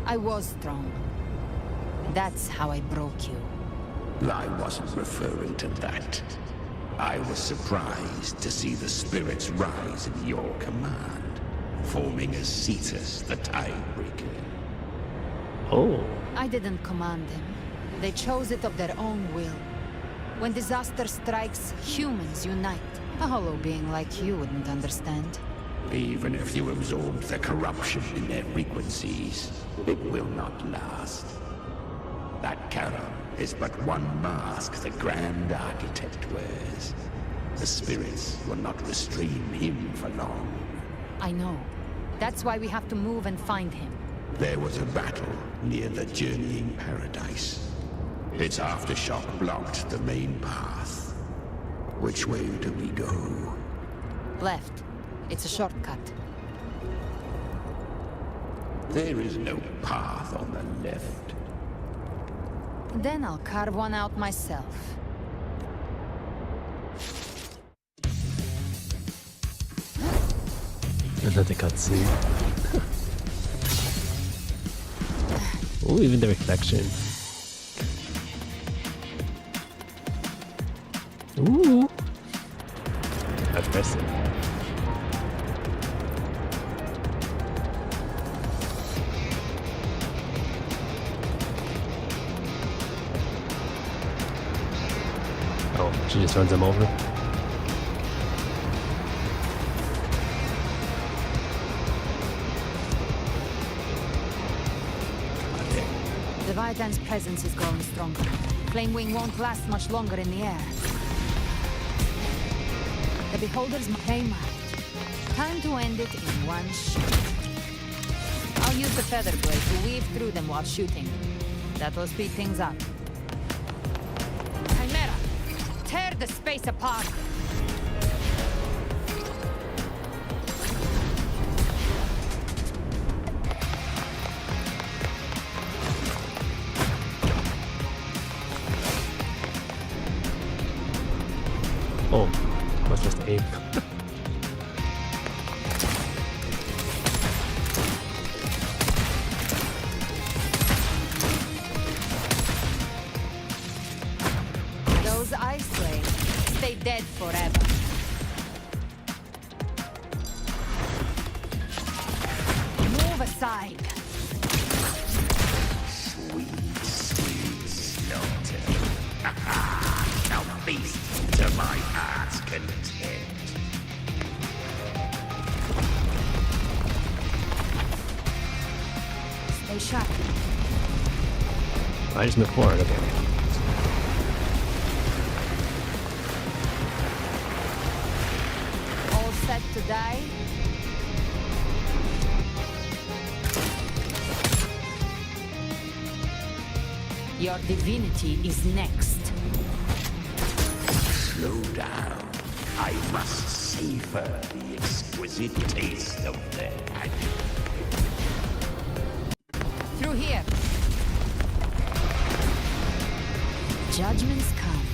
[SPEAKER 9] I was strong. That's how I broke you.
[SPEAKER 7] I wasn't referring to that. I was surprised to see the spirits rise in your command, forming as Cetus the Tidebreaker.
[SPEAKER 1] Oh.
[SPEAKER 9] I didn't command them. They chose it of their own will. When disaster strikes, humans unite. A hollow being like you wouldn't understand.
[SPEAKER 7] Even if you absorb the corruption in their frequencies, it will not last. That Charon is but one mask the Grand Architect wears. The spirits will not restrain him for long.
[SPEAKER 9] I know. That's why we have to move and find him.
[SPEAKER 7] There was a battle near the Journeying Paradise. Its aftershock blocked the main path. Which way do we go?
[SPEAKER 9] Left. It's a shortcut.
[SPEAKER 7] There is no path on the left.
[SPEAKER 9] Then I'll carve one out myself.
[SPEAKER 1] Another cutscene. Oh, even the reflection. Ooh. Impressive. Oh, she just runs him over.
[SPEAKER 9] Leviathan's presence is growing stronger. Flame Wing won't last much longer in the air. The Beholder's claim out. Time to end it in one shot. I'll use the feather blade to weave through them while shooting. That will speed things up. Chimera, the space apart.
[SPEAKER 1] Oh, must just aim.
[SPEAKER 9] Those ice slaves stay dead forever. Move aside.
[SPEAKER 7] Sweet, sweet slaughter. Now feast to my heart's content.
[SPEAKER 9] Stay sharp.
[SPEAKER 1] I just move forward, okay.
[SPEAKER 9] All set to die? Your divinity is next.
[SPEAKER 7] Slow down. I must savor the exquisite taste of that.
[SPEAKER 9] Through here. Judgments come.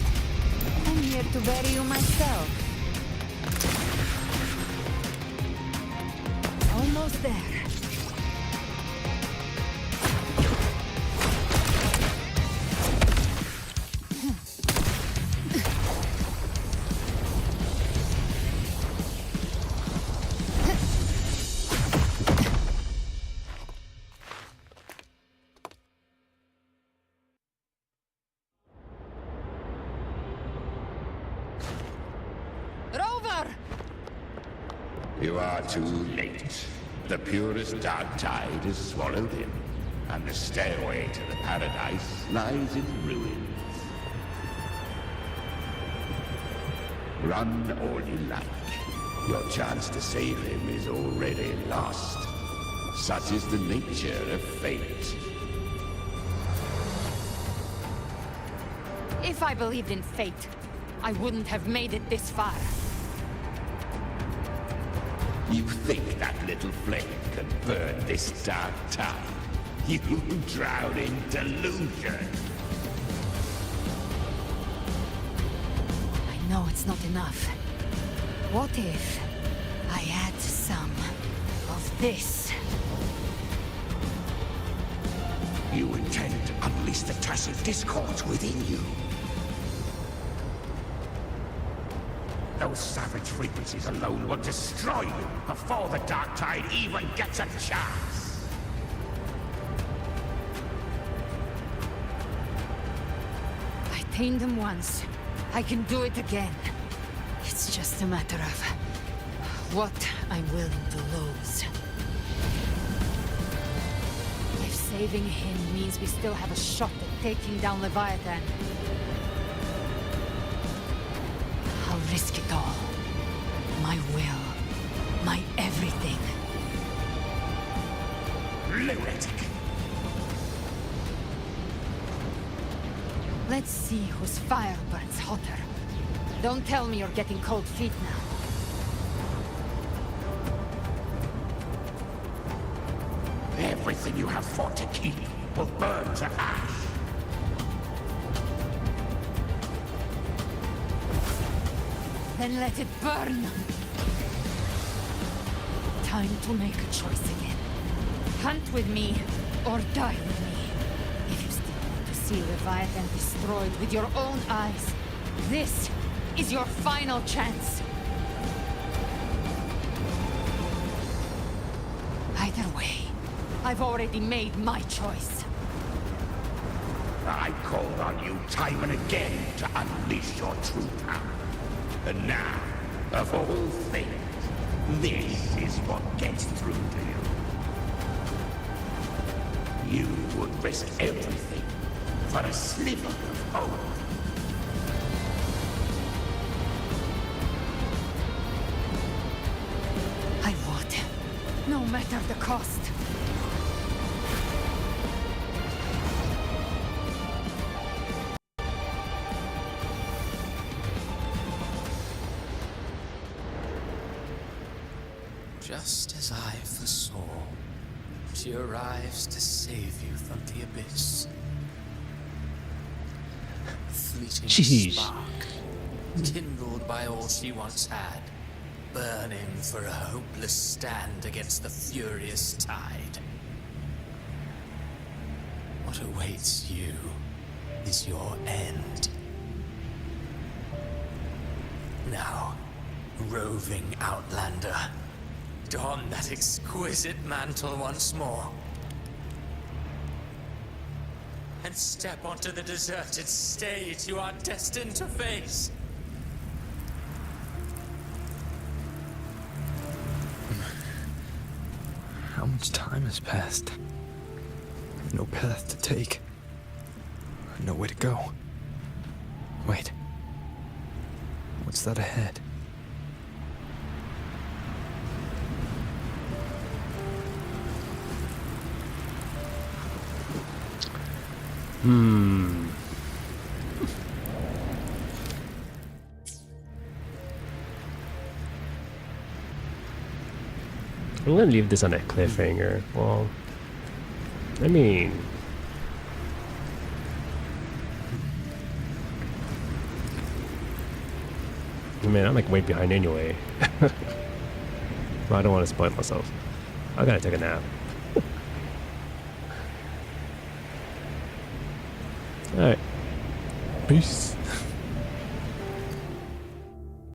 [SPEAKER 9] I'm here to bury you myself. Almost there.
[SPEAKER 7] You are too late. The purest dark tide is swallowed in, and the stairway to the paradise lies in ruins. Run all you like. Your chance to save him is already lost. Such is the nature of fate.
[SPEAKER 9] If I believed in fate, I wouldn't have made it this far.
[SPEAKER 7] You think that little flame can burn this dark tide? You drown in delusion.
[SPEAKER 9] I know it's not enough. What if I add some of this?
[SPEAKER 7] You intend to unleash the tacit discords within you. Those savage frequencies alone will destroy you before the dark tide even gets a chance.
[SPEAKER 9] I tamed them once. I can do it again. It's just a matter of what I'm willing to lose. If saving him means we still have a shot at taking down Leviathan, I'll risk it all. My will. My everything.
[SPEAKER 7] Lunatic!
[SPEAKER 9] Let's see whose fire burns hotter. Don't tell me you're getting cold feet now.
[SPEAKER 7] Everything you have fought to keep will burn to ash.
[SPEAKER 9] Then let it burn! Time to make a choice again. Hunt with me, or die with me. If you still want to see Leviathan destroyed with your own eyes, this is your final chance. Either way, I've already made my choice.
[SPEAKER 7] I called on you time and again to unleash your true power. And now, of all things, this is what gets through to you. You would risk everything for a sliver of hope.
[SPEAKER 9] I would, no matter the cost.
[SPEAKER 19] Just as I foresaw, she arrives to save you from the abyss. A fleeting
[SPEAKER 1] Jeez.
[SPEAKER 19] spark, kindled by all she once had, burning for a hopeless stand against the furious tide. What awaits you is your end. Now, roving outlander, don that exquisite mantle once more. And step onto the deserted stage you are destined to face.
[SPEAKER 5] How much time has passed? No path to take. Nowhere to go. Wait. What's that ahead?
[SPEAKER 1] I'm gonna leave this on a cliffhanger. Well, I mean, I'm like way behind anyway. But I don't want to spoil myself. I gotta take a nap. Alright. Peace.